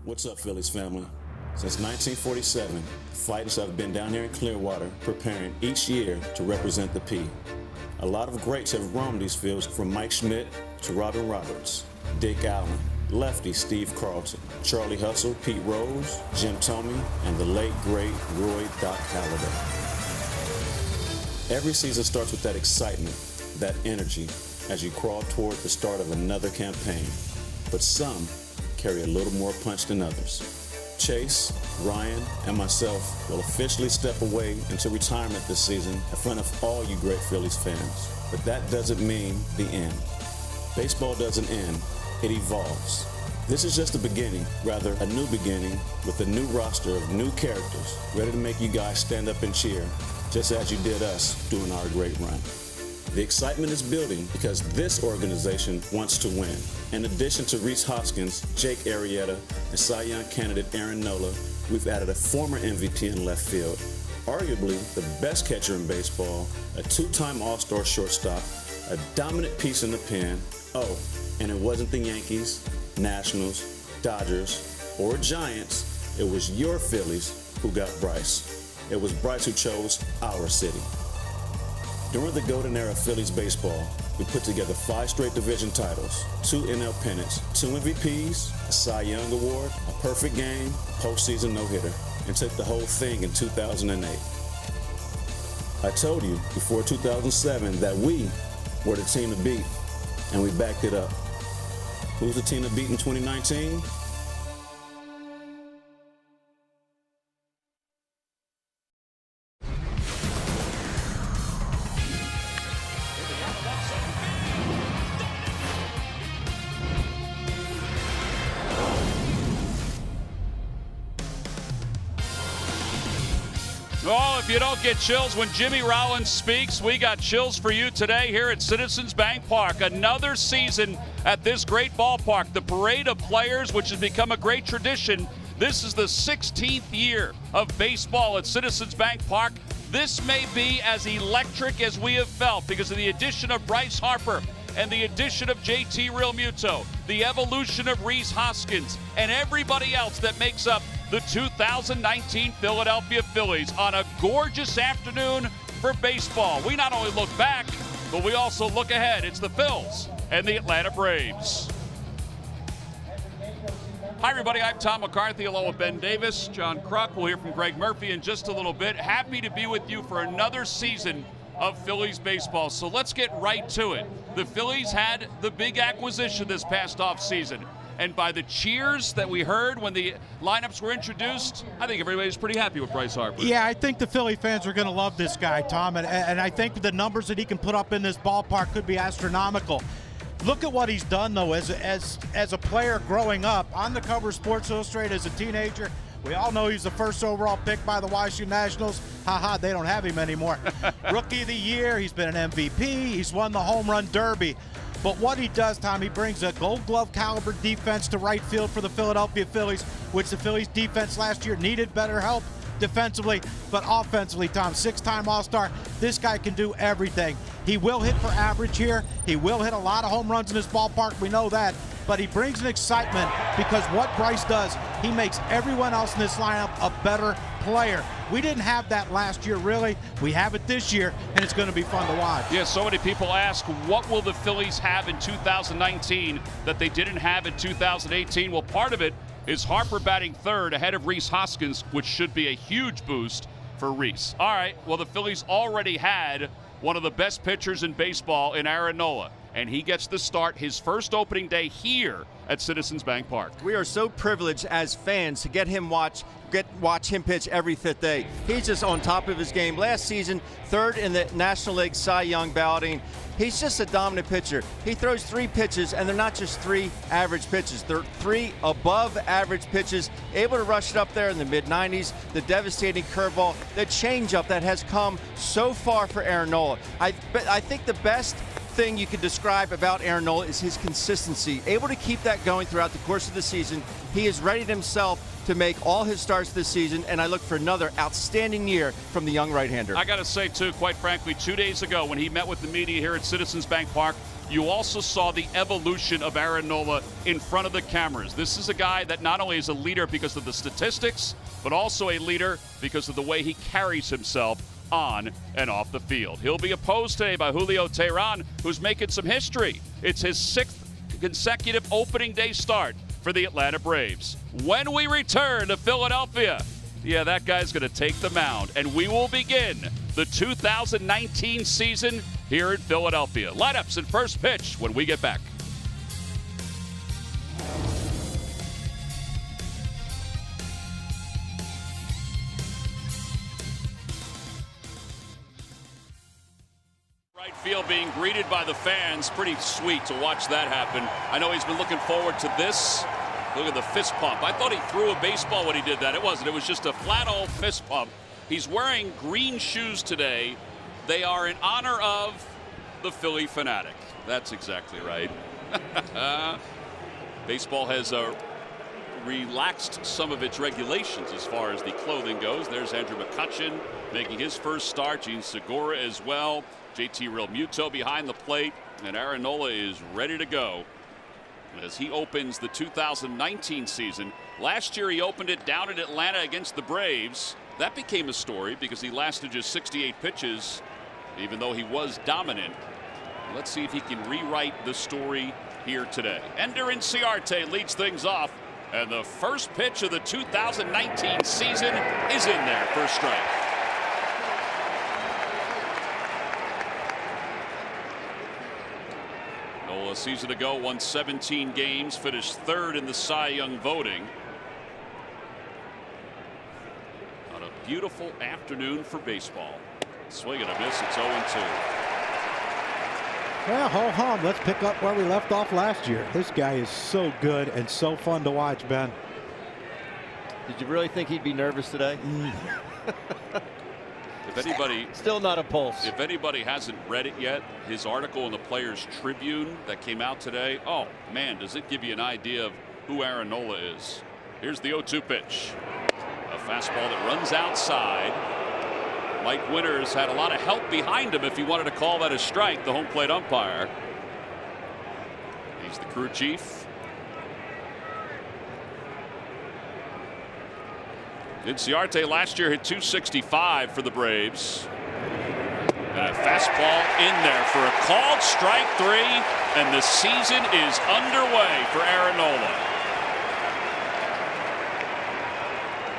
What's up, Phillies family? Since 1947, the Fighters have been down here in Clearwater preparing each year to represent the P. A lot of greats have roamed these fields, from Mike Schmidt to Robin Roberts, Dick Allen, Lefty Steve Carlton, Charlie Hustle, Pete Rose, Jim Thome, and the late great Roy Doc Halladay. Every season starts with that excitement, that energy, as you crawl toward the start of another campaign. But some carry a little more punch than others. Chase, Ryan, and myself will officially step away into retirement this season in front of all you great Phillies fans. But that doesn't mean the end. Baseball doesn't end, it evolves. This is just the beginning, rather a new beginning with a new roster of new characters ready to make you guys stand up and cheer, just as you did us during our great run. The excitement is building because this organization wants to win. In addition to Rhys Hoskins, Jake Arrieta, and Cy Young candidate Aaron Nola, we've added a former MVP in left field, arguably the best catcher in baseball, a two-time All-Star shortstop, a dominant piece in the pen. Oh, and it wasn't the Yankees, Nationals, Dodgers, or Giants. It was your Phillies who got Bryce. It was Bryce who chose our city. During the golden era of Phillies baseball, we put together 5 straight division titles, 2 NL pennants, 2 MVPs, a Cy Young Award, a perfect game, a postseason no-hitter, and took the whole thing in 2008. I told you before 2007 that we were the team to beat, and we backed it up. Who's the team to beat in 2019? Oh, if you don't get chills when Jimmy Rollins speaks, we got chills for you today here at Citizens Bank Park. Another season at this great ballpark. The parade of players, which has become a great tradition. This is the 16th year of baseball at Citizens Bank Park. This may be as electric as we have felt because of the addition of Bryce Harper and the addition of JT Realmuto, the evolution of Rhys Hoskins, and everybody else that makes up the 2019 Philadelphia Phillies on a gorgeous afternoon for baseball. We not only look back, but we also look ahead. It's the Phils and the Atlanta Braves. Hi, everybody. I'm Tom McCarthy, along with Ben Davis, John Kruk. We'll hear from Greg Murphy in just a little bit. Happy to be with you for another season of Phillies baseball. So let's get right to it. The Phillies had the big acquisition this past offseason. And by the cheers that we heard when the lineups were introduced, I think everybody's pretty happy with Bryce Harper. Yeah, I think the Philly fans are going to love this guy, Tom. And I think the numbers that he can put up in this ballpark could be astronomical. Look at what he's done, though, as a player growing up. On the cover of Sports Illustrated as a teenager, we all know he's the first overall pick by the Washington Nationals. Ha-ha, they don't have him anymore. Rookie of the year, he's been an MVP, he's won the Home Run Derby. But what he does, Tom, he brings a Gold Glove caliber defense to right field for the Philadelphia Phillies, which the Phillies defense last year needed better help defensively, but offensively, Tom, 6-time All-Star. This guy can do everything. He will hit for average here. He will hit a lot of home runs in this ballpark. We know that. But he brings an excitement because what Bryce does, he makes everyone else in this lineup a better player. We didn't have that last year, really. We have it this year, and it's going to be fun to watch. Yeah, so many people ask, what will the Phillies have in 2019 that they didn't have in 2018? Well, part of it is Harper batting third ahead of Rhys Hoskins, which should be a huge boost for Rhys. All right, well, the Phillies already had one of the best pitchers in baseball in Aaron Nola, and he gets the start his first opening day here at Citizens Bank Park. We are so privileged as fans to get him watch him pitch every 5th day. He's just on top of his game. Last season, 3rd in the National League Cy Young balloting. He's just a dominant pitcher. He throws 3 pitches, and they're not just 3 average pitches. They're 3 above average pitches, able to rush it up there in the mid-90s, the devastating curveball, the changeup that has come so far for Aaron Nola. I think the best thing you could describe about Aaron Nola is his consistency. Able to keep that going throughout the course of the season. He has readied himself to make all his starts this season, and I look for another outstanding year from the young right-hander. I got to say, too, quite frankly, 2 days ago when he met with the media here at Citizens Bank Park, you also saw the evolution of Aaron Nola in front of the cameras. This is a guy that not only is a leader because of the statistics, but also a leader because of the way he carries himself on and off the field. He'll be opposed today by Julio Teheran, who's making some history. It's his 6th consecutive opening day start for the Atlanta Braves. When we return to Philadelphia, yeah, that guy's going to take the mound, and we will begin the 2019 season here in Philadelphia. Lineups and first pitch when we get back. Right field being greeted by the fans. Pretty sweet to watch that happen. I know he's been looking forward to this. Look at the fist pump. I thought he threw a baseball when he did that. It wasn't. It was just a flat old fist pump. He's wearing green shoes today. They are in honor of the Philly fanatic. That's exactly right. Baseball has relaxed some of its regulations as far as the clothing goes. There's Andrew McCutchen making his first start. Gene Segura as well. JT Realmuto behind the plate. And Aaron Nola is ready to go as he opens the 2019 season. Last year he opened it down in Atlanta against the Braves. That became a story because he lasted just 68 pitches, even though he was dominant. Let's see if he can rewrite the story here today. Ender Inciarte leads things off, and the first pitch of the 2019 season is in there for a strike. A season ago won 17 games, finished 3rd in the Cy Young voting. On a beautiful afternoon for baseball. Swing and a miss. It's 0-2. Well, ho hum. Let's pick up where we left off last year. This guy is so good and so fun to watch, Ben. Did you really think he'd be nervous today? If anybody, still not a pulse. If anybody hasn't read it yet, his article in the Players Tribune that came out today, oh man, does it give you an idea of who Aaron Nola is. Here's the 0-2 pitch. A fastball that runs outside. Mike Winters had a lot of help behind him if he wanted to call that a strike, the home plate umpire. He's the crew chief. Inciarte last year hit 265 for the Braves. And a fastball in there for a called strike 3, and the season is underway for Aaron Nola.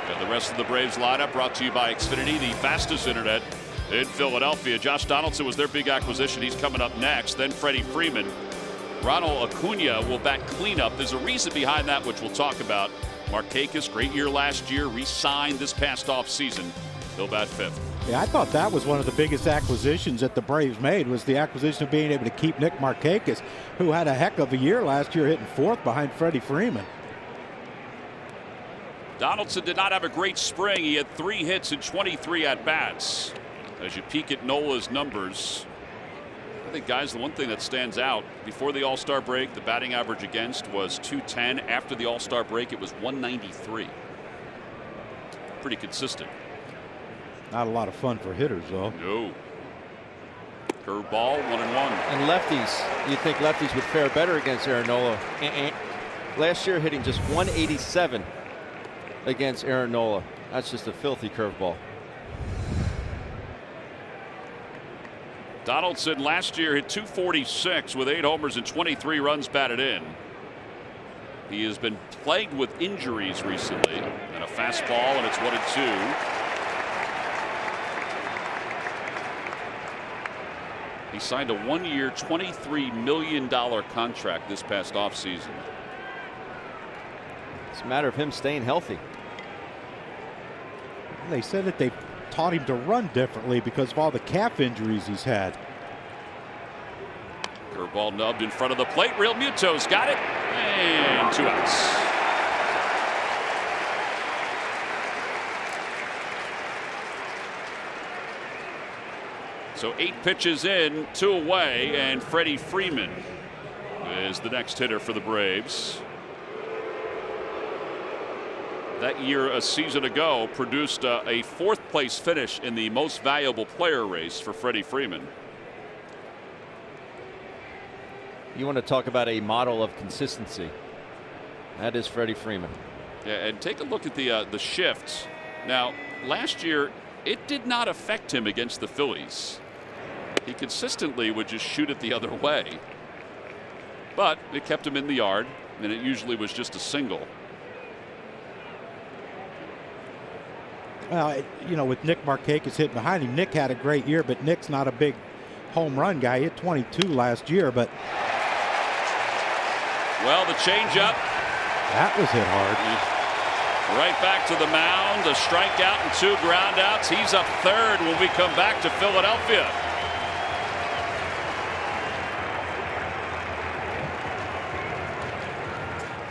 And the rest of the Braves lineup brought to you by Xfinity, the fastest internet in Philadelphia. Josh Donaldson was their big acquisition. He's coming up next. Then Freddie Freeman. Ronald Acuna will bat cleanup. There's a reason behind that, which we'll talk about. Markakis, great year last year, re-signed this past offseason. He'll bat 5th. Yeah, I thought that was one of the biggest acquisitions that the Braves made, was the acquisition of being able to keep Nick Markakis, who had a heck of a year last year, hitting 4th behind Freddie Freeman. Donaldson did not have a great spring. He had 3 hits and 23 at-bats. As you peek at Nola's numbers, I think, guys, the one thing that stands out, before the All-Star break, the batting average against was .210. After the All-Star break, it was .193. Pretty consistent. Not a lot of fun for hitters, though. No. Curveball, 1-1. And lefties, you'd think lefties would fare better against Aaron Nola. Last year hitting just 187 against Aaron Nola. That's just a filthy curveball. Donaldson last year hit 246 with 8 homers and 23 runs batted in. He has been plagued with injuries recently. And a fastball, and it's 1-2. He signed a 1-year, $23 million contract this past offseason. It's a matter of him staying healthy. They said that they taught him to run differently because of all the calf injuries he's had. Curveball nubbed in front of the plate. Realmuto's got it, and 2 outs. So 8 pitches in, 2 away, and Freddie Freeman is the next hitter for the Braves. that year a season ago produced a fourth-place finish in the most valuable player race for Freddie Freeman. You want to talk about a model of consistency. That is Freddie Freeman. Yeah, and take a look at the shifts. Now, last year, it did not affect him against the Phillies. He consistently would just shoot it the other way. But it kept him in the yard, and it usually was just a single. Well, you know, with Nick Markakis hitting behind him, Nick had a great year, but Nick's not a big home run guy. He hit 22 last year, but. Well, the changeup. That was hit hard. Right back to the mound, a strikeout and 2 groundouts. He's up third when we come back to Philadelphia.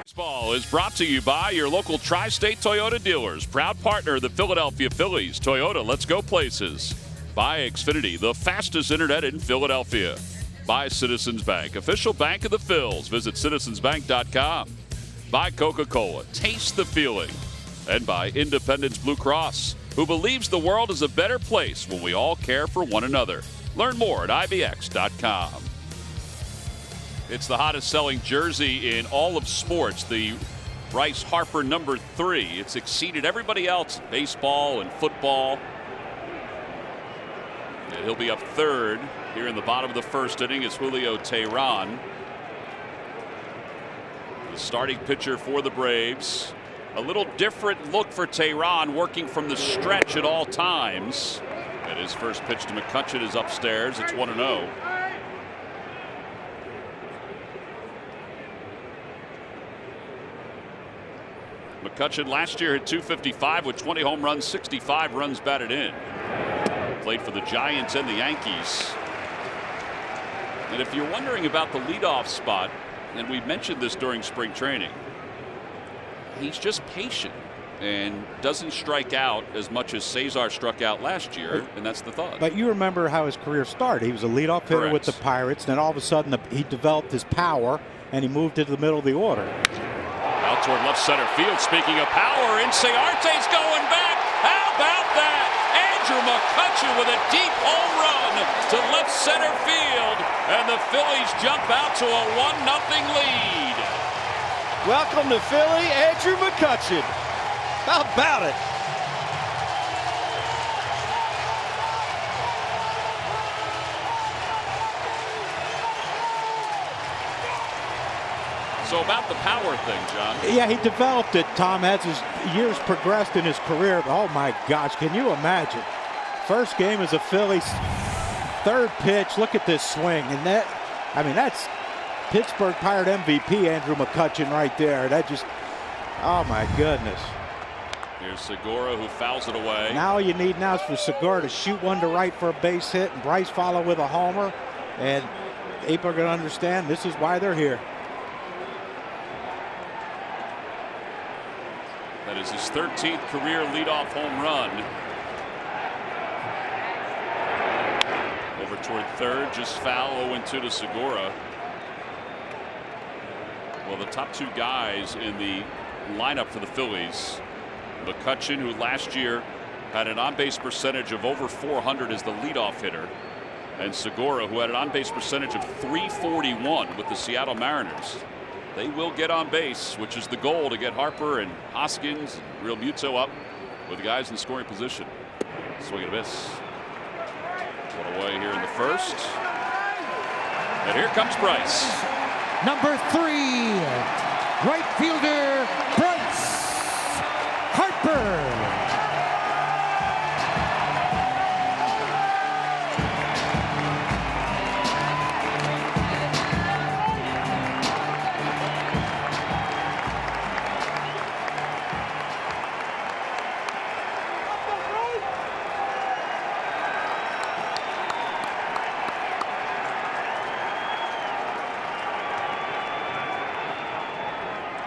Baseball is brought to you by your local Tri-State Toyota dealers. Proud partner of the Philadelphia Phillies. Toyota, let's go places. By Xfinity, the fastest internet in Philadelphia. By Citizens Bank, official bank of the Phils. Visit citizensbank.com. By Coca-Cola, taste the feeling. And by Independence Blue Cross, who believes the world is a better place when we all care for one another. Learn more at IBX.com. It's the hottest selling jersey in all of sports, the Bryce Harper number 3. It's exceeded everybody else in baseball and football. And he'll be up third here in the bottom of the first inning as Julio Teheran, the starting pitcher for the Braves. A little different look for Teheran, working from the stretch at all times. And his first pitch to McCutchen is upstairs. It's 1-0. McCutchen last year hit .255 with 20 home runs, 65 runs batted in. Played for the Giants and the Yankees. And if you're wondering about the leadoff spot, and we mentioned this during spring training, he's just patient and doesn't strike out as much as Cesar struck out last year, and that's the thought. But you remember how his career started. He was a leadoff hitter with the Pirates, and then all of a sudden he developed his power, and he moved into the middle of the order. Out toward left center field. Speaking of power, Inciarte's going back. How about that? Andrew McCutchen with a deep home run to left center field, and the Phillies jump out to a 1-0 lead. Welcome to Philly, Andrew McCutchen. How about it? So about the power thing, John. Yeah, he developed it, Tom, as his years progressed in his career. Oh, my gosh, can you imagine? First game as a Phillies, third pitch. Look at this swing. And that, I mean, that's Pittsburgh Pirate MVP, Andrew McCutchen, right there. That just, oh, my goodness. Here's Segura, who fouls it away. Now all you need now is for Segura to shoot one to right for a base hit, and Bryce follow with a homer. And people are going to understand this is why they're here. That is his 13th career leadoff home run. Over toward third, just foul, 0-2 to Segura. Well, the top 2 guys in the lineup for the Phillies, McCutchen, who last year had an on-base percentage of over 400 as the leadoff hitter, and Segura, who had an on-base percentage of .341 with the Seattle Mariners. They will get on base, which is the goal, to get Harper and Hoskins and Real Muto up with the guys in scoring position. Swing and a miss. One away here in the first. And here comes Bryce. Number 3, right fielder Bryce Harper.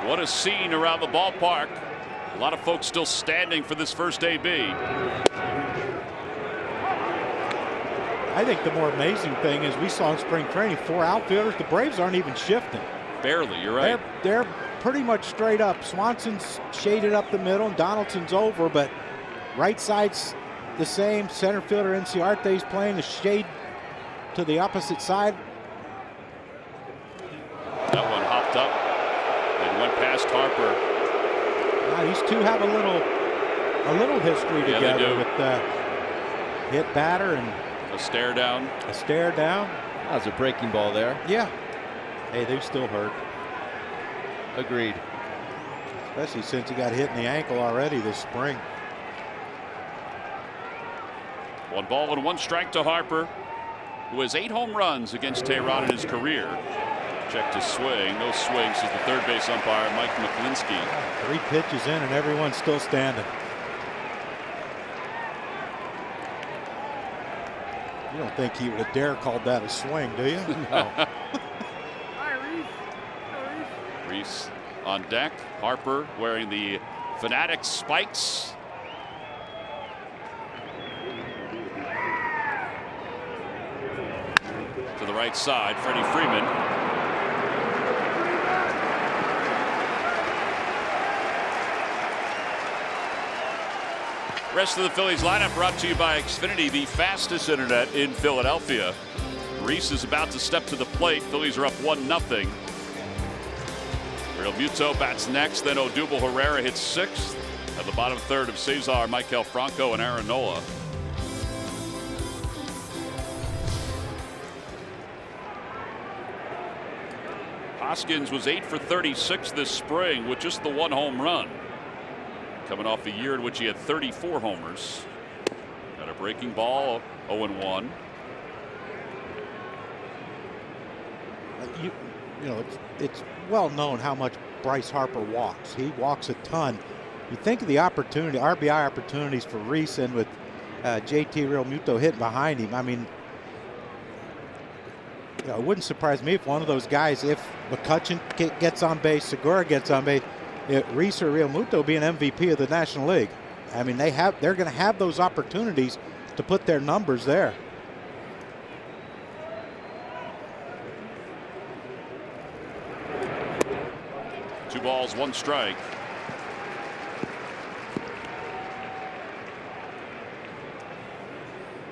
What a scene around the ballpark. A lot of folks still standing for this first AB. I think the more amazing thing is we saw in spring training 4 outfielders. The Braves aren't even shifting. Barely, you're right. They're pretty much straight up. Swanson's shaded up the middle and Donaldson's over, but right side's the same. Center fielder Inciarte's playing the shade to the opposite side. That one hopped up and went past Harper. These two have a little history together with hit batter and a stare down. A stare down. That was a breaking ball there. Yeah. Hey, they still hurt. Agreed. Especially since he got hit in the ankle already this spring. 1 ball and 1 strike to Harper, who has 8 home runs against Tehran in his career. Checked his swing. No swing, says the third base umpire, Mike McClinsky. 3 pitches in and everyone's still standing. You don't think he would have dare called that a swing, do you? No. Rhys on deck. Harper wearing the Fanatic spikes. To the right side, Freddie Freeman. Rest of the Phillies lineup brought to you by Xfinity, the fastest internet in Philadelphia. Rhys is about to step to the plate. Phillies are up 1-0. Real Muto bats next, then Odubel Herrera hits 6th. At the bottom third of Cesar, Maikel Franco, and Aaron Nola. Hoskins was 8 for 36 this spring with just the 1 home run. Coming off a year in which he had 34 homers. Got a breaking ball, 0-1. You know, it's well known how much Bryce Harper walks. He walks a ton. You think of the opportunity, RBI opportunities for Rhys, and with JT Real Muto hitting behind him. I mean, you know, it wouldn't surprise me if one of those guys, if McCutchen gets on base, Segura gets on base, Rhys or Real Muto be an MVP of the National League. I mean, they're going to have those opportunities to put their numbers there. Two balls, 1 strike.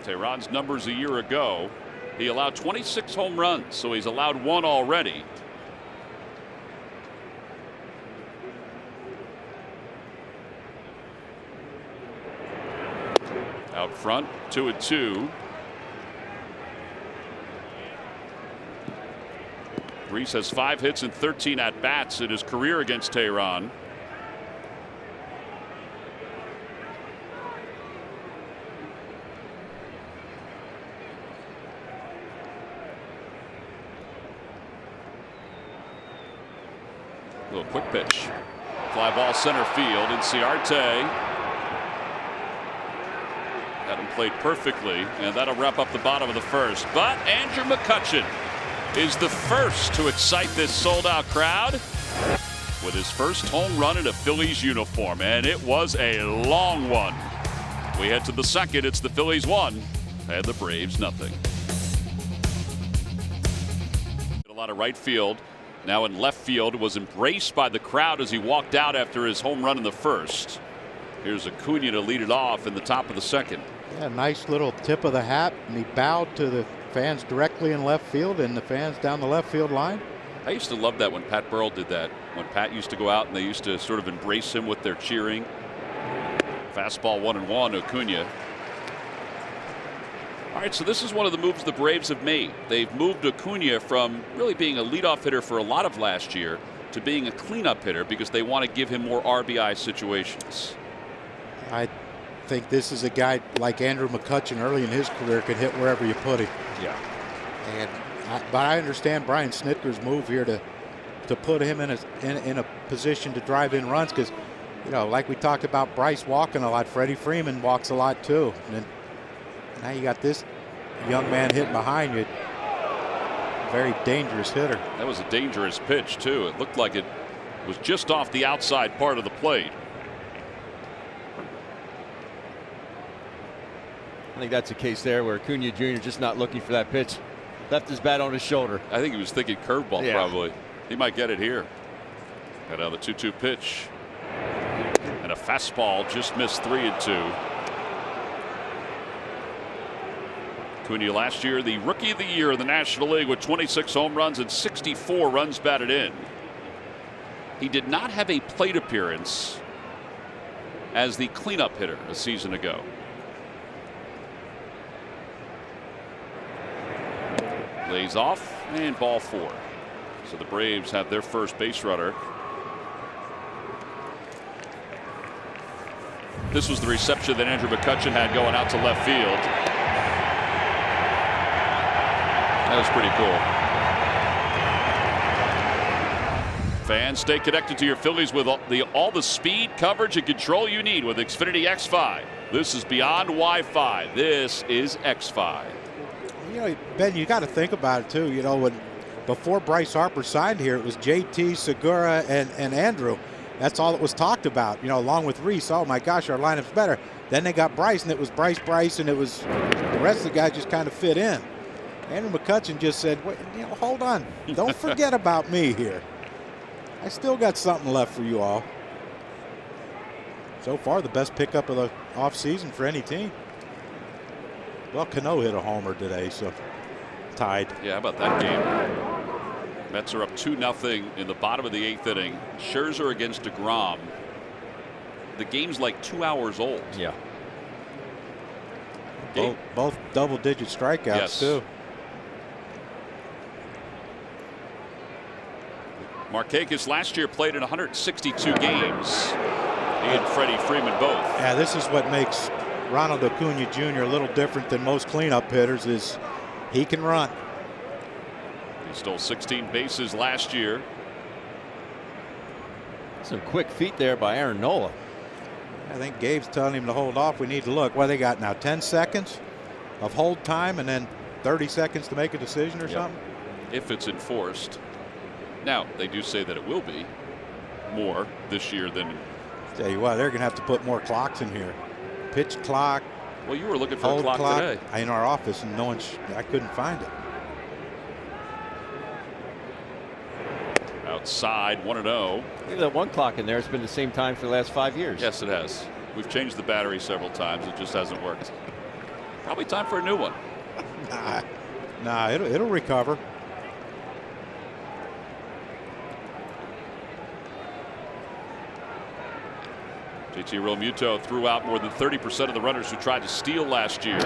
Tehran's numbers a year ago, he allowed 26 home runs, so he's allowed 1 already. Out front, 2-2. Rhys has 5 hits and 13 at-bats in his career against Tehran. Little quick pitch. Fly ball center field. Inciarte. Had him played perfectly, and that'll wrap up the bottom of the first. But Andrew McCutchen is the first to excite this sold-out crowd with his first home run in a Phillies uniform, and it was a long one. We head to the second. It's the Phillies 1 and the Braves 0. A lot of right field. Now in left field, was embraced by the crowd as he walked out after his home run in the first. Here's Acuna to lead it off in the top of the second. Yeah, nice little tip of the hat, and he bowed to the fans directly in left field and the fans down the left field line. I used to love that when Pat Burrell did that. When Pat used to go out and they used to sort of embrace him with their cheering. Fastball 1-1, Acuna. All right, so this is one of the moves the Braves have made. They've moved Acuna from really being a leadoff hitter for a lot of last year to being a cleanup hitter because they want to give him more RBI situations. I think this is a guy like Andrew McCutchen early in his career could hit wherever you put him. Yeah. But I understand Brian Snitker's move here to put him in a position to drive in runs because, you know, like we talked about Bryce walking a lot, Freddie Freeman walks a lot too. And now you got this young man hitting behind you. Very dangerous hitter. That was a dangerous pitch too. It looked like it was just off the outside part of the plate. I think that's a case there where Acuna Jr. just not looking for that pitch. Left his bat on his shoulder. I think he was thinking curveball, probably. He might get it here. And now the 2-2 pitch. And a fastball just missed 3-2. Acuna last year the Rookie of the Year in the National League with 26 home runs and 64 runs batted in. He did not have a plate appearance as the cleanup hitter a season ago. Lays off and ball 4. So the Braves have their first base runner. This was the reception that Andrew McCutchen had going out to left field. That was pretty cool. Fans, stay connected to your Phillies with all the speed, coverage, and control you need with Xfinity X5. This is beyond Wi-Fi. This is X5. You know, Ben, you got to think about it too. You know, before Bryce Harper signed here, it was JT, Segura, and Andrew. That's all that was talked about. You know, along with Rhys. Oh my gosh, our lineup's better. Then they got Bryce, and it was Bryce, and it was the rest of the guys just kind of fit in. Andrew McCutchen just said, "Wait, you know, hold on, don't forget about me here. I still got something left for you all." So far, the best pickup of the offseason for any team. Well, Cano hit a homer today, so tied. Yeah, how about that game? Mets are up 2-0 in the bottom of the 8th inning. Scherzer against DeGrom. The game's like 2 hours old. Yeah. Both double-digit strikeouts, yes, too. Markakis last year played in 162 games. He and Freddie Freeman both. Yeah, this is what makes Ronald Acuna Jr. a little different than most cleanup hitters is he can run. He stole 16 bases last year. Some quick feet there by Aaron Nola. I think Gabe's telling him to hold off. We need to look. What they got now? 10 seconds of hold time and then 30 seconds to make a decision or something? If it's enforced. Now, they do say that it will be more this year than. Tell you what, they're going to have to put more clocks in here. Pitch clock. Well, you were looking for a clock today. In our office, and no one, I couldn't find it. Outside, 1-0. Leave that one clock in there. It's been the same time for the last 5 years. Yes, it has. We've changed the battery several times. It just hasn't worked. Probably time for a new one. Nah, it'll recover. JT Realmuto threw out more than 30% of the runners who tried to steal last year.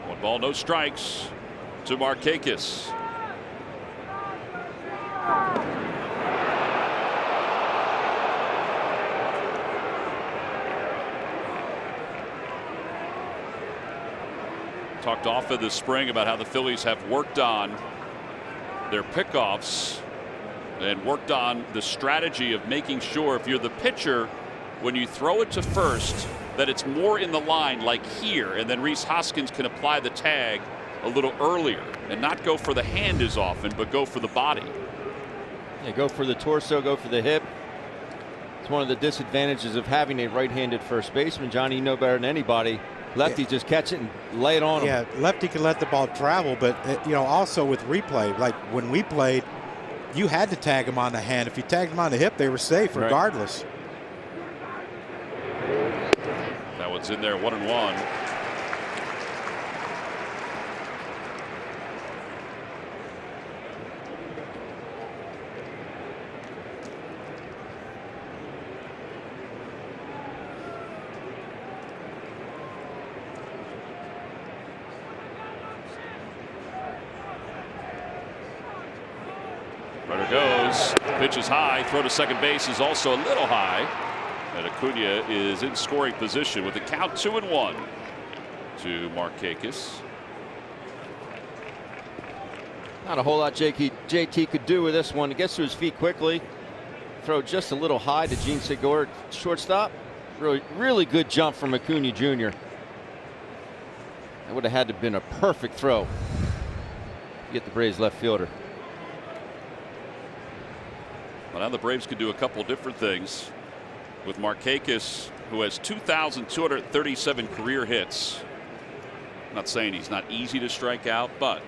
One ball, no strikes to Markakis. Talked often this spring about how the Phillies have worked on their pickoffs and worked on the strategy of making sure if you're the pitcher, when you throw it to first, that it's more in the line like here, and then Rhys Hoskins can apply the tag a little earlier and not go for the hand as often, but go for the body. Yeah, go for the torso, go for the hip. It's one of the disadvantages of having a right-handed first baseman. Johnny, you know better than anybody. Lefty just catch it and lay it on him. Yeah, lefty can let the ball travel, but you know, also with replay, like when we played, you had to tag him on the hand. If you tagged him on the hip, they were safe regardless. That one's in there, 1-1. Runner goes. Pitch is high. Throw to second base is also a little high. And Acuna is in scoring position with the count 2-1 to Markakis. Not a whole lot JT could do with this one. He gets to his feet quickly. Throw just a little high to Gene Segura, shortstop. Really good jump from Acuna Jr. That would have had to have been a perfect throw. Get the Braves left fielder. Well, now the Braves could do a couple different things with Markakis, who has 2,237 career hits. I'm not saying he's not easy to strike out, but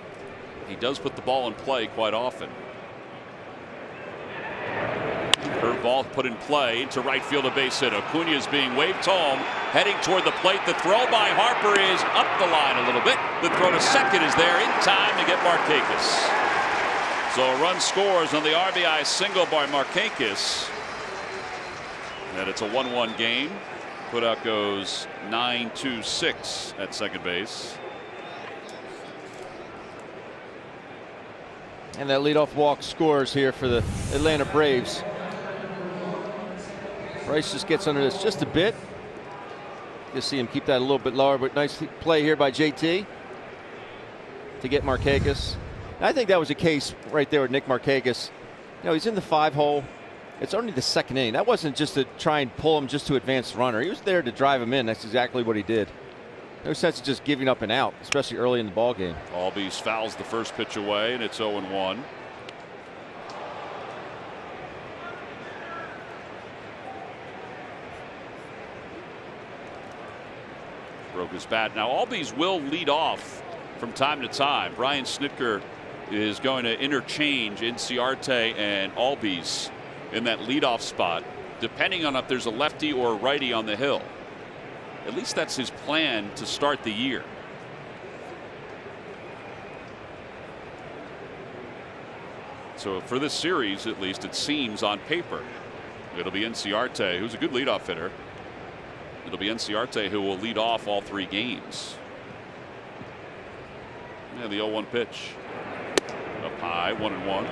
he does put the ball in play quite often. Curveball put in play to right field, a base hit. Acuna is being waved home, heading toward the plate. The throw by Harper is up the line a little bit. The throw to second is there in time to get Markakis. So a run scores on the RBI single by Markakis. And it's a 1-1 game. Putout goes 9-2-6 at second base. And that leadoff walk scores here for the Atlanta Braves. Bryce just gets under this just a bit. You see him keep that a little bit lower, but nice play here by JT to get Markakis. And I think that was a case right there with Nick Markakis. You know, he's in the 5-hole. It's only the second inning. That wasn't just to try and pull him just to advance the runner. He was there to drive him in. That's exactly what he did. No sense of just giving up and out, especially early in the ball game. Albies fouls the first pitch away, and it's 0-1. Broke his bat. Now Albies will lead off from time to time. Brian Snitker is going to interchange Inciarte and Albies in that leadoff spot, depending on if there's a lefty or a righty on the hill. At least that's his plan to start the year. So for this series, at least it seems on paper, it'll be Inciarte, who's a good leadoff hitter. It'll be Inciarte who will lead off all 3 games. Yeah, the 0-1 pitch. Up high, 1-1.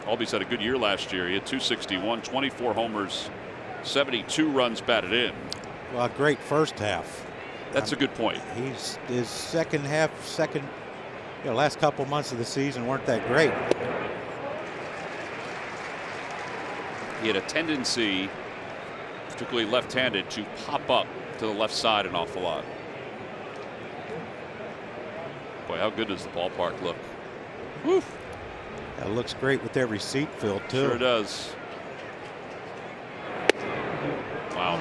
Albies had a good year last year. He had 261, 24 homers, 72 runs batted in. Well, great first half. That's a good point. He's his last couple months of the season weren't that great. He had a tendency, particularly left-handed, to pop up to the left side an awful lot. Boy, how good does the ballpark look? Woo. It looks great with every seat filled, too. Sure does. Wow.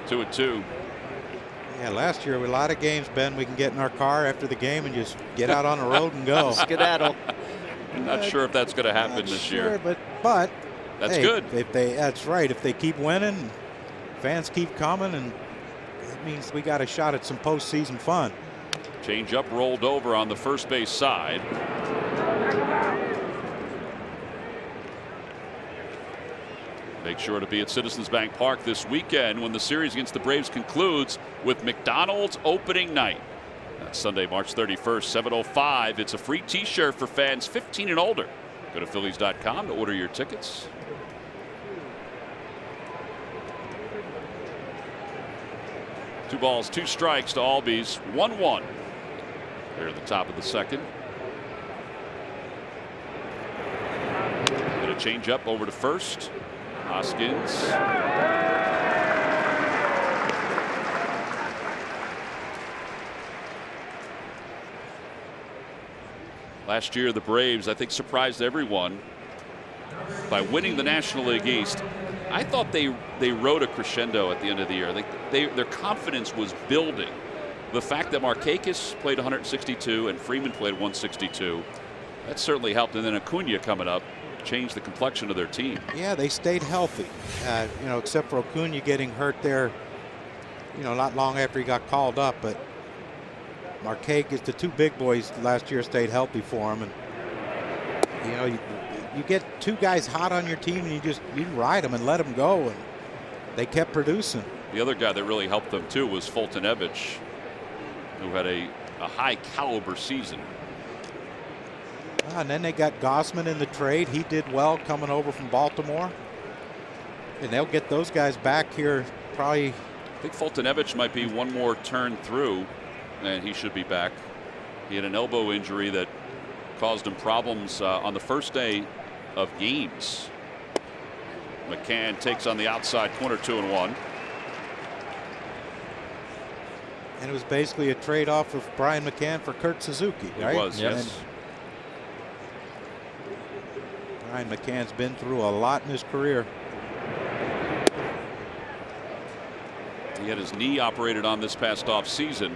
2-2. Yeah, last year, a lot of games, Ben, we can get in our car after the game and just get out on the road and go. Skedaddle. Not sure if that's going to happen this year. But that's hey, good. That's right. If they keep winning, fans keep coming, and it means we got a shot at some postseason fun. Change up rolled over on the first base side. Make sure to be at Citizens Bank Park this weekend when the series against the Braves concludes with McDonald's opening night. That's Sunday, March 31st, 7:05. It's a free T-shirt for fans 15 and older. Go to Phillies.com to order your tickets. Two balls, 2 strikes to Albies. 1-1. Here at the top of the second. Going to change up over to first. Hoskins. Last year, the Braves, I think, surprised everyone by winning the National League East. I thought they rode a crescendo at the end of the year. Their confidence was building. The fact that Markakis played 162 and Freeman played 162, that certainly helped. And then Acuna coming up changed the complexion of their team. Yeah, they stayed healthy, except for Acuna getting hurt there, not long after he got called up. But Markakis, the 2 big boys last year, stayed healthy for him. And, you get 2 guys hot on your team and you ride them and let them go. And they kept producing. The other guy that really helped them, too, was Fultonevich, who had a high caliber season. And then they got Gossman in the trade. He did well coming over from Baltimore. And they'll get those guys back here probably. I think Fultonevich might be one more turn through, and he should be back. He had an elbow injury that caused him problems on the first day of games. McCann takes on the outside corner, 2-1. And it was basically a trade-off of Brian McCann for Kurt Suzuki, right? It was, yes. Ryan McCann's been through a lot in his career. He had his knee operated on this past off season,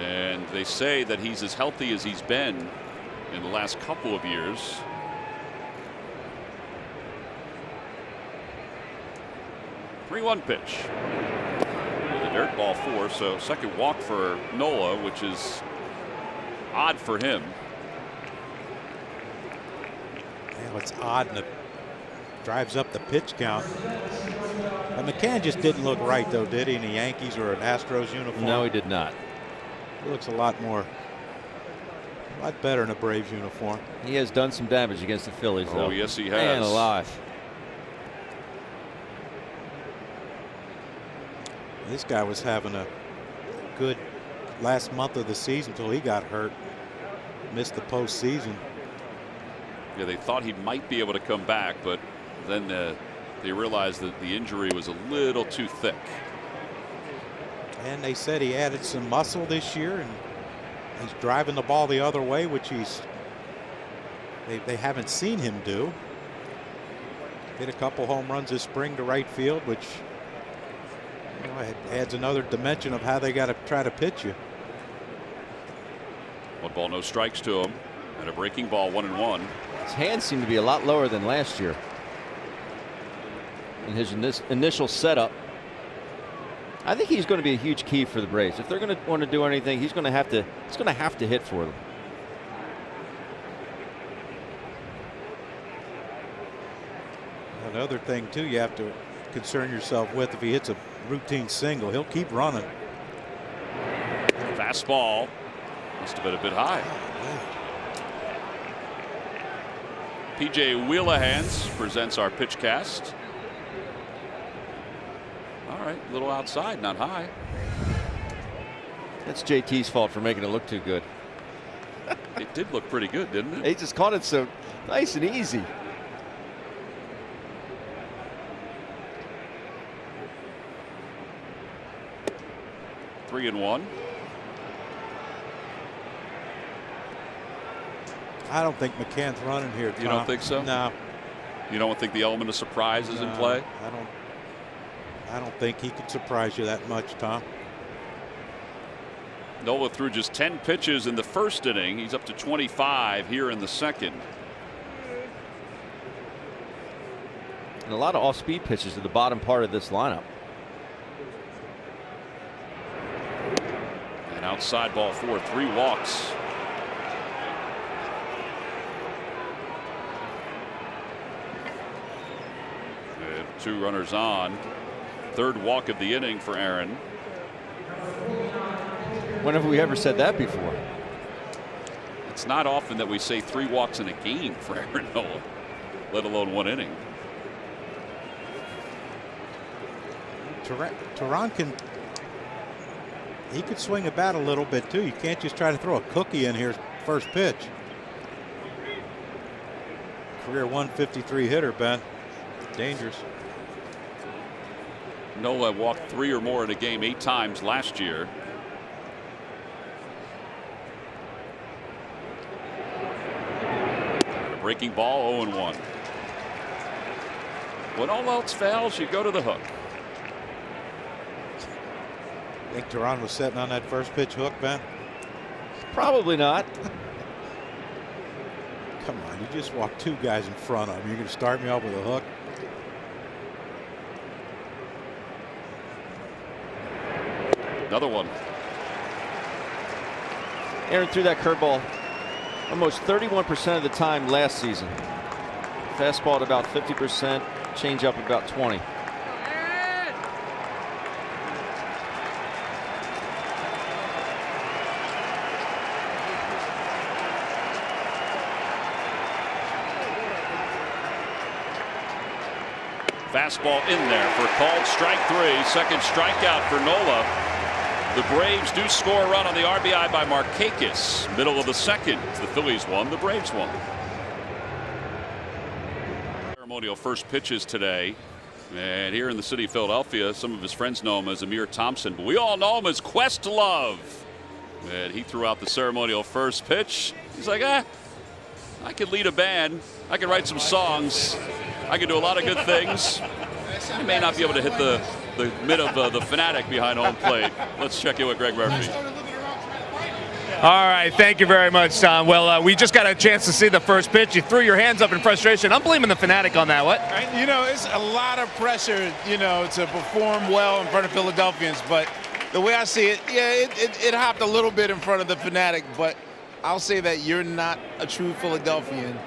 and they say that he's as healthy as he's been in the last couple of years. Three-one pitch. The dirt, ball 4, so second walk for Nola, which is odd for him. Yeah, it's odd, and it drives up the pitch count. But McCann just didn't look right, though, did he, in the Yankees or an Astros uniform? No, he did not. He looks a lot better in a Braves uniform. He has done some damage against the Phillies, though. Oh, yes, he has. Man alive. This guy was having a good last month of the season until he got hurt. Missed the postseason. Yeah, they thought he might be able to come back, but then they realized that the injury was a little too thick. And they said he added some muscle this year, and he's driving the ball the other way, which they haven't seen him do. Hit a couple home runs this spring to right field, which, you know, it adds another dimension of how they got to try to pitch you. 1 ball, no strikes to him, and a breaking ball, 1-1. His hands seem to be a lot lower than last year. In his initial setup, I think he's going to be a huge key for the Braves. If they're going to want to do anything, he's going to have to hit for them. Another thing too, you have to concern yourself with, if he hits a routine single, he'll keep running. Fastball must have been a bit high. PJ Wheelahans presents our pitch cast. All right, a little outside, not high. That's JT's fault for making it look too good. It did look pretty good, didn't it? He just caught it so nice and easy. Three and one. I don't think McCann's running here, Tom. You don't think so? No. You don't think the element of surprise is in play? I don't think he could surprise you that much, Tom. Nola threw just 10 pitches in the first inning. He's up to 25 here in the second. And a lot of off-speed pitches to the bottom part of this lineup. And outside ball 4, 3 walks. And 2 runners on. Third walk of the inning for Aaron. When have we ever said that before? It's not often that we say 3 walks in a game for Aaron Nola, let alone 1 inning. Teran he could swing a bat a little bit too. You can't just try to throw a cookie in here first pitch. Career 153 hitter, Ben. Dangerous. Nola walked 3 or more in a game 8 times last year. A breaking ball, 0-1. When all else fails, you go to the hook. Think Teran was sitting on that first pitch hook, Ben? Probably not. Come on, you just walked 2 guys in front of him. You're going to start me off with a hook? Another one. Aaron threw that curveball almost 31% of the time last season. Fastball at about 50%, changeup about 20%. Fastball in there for called strike 3. Second strikeout for Nola. The Braves do score a run on the RBI by Markakis. Middle of the second. The Phillies won. The Braves won. Ceremonial first pitches today. And here in the city of Philadelphia, some of his friends know him as Amir Thompson, but we all know him as Questlove. And he threw out the ceremonial first pitch. He's like, I could lead a band. I can write some songs. I can do a lot of good things. I may not be able to hit the mid of the Fanatic behind home plate. Let's check in with Greg Murphy. All right, thank you very much, Tom. Well, we just got a chance to see the first pitch. You threw your hands up in frustration. I'm blaming the Fanatic on that. What? You know, it's a lot of pressure, you know, to perform well in front of Philadelphians. But the way I see it, yeah, it hopped a little bit in front of the Fanatic. But I'll say that you're not a true Philadelphian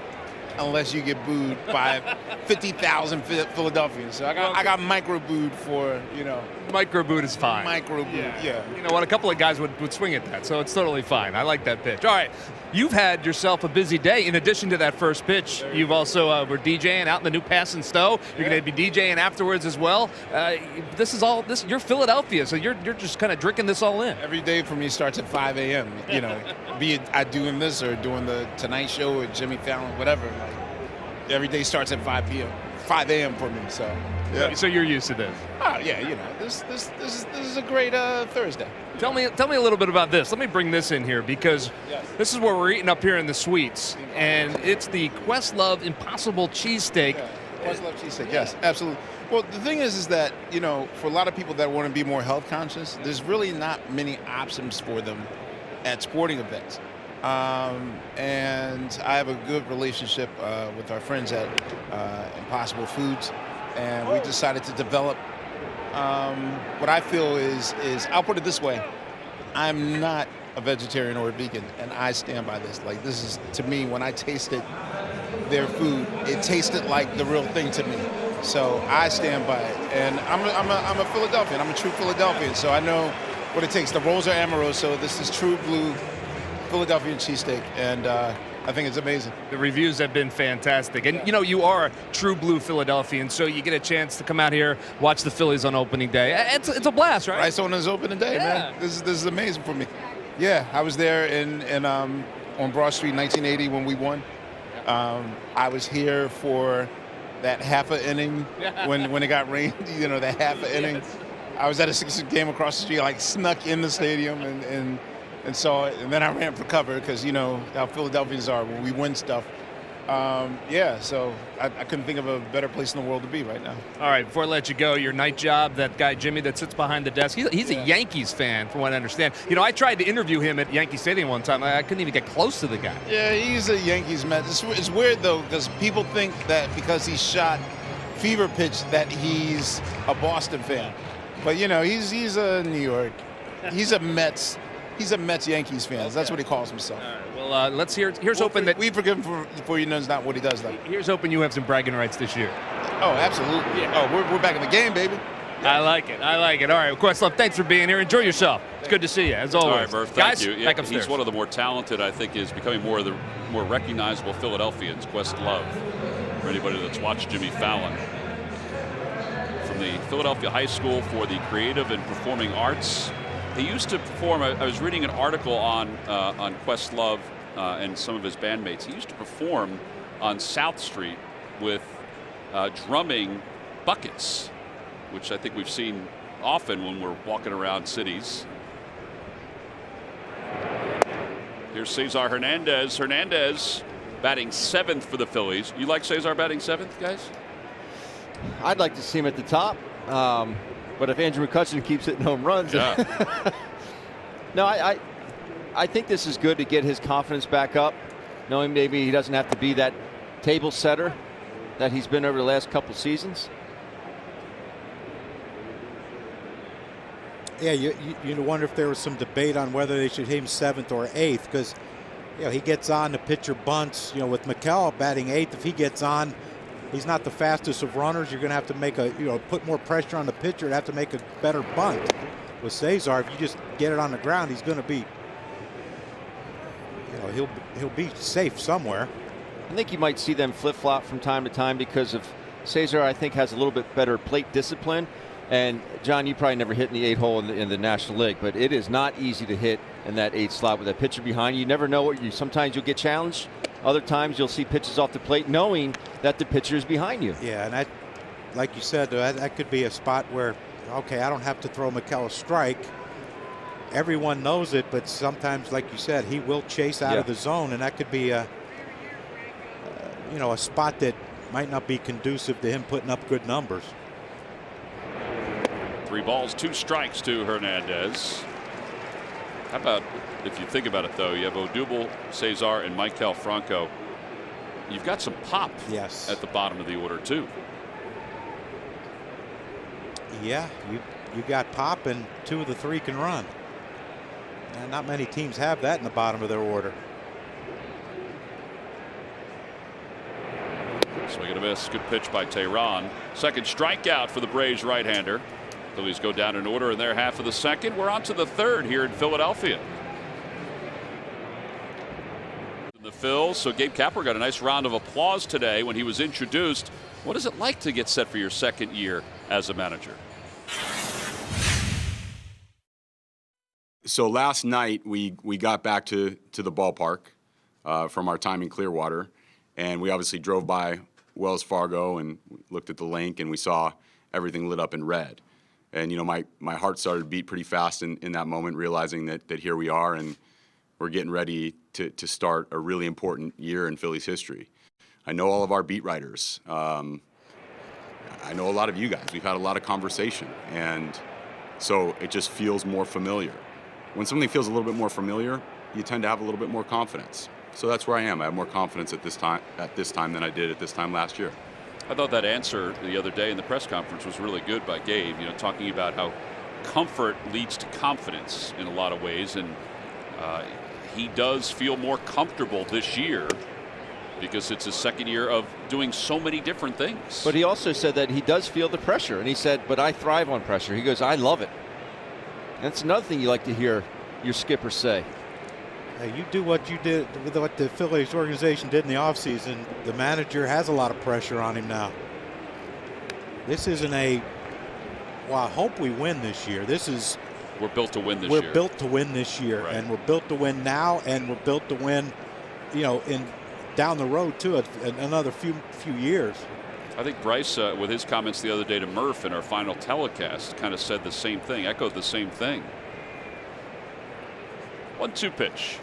unless you get booed by 50,000 Philadelphians. So I got micro booed for, you know. Micro boot is fine. Micro boot, yeah. You know what? A couple of guys would swing at that, so it's totally fine. I like that pitch. All right, you've had yourself a busy day. In addition to that first pitch, you've also were DJing out in the new Pass and Stowe. You're going to be DJing afterwards as well. You're Philadelphia, so you're just kind of drinking this all in. Every day for me starts at 5 a.m. You know, be it I doing this or doing the Tonight Show or Jimmy Fallon, whatever. Like, every day starts at 5 a.m. for me. So. Yeah. So you're used to this. Oh yeah, you know, this is a great Thursday. Tell me a little bit about this. Let me bring this in here because this is what we're eating up here in the suites, and it's the Questlove Impossible Cheesesteak. Yeah. Questlove Cheesesteak, yes, absolutely. Well, the thing is that, you know, for a lot of people that want to be more health conscious, there's really not many options for them at sporting events. And I have a good relationship with our friends at Impossible Foods. And we decided to develop what I feel is I'll put it this way. I'm not a vegetarian or a vegan, and I stand by this. Like, this is, to me, when I tasted their food, it tasted like the real thing to me. So I stand by it. And I'm a Philadelphian. I'm a true Philadelphian, so I know what it takes. The rolls are Amoroso. This is true blue Philadelphia cheesesteak, and I think it's amazing. The reviews have been fantastic. And, you know, you are a true blue Philadelphian, so you get a chance to come out here, watch the Phillies on opening day. It's a blast, right? Right on his opening day, man. This is amazing for me. Yeah, I was there on Broad Street in 1980 when we won. I was here for that half an inning when it got rained, you know, that half an inning. I was at a 6 game across the street, like snuck in the stadium and saw it, and then I ran for cover because, you know, how Philadelphians are when we win stuff. So I couldn't think of a better place in the world to be right now. All right, before I let you go, your night job, that guy Jimmy that sits behind the desk, he's a Yankees fan, from what I understand. You know, I tried to interview him at Yankee Stadium one time. I couldn't even get close to the guy. Yeah, he's a Yankees man. It's weird, though, because people think that because he shot Fever Pitch that he's a Boston fan. But, you know, he's a New York. He's a Mets Yankees fan. That's what he calls himself. All right, well, let's hear. Here's hoping that we forgive him for you know it's not what he does, though. Here's hoping you have some bragging rights this year. Oh, absolutely. Yeah. Oh, we're back in the game, baby. Yeah. I like it. All right, Questlove, thanks for being here. Enjoy yourself. It's good to see you, as always. All right, Murph, thank Guys, you. Yeah, back upstairs. He's one of the more talented, I think, is becoming more of the more recognizable Philadelphians, Questlove. For anybody that's watched Jimmy Fallon. From the Philadelphia High School for the Creative and Performing Arts. He used to perform. I was reading an article on Questlove and some of his bandmates. He used to perform on South Street with drumming buckets, which I think we've seen often when we're walking around cities. Here's Cesar Hernandez. Hernandez batting 7th for the Phillies. You like Cesar batting 7th, guys? I'd like to see him at the top. But if Andrew McCutchen keeps hitting home runs, no, I think this is good to get his confidence back up, knowing maybe he doesn't have to be that table setter that he's been over the last couple seasons. Yeah, you wonder if there was some debate on whether they should hit him 7th or 8th, because, you know, he gets on, the pitcher bunts. You know, with McCall batting 8th, if he gets on, he's not the fastest of runners. You're going to have to put more pressure on the pitcher and have to make a better bunt. With Cesar, if you just get it on the ground, he's going to be, you know, he'll be safe somewhere. I think you might see them flip-flop from time to time because of Cesar. I think has a little bit better plate discipline. And John, you probably never hit in the 8 hole in the National League, but it is not easy to hit in that 8 slot with a pitcher behind you. You never know what sometimes you'll get challenged. Other times you'll see pitches off the plate knowing that the pitcher is behind you. Yeah, and that, like you said, that could be a spot where, okay, I don't have to throw McCall a strike. Everyone knows it, but sometimes, like you said, he will chase out of the zone, and that could be a spot that might not be conducive to him putting up good numbers. 3 balls, 2 strikes to Hernandez. How about, if you think about it, though, you have Odubel, Cesar, and Maikel Franco. You've got some pop at the bottom of the order, too. Yeah, you got pop, and 2 of the 3 can run. And not many teams have that in the bottom of their order. Swing and a miss. Good pitch by Tehran. Second strikeout for the Braves right-hander. Phillies go down in order in their half of the second. We're on to the third here in Philadelphia. The Phils. So Gabe Kapler got a nice round of applause today when he was introduced. What is it like to get set for your second year as a manager? So last night we got back to the ballpark from our time in Clearwater, and we obviously drove by Wells Fargo and looked at the link, and we saw everything lit up in red. And my heart started to beat pretty fast in that moment, realizing that here we are and we're getting ready to start a really important year in Phillies history. I know all of our beat writers. I know a lot of you guys. We've had a lot of conversation, and so it just feels more familiar. When something feels a little bit more familiar, you tend to have a little bit more confidence. So that's where I am. I have more confidence at this time than I did at this time last year. I thought that answer the other day in the press conference was really good by Gabe, talking about how comfort leads to confidence in a lot of ways, and he does feel more comfortable this year because it's his second year of doing so many different things. But he also said that he does feel the pressure, and he said, but I thrive on pressure. He goes, I love it. That's another thing you like to hear your skipper say. You do what you did with what the Phillies organization did in the offseason. The manager has a lot of pressure on him now. This isn't well, I hope we win this year. We're built to win this year. We're built to win this year, right. And we're built to win now, and we're built to win, in down the road too, another few years. I think Bryce, with his comments the other day to Murph in our final telecast, kind of said the same thing, echoed the same thing. 1-2 pitch.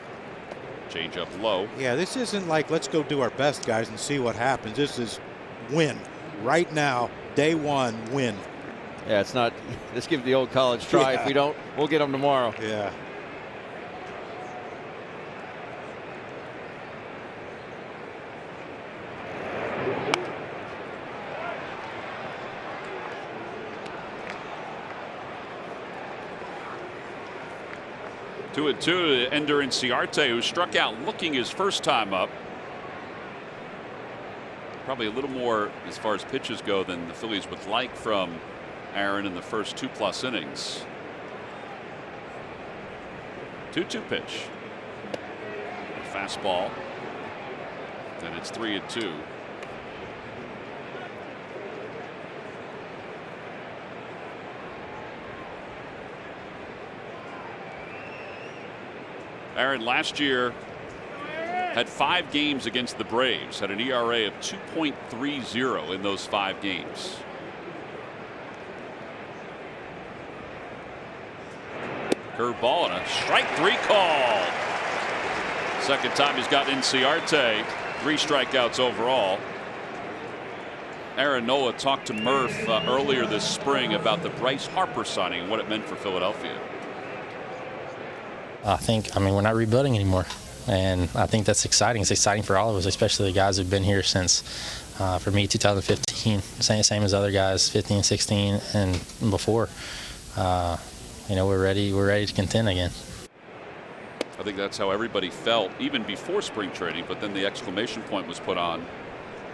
Change up low. Yeah, this isn't like let's go do our best, guys, and see what happens. This is win right now, day one, win. Yeah, it's not. Let's give the old college try. Yeah. If we don't, we'll get them tomorrow. Yeah. Two and two to Ender Inciarte, who struck out looking his first time up. Probably a little more as far as pitches go than the Phillies would like from Aaron in the first 2+ innings. 2-2 pitch. Fastball. And it's 3-2. Aaron last year had 5 games against the Braves, had an ERA of 2.30 in those 5 games. Curveball and a strike 3 call. Second time he's got Inciarte. 3 strikeouts overall. Aaron Nola talked to Murph earlier this spring about the Bryce Harper signing and what it meant for Philadelphia. I mean, we're not rebuilding anymore. And I think that's exciting. It's exciting for all of us, especially the guys who've been here since, for me, 2015. Same as other guys, 15, 16, and before. We're ready to contend again. I think that's how everybody felt, even before spring training, but then the exclamation point was put on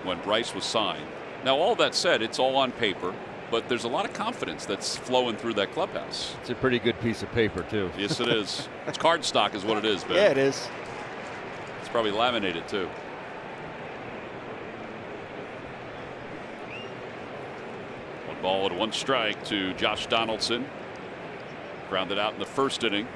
when Bryce was signed. Now, all that said, it's all on paper, but there's a lot of confidence that's flowing through that clubhouse. It's a pretty good piece of paper, too. Yes, it is. It's cardstock is what it is, Ben. Yeah, it is. It's probably laminated, too. One ball and 1 strike to Josh Donaldson. Grounded out in the first inning.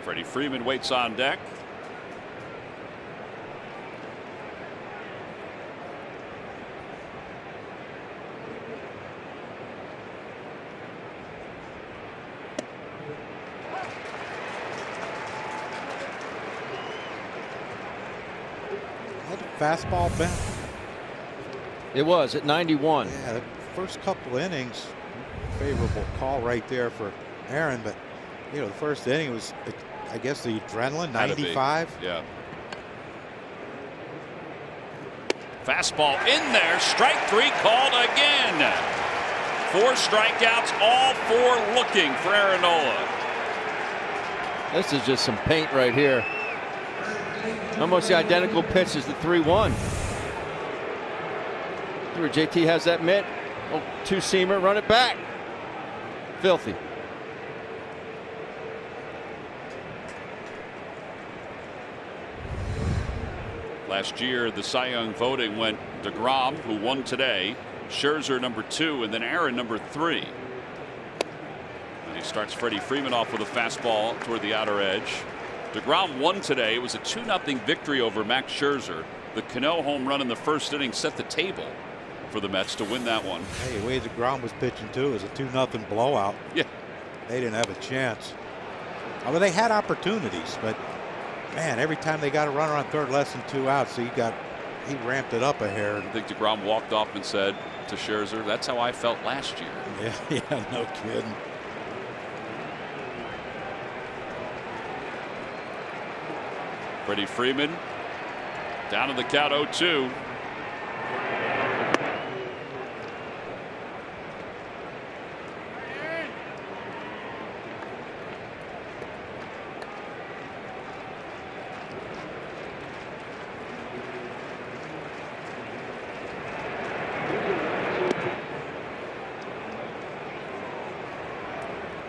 Freddie Freeman waits on deck. Fastball, Ben? It was at 91. Yeah, the first couple innings, favorable call right there for Aaron, but you know, the first inning was, I guess, the adrenaline, 95. Yeah. Fastball in there, strike 3 called again. 4 strikeouts, all 4 looking for Aaron Nola. This is just some paint right here. Almost the identical pitch as the 3-1. Where JT has that mitt. Oh, 2-seamer, run it back. Filthy. Last year, the Cy Young voting went DeGrom, who won today, Scherzer number 2, and then Aaron number 3. And he starts Freddie Freeman off with a fastball toward the outer edge. DeGrom won today. It was a 2-0 victory over Max Scherzer. The Cano home run in the first inning set the table for the Mets to win that one. Hey, the way DeGrom was pitching too, it was a 2-0 blowout. Yeah. They didn't have a chance. I mean, they had opportunities, but man, every time they got a runner on third, less than 2 outs, so he ramped it up a hair. I think DeGrom walked off and said to Scherzer, "That's how I felt last year." Yeah, no kidding. Freddie Freeman down to the count 0-2.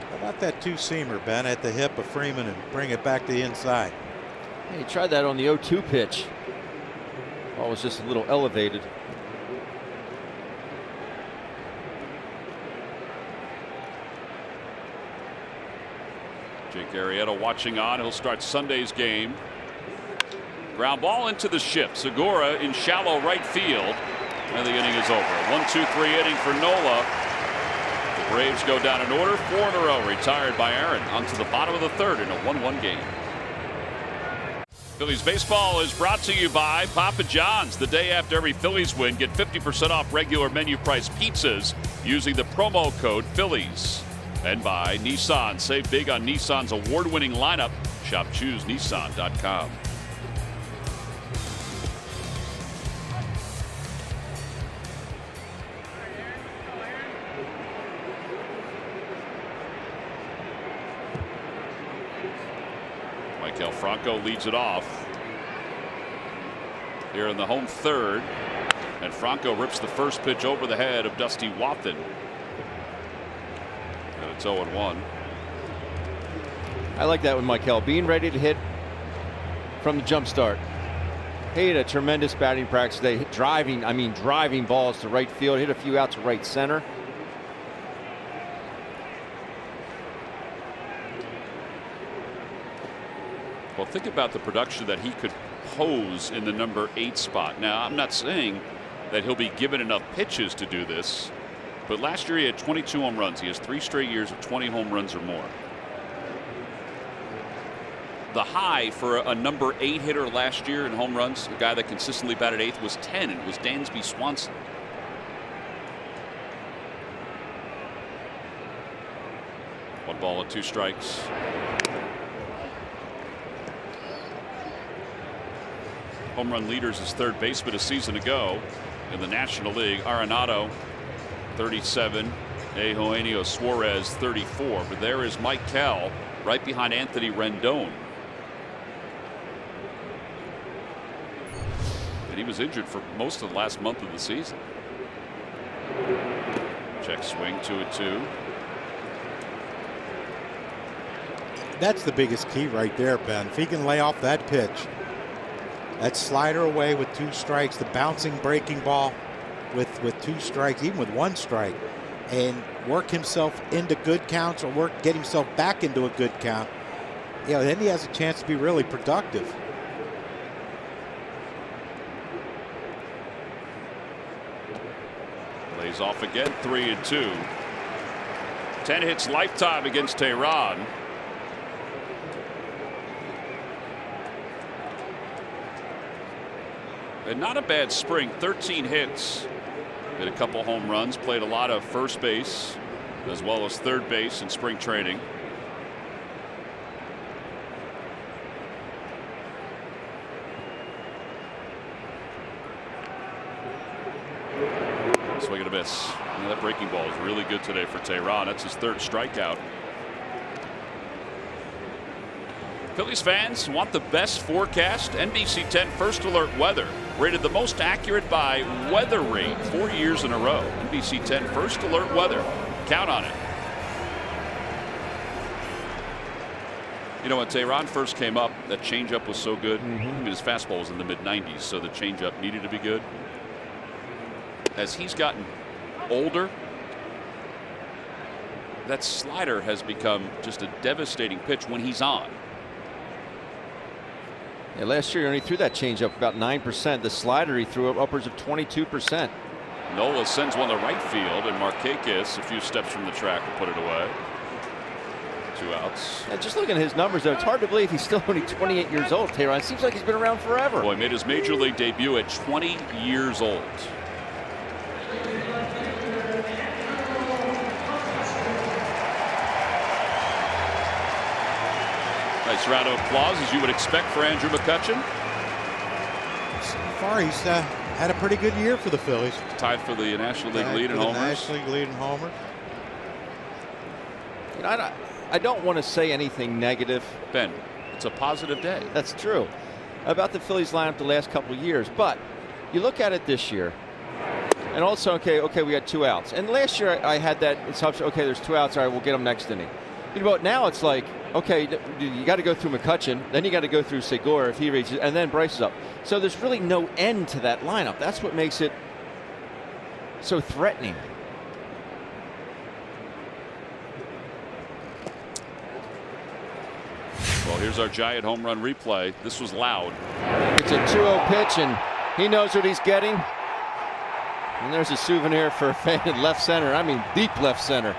How about that 2-seamer, Ben, at the hip of Freeman and bring it back to the inside? He tried that on the 0-2 pitch. Ball was just a little elevated. Jake Arrieta watching on. He'll start Sunday's game. Ground ball into the ship. Segura in shallow right field. And the inning is over. 1-2-3 inning for Nola. The Braves go down in order. 4 in a row retired by Aaron. On to the bottom of the third in a 1-1 game. Phillies baseball is brought to you by Papa John's. The day after every Phillies win, get 50% off regular menu price pizzas using the promo code Phillies. And by Nissan. Save big on Nissan's award-winning lineup. Shop ChooseNissan.com. Maikel Franco leads it off here in the home third, and Franco rips the first pitch over the head of Dusty Wathan, and it's 0-1. I like that with Maikel, being ready to hit from the jump start. He had a tremendous batting practice today, driving balls to right field, hit a few out to right center. Well, think about the production that he could pose in the number 8 spot. Now, I'm not saying that he'll be given enough pitches to do this, but last year he had 22 home runs. He has 3 straight years of 20 home runs or more. The high for a number 8 hitter last year in home runs, a guy that consistently batted 8th, was 10, and it was Dansby Swanson. One ball and 2 strikes. Home run leaders is third baseman a season ago in the National League. Arenado 37, Eugenio Suarez 34, but there is Maikel right behind Anthony Rendon. And he was injured for most of the last month of the season. Check swing, 2-2. That's the biggest key right there, Ben. If he can lay off that pitch, that slider away with 2 strikes, the bouncing breaking ball with 2 strikes, even with 1 strike, and work himself into good counts or get himself back into a good count. you know, then he has a chance to be really productive. Lays off again, 3-2. 10 hits lifetime against Tehran. And not a bad spring, 13 hits. Hit a couple home runs, played a lot of first base as well as third base in spring training. Swing and a miss. And that breaking ball is really good today for Tehran. That's his third strikeout. Phillies fans want the best forecast. NBC 10 First Alert Weather rated the most accurate by Weather Rate 4 years in a row. NBC 10 First Alert Weather. Count on it. You know, when Tehran first came up, that changeup was so good. I mean, his fastball was in the mid-90s, so the changeup needed to be good. As he's gotten older, that slider has become just a devastating pitch when he's on. Yeah, last year he only threw that changeup about 9%. The slider he threw up upwards of 22%. Nola sends one to right field, and Markakis a few steps from the track will put it away. 2 outs. Yeah, just looking at his numbers, though, it's hard to believe he's still only 28 years old. Tehran, it seems like he's been around forever. Boy, made his major league debut at 20 years old. Nice round of applause, as you would expect for Andrew McCutchen. So far, he's had a pretty good year for the Phillies. Tied for the National League lead in homers. National League lead in homers. You know, I don't want to say anything negative. Ben, it's a positive day. That's true about the Phillies lineup the last couple of years, but you look at it this year, and also, okay, we got 2 outs. And last year I had that assumption, okay, there's 2 outs, all right, we'll get them next inning. You know, now it's like, okay, you got to go through McCutchen, then you got to go through Segura if he reaches, and then Bryce is up. So there's really no end to that lineup. That's what makes it so threatening. Well, here's our giant home run replay. This was loud. It's a 2-0 pitch, and he knows what he's getting. And there's a souvenir for a fan in left center. I mean, deep left center.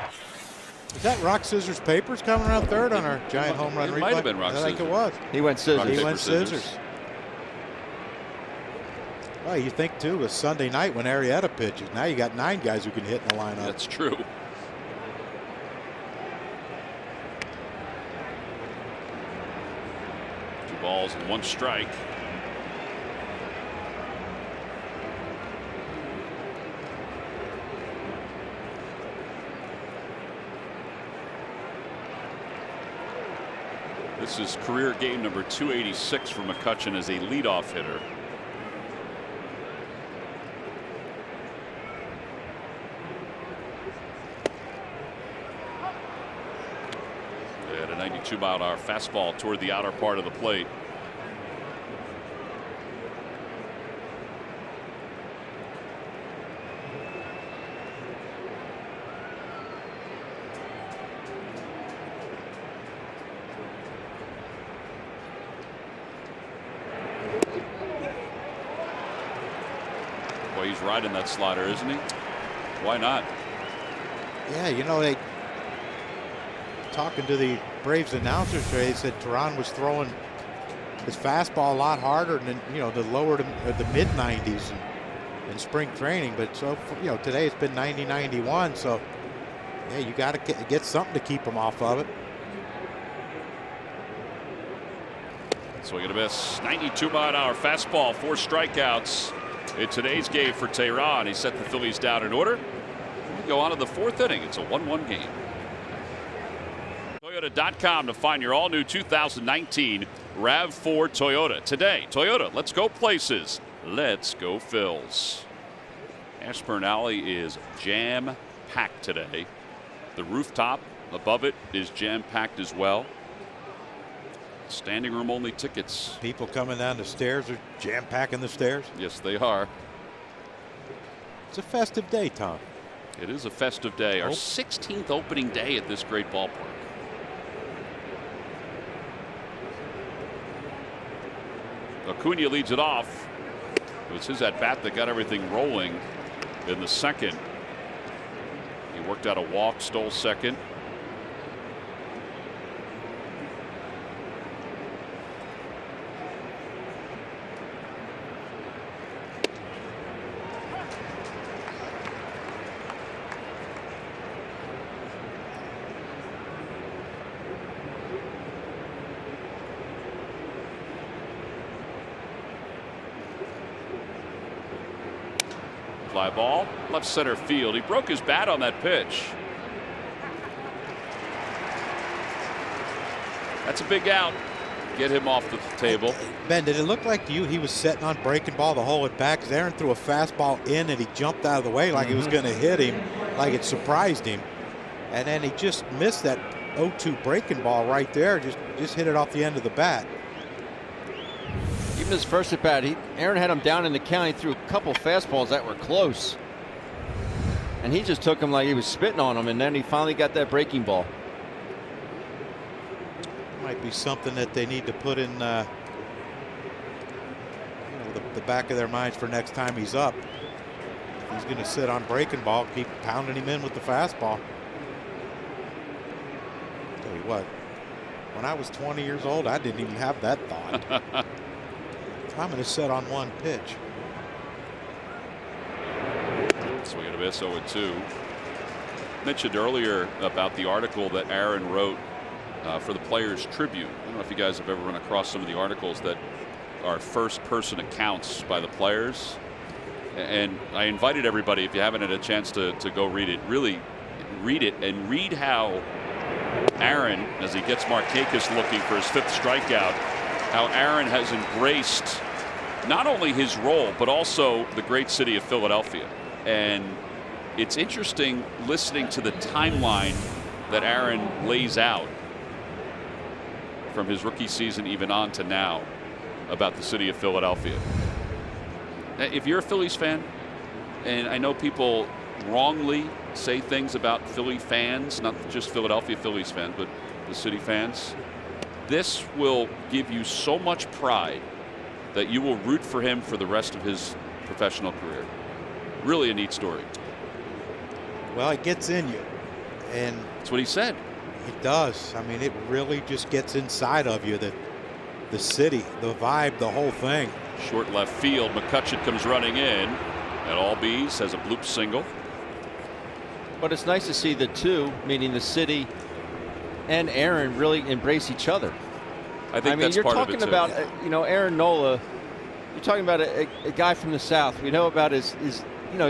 Is that rock, scissors, papers coming around third on our giant home run replay? It might have been rock, scissors. I think it was. He went scissors. He went scissors. Well, you think, too, a Sunday night when Arrieta pitches. Now you got 9 guys who can hit in the lineup. That's true. 2 balls and 1 strike. This is career game number 286 for McCutchen as a leadoff hitter. They had a 92-mile-an-hour fastball toward the outer part of the plate. He's riding that slider, isn't he? Why not? Yeah, you know, they talking to the Braves announcers today, they said Tehran was throwing his fastball a lot harder than, you know, the lower to the mid 90s in spring training. But so, you know, today it's been 90, 91. So, yeah, you got to get something to keep him off of it. Swing and a miss. 92-mile-an-hour fastball, 4 strikeouts. In today's game for Tehran, he set the Phillies down in order. We go on to the 4th inning. It's a 1-1 game. Toyota.com to find your all-new 2019 RAV4 Toyota. Today, Toyota, let's go places. Let's go Phils. Ashburn Alley is jam-packed today. The rooftop above it is jam-packed as well. Standing room only tickets. People coming down the stairs are jam-packing the stairs. Yes, they are. It's a festive day, Tom. It is a festive day. Our 16th opening day at this great ballpark. Acuna leads it off. It was his at-bat that got everything rolling in the second. He worked out a walk, stole second. Fly ball, left center field. He broke his bat on that pitch. That's a big out. Get him off the table. Ben, did it look like to you he was sitting on breaking ball the whole at bat? Because Aaron threw a fastball in and he jumped out of the way like he was going to hit him, like it surprised him. And then he just missed that 0-2 breaking ball right there. Just hit it off the end of the bat. Even his first at bat, Aaron had him down in the count. He threw a couple fastballs that were close, and he just took him like he was spitting on him. And then he finally got that breaking ball. Might be something that they need to put in the back of their minds for next time he's up. If he's going to sit on breaking ball, keep pounding him in with the fastball. Tell you what, when I was 20 years old, I didn't even have that thought. I'm going to set on one pitch. Swing and a miss, 0-2. Mentioned earlier about the article that Aaron wrote for the Players Tribune. I don't know if you guys have ever run across some of the articles that are first-person accounts by the players. And I invited everybody, if you haven't had a chance to go read it, really read it and read how Aaron, as he gets Markakis looking for his 5th strikeout, how Aaron has embraced not only his role, but also the great city of Philadelphia. And it's interesting listening to the timeline that Aaron lays out from his rookie season even on to now about the city of Philadelphia. If you're a Phillies fan, and I know people wrongly say things about Philly fans, not just Philadelphia Phillies fans, but the city fans, this will give you so much pride that you will root for him for the rest of his professional career. Really a neat story. Well, it gets in you. And that's what he said. It does. I mean, it really just gets inside of you, the city, the vibe, the whole thing. Short left field. McCutcheon comes running in. And Albies has a bloop single. But it's nice to see the two, meaning the city and Aaron, really embrace each other. I think that's you're part of it talking too. about Aaron Nola. You're talking about a guy from the South. We know about his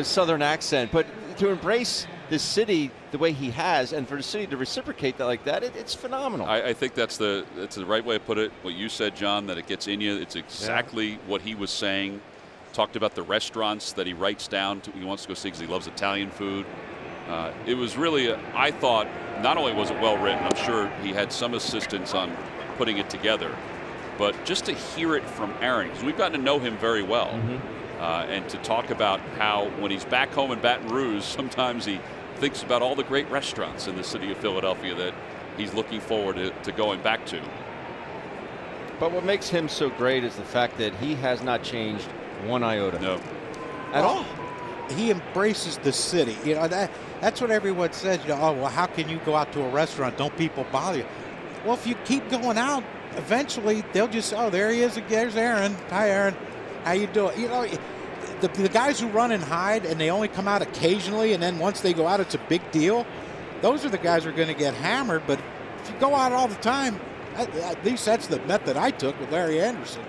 Southern accent, but to embrace this city the way he has, and for the city to reciprocate that like that, it's phenomenal. I think that's the right way to put it. What you said, John, that it gets in you. It's exactly what he was saying. Talked about the restaurants that he writes down. He wants to go see because he loves Italian food. It was really, I thought, not only was it well written, I'm sure he had some assistance on putting it together, but just to hear it from Aaron, because we've gotten to know him very well, and to talk about how when he's back home in Baton Rouge, sometimes he thinks about all the great restaurants in the city of Philadelphia that he's looking forward to going back to. But what makes him so great is the fact that he has not changed one iota. No. At all. He embraces the city. That's what everyone says. Oh, well, how can you go out to a restaurant? Don't people bother you? Well, if you keep going out, eventually they'll just, oh, there he is. There's Aaron. Hi, Aaron. How you doing? The guys who run and hide and they only come out occasionally, and then once they go out, it's a big deal. Those are the guys who are going to get hammered. But if you go out all the time, at least that's the method I took with Larry Anderson.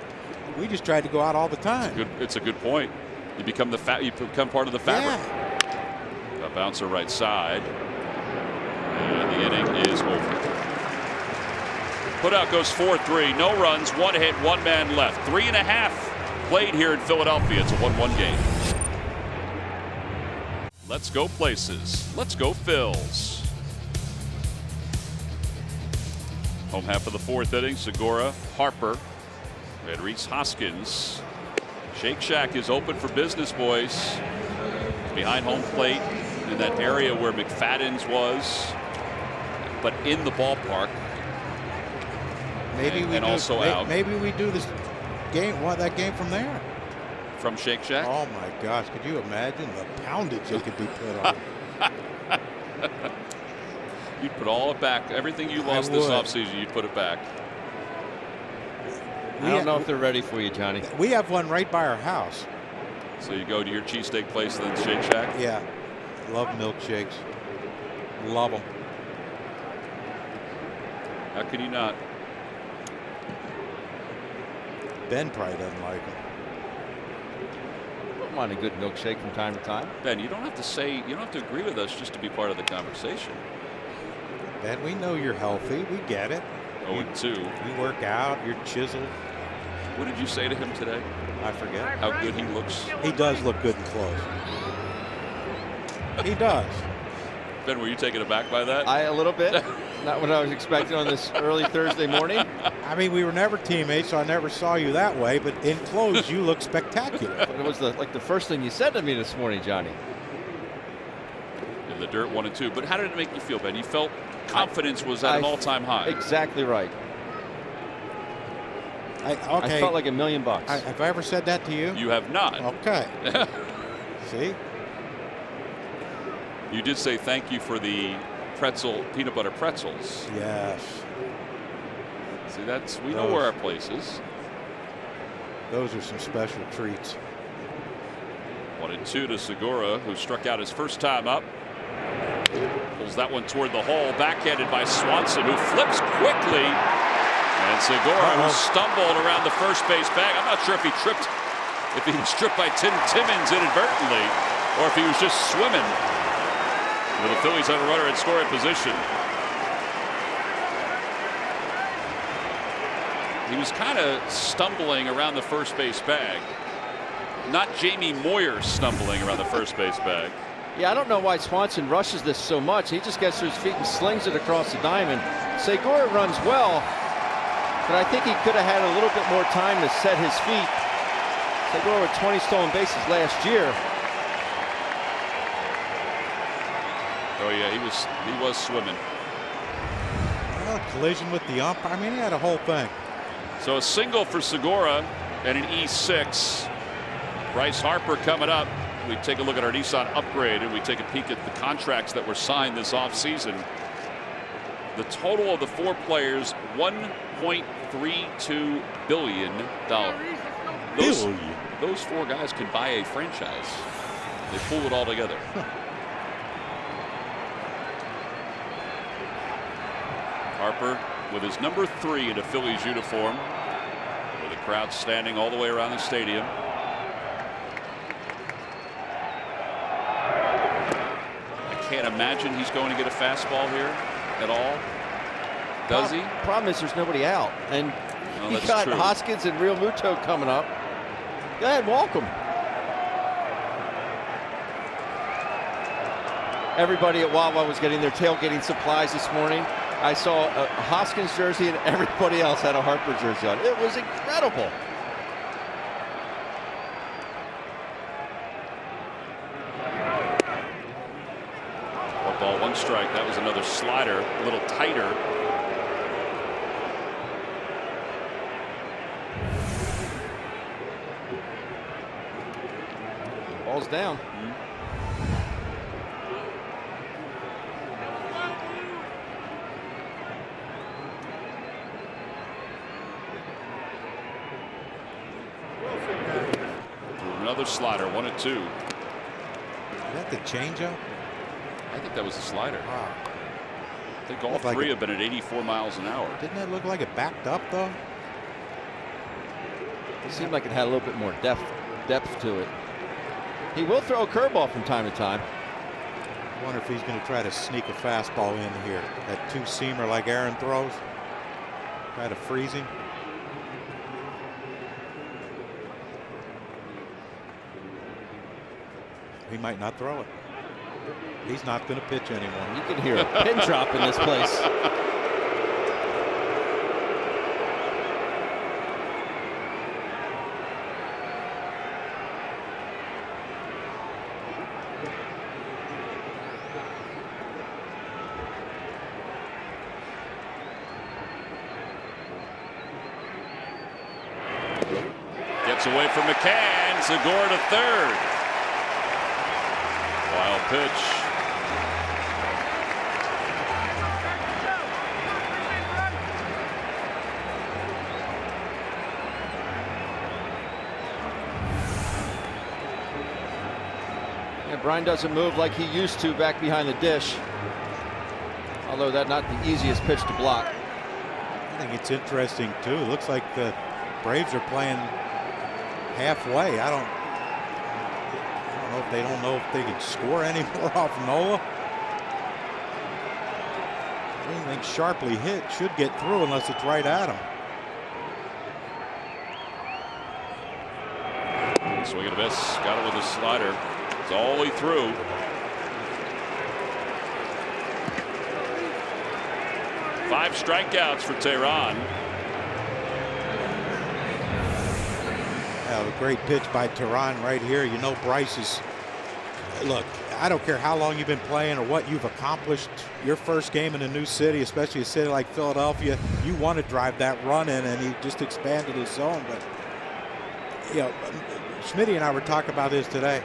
We just tried to go out all the time. It's a good point. You become you become part of the fabric. Yeah. A bouncer right side, and the inning is over. Putout goes 4-3. No runs, 1 hit, 1 man left. 3.5 played here in Philadelphia. It's a 1-1 game. Let's go places. Let's go Phils. Home half of the 4th inning. Segura, Harper, and Rhys Hoskins. Shake Shack is open for business, boys. Behind home plate in that area where McFadden's was, but in the ballpark. Maybe we do this. game, won that game from there. From Shake Shack? Oh my gosh, could you imagine the poundage they could be put on? You'd put all it back. Everything you lost this offseason, you'd put it back. I don't know if they're ready for you, Johnny. We have one right by our house. So you go to your cheesesteak place, then Shake Shack? Yeah. Love milkshakes. Love them. How can you not? Ben probably doesn't like them. Don't mind a good milkshake from time to time. Ben, you don't have to say, you don't have to agree with us just to be part of the conversation. Ben, we know you're healthy. We get it. 0-2. You work out. You're chiseled. What did you say to him today? I forget. How good he looks? He does look good in clothes. He does. Ben, were you taken aback by that? A little bit. Not what I was expecting on this early Thursday morning. I mean, we were never teammates, so I never saw you that way. But in clothes, you look spectacular. But it was like the first thing you said to me this morning, Johnny. In the dirt, 1-2. But how did it make you feel, Ben? You felt confidence was at an all-time high. Exactly right. Okay. I felt like $1 million. Have I ever said that to you? You have not. Okay. See? You did say thank you for the peanut butter pretzels. Yes. See, we know where our place is. Those are some special treats. 1-2 to Segura, who struck out his first time up. Pulls that one toward the hole, backhanded by Swanson, who flips quickly. And Segura, who stumbled around the first base bag. I'm not sure if he was tripped by Tim Timmons inadvertently, or if he was just swimming. Well, the Phillies have a runner in scoring position. He was kind of stumbling around the first base bag. Not Jamie Moyer stumbling around the first base bag. Yeah, I don't know why Swanson rushes this so much. He just gets to his feet and slings it across the diamond. Segura runs well, but I think he could have had a little bit more time to set his feet. Segura with 20 stolen bases last year. Oh yeah, he was swimming. Well, collision with the umpire. I mean, he had a whole thing. So a single for Segura and an E6. Bryce Harper coming up. We take a look at our Nissan upgrade and we take a peek at the contracts that were signed this offseason. The total of the four players, $1.32 billion. Those four guys can buy a franchise. They pull it all together. Harper with his number 3 in a Phillies uniform, with the crowd standing all the way around the stadium. I can't imagine he's going to get a fastball here at all. Does he? Problem is there's nobody out, and well, he got true. Hoskins and Real Muto coming up. Go ahead, walk him. Everybody at Wawa was getting their tailgating supplies this morning. I saw a Hoskins jersey and everybody else had a Harper jersey on. It was incredible. One ball, one strike. That was another slider, a little tighter. Ball's down. Another slider, 1-2. Is that the changeup? I think that was the slider. Wow. I think all three have been at 84 miles an hour. Didn't that look like it backed up though? It seemed like it had a little bit more depth to it. He will throw a curveball from time to time. I wonder if he's going to try to sneak a fastball in here. That two-seamer like Aaron throws. Try to freeze him. He might not throw it. He's not going to pitch anymore. You can hear a pin drop in this place. Gets away from McCann. Segura to third. Wild pitch. Brian doesn't move like he used to back behind the dish. Although that's not the easiest pitch to block. I think it's interesting too. It looks like the Braves are playing halfway. I don't know if they don't know if they can score any more off Nola. Anything sharply hit should get through unless it's right at him. Swing and a miss. Got it with a slider. It's all the way through. Five strikeouts for Tehran. A great pitch by Tehran right here. You know, Bryce is, look, I don't care how long you've been playing or what you've accomplished. Your first game in a new city, especially a city like Philadelphia, you want to drive that run in, and he just expanded his zone. But, you know, Schmitty and I were talking about this today.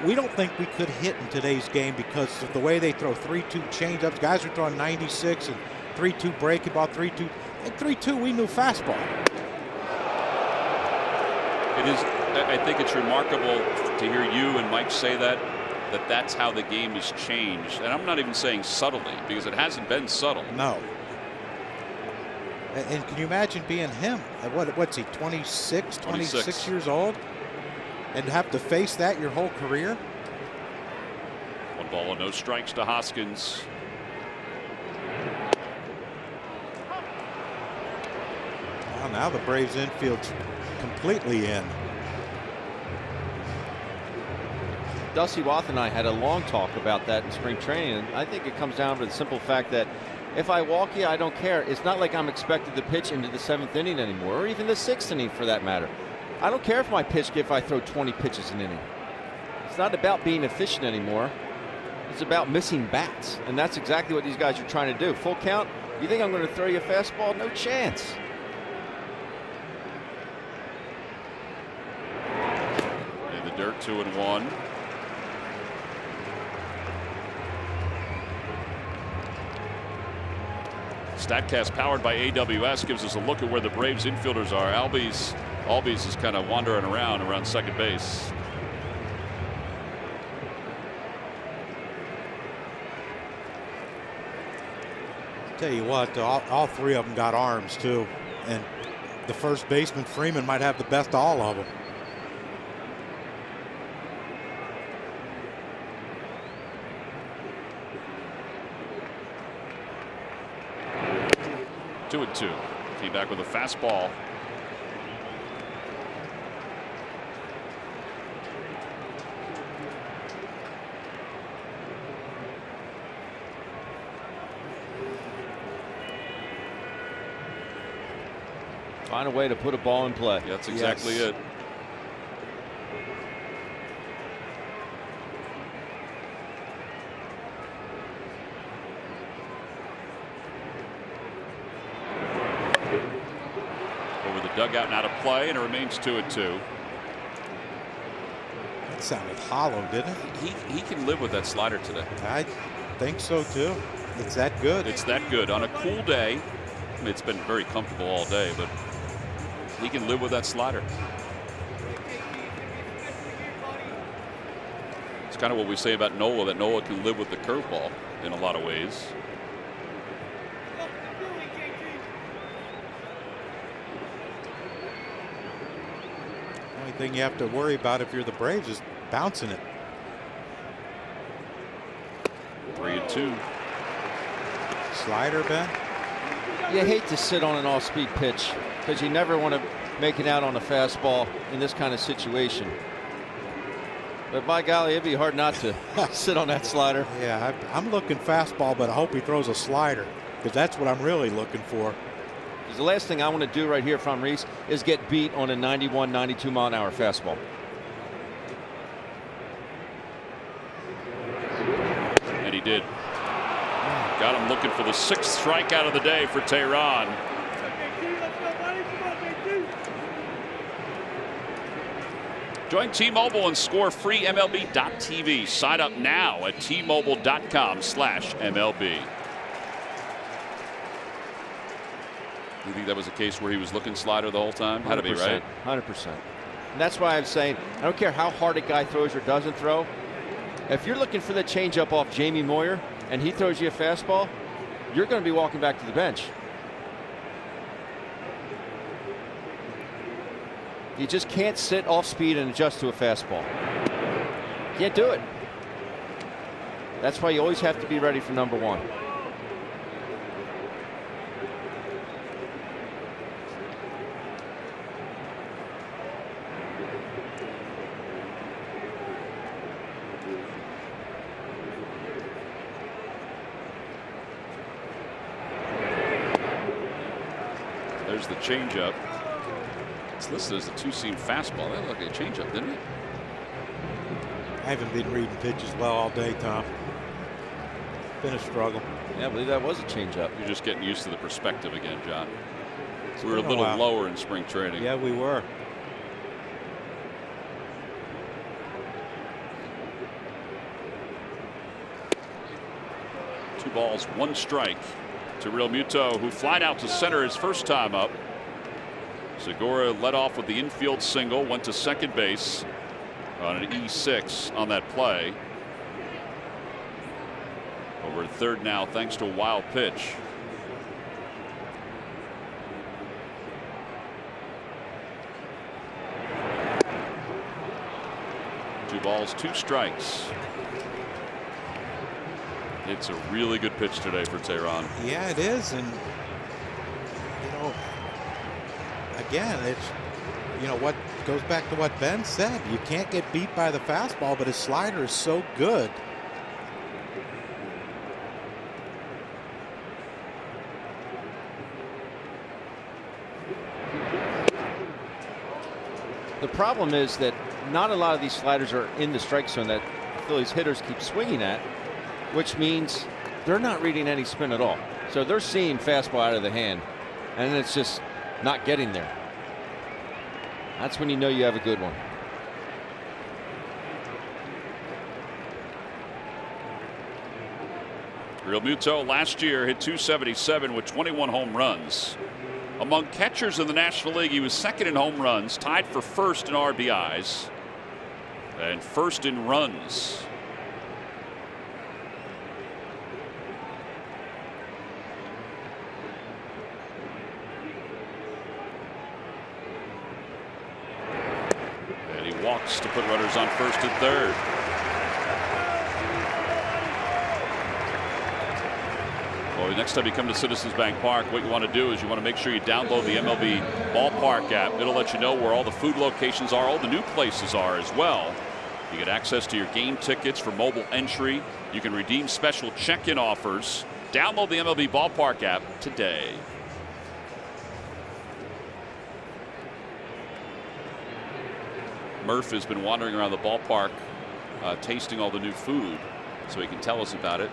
We don't think we could hit in today's game because of the way they throw 3-2 changeups. Guys are throwing 96 and 3-2 breaking ball, 3-2. At 3-2, we knew fastball. It is. I think it's remarkable to hear you and Mike say that's how the game has changed. And I'm not even saying subtly, because it hasn't been subtle. No. And can you imagine being him? What's he, 26 years old? And have to face that your whole career? 1 ball and no strikes to Hoskins. Well, now the Braves infield's completely in. Dusty Wath and I had a long talk about that in spring training, and I think it comes down to the simple fact that if I walk you, I don't care. It's not like I'm expected to pitch into the 7th inning anymore, or even the 6th inning for that matter. I don't care if my pitch if I throw 20 pitches an inning. It's not about being efficient anymore. It's about missing bats, and that's exactly what these guys are trying to do. Full count. You think I'm going to throw you a fastball? No chance. In the dirt, 2-1. StatCast powered by AWS gives us a look at where the Braves infielders are. Albies is kind of wandering around second base. Tell you what, all three of them got arms too, and the first baseman Freeman might have the best of all of them. Two and two. Came back with a fastball. Find a way to put a ball in play. Yeah, that's exactly it. Over the dugout and out of play, and it remains 2-2. That sounded hollow, didn't it? He can live with that slider today. I think so too. It's that good. It's that good on a cool day. I mean, it's been very comfortable all day, but he can live with that slider. It's kind of what we say about Nola, that Nola can live with the curveball in a lot of ways. The only thing you have to worry about if you're the Braves is bouncing it. 3-2. Slider, Ben? You hate to sit on an off-speed pitch because you never want to make it out on a fastball in this kind of situation. But by golly, it'd be hard not to sit on that slider. Yeah, I'm looking fastball, but I hope he throws a slider because that's what I'm really looking for. The last thing I want to do right here from Rhys is get beat on a 91, 92 mile an hour fastball. And he did. Got him looking for the 6th strikeout of the day for Tehran. Join T-Mobile and score free MLB.tv. Sign up now at T-Mobile.com/MLB. You think that was a case where he was looking slider the whole time? Had to be, right? 100%. And that's why I'm saying, I don't care how hard a guy throws or doesn't throw. If you're looking for the changeup off Jamie Moyer and he throws you a fastball, you're going to be walking back to the bench. You just can't sit off speed and adjust to a fastball. Can't do it. That's why you always have to be ready for number one. There's the changeup. It's listed as a two-seam fastball. That looked like a changeup, didn't it? I haven't been reading pitches well all day, Tom. Been a struggle. Yeah, I believe that was a changeup. You're just getting used to the perspective again, John. It's We were a been little while. lower in spring training. Yeah, we were. Two balls, one strike to Real Muto, who flied out to center his first time up. Segura led off with the infield single, went to second base on an E6 on that play. Over at third now, thanks to a wild pitch. Two balls, two strikes. It's a really good pitch today for Tehran. Yeah, it is. And, you know, again, it's, you know, what goes back to what Ben said. You can't get beat by the fastball, but his slider is so good. The problem is that not a lot of these sliders are in the strike zone that Phillies hitters keep swinging at, which means they're not reading any spin at all. So they're seeing fastball out of the hand, and it's just not getting there. That's when you know you have a good one. Real Muto last year hit .277 with 21 home runs. Among catchers in the National League, he was second in home runs, tied for first in RBIs, and first in runs. And he walks to put runners on first and third. Well, next time you come to Citizens Bank Park, what you want to do is you want to make sure you download the MLB Ballpark app. It'll let you know where all the food locations are, all the new places are as well. You get access to your game tickets for mobile entry. You can redeem special check-in offers. Download the MLB Ballpark app today. Murph has been wandering around the ballpark tasting all the new food, so he can tell us about it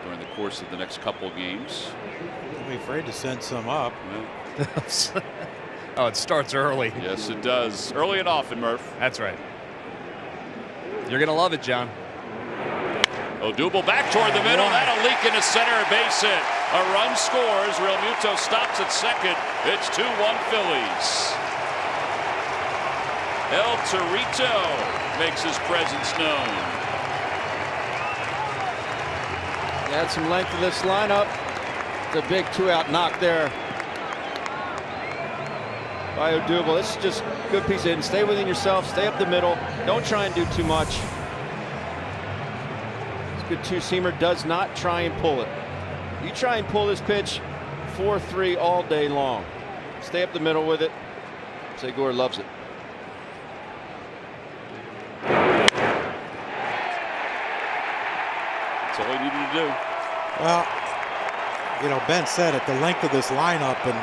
during the course of the next couple of games. Don't be afraid to send some up. Well, oh, it starts early. Yes, it does. Early and often, Murph. That's right. You're going to love it, John. Odubel back toward the middle. That'll leak into center, a base hit. A run scores. Real Muto stops at second. It's 2-1 Phillies. El Torito makes his presence known. Add some length to this lineup. It's a big two-out knock there by Odubel. This is just a good piece of hitting. Stay within yourself. Stay up the middle. Don't try and do too much. This good two-seamer does not try and pull it. You try and pull this pitch 4-3 all day long. Stay up the middle with it. Segura loves it. That's all he needed to do. Well, you know, Ben said it, the length of this lineup, and,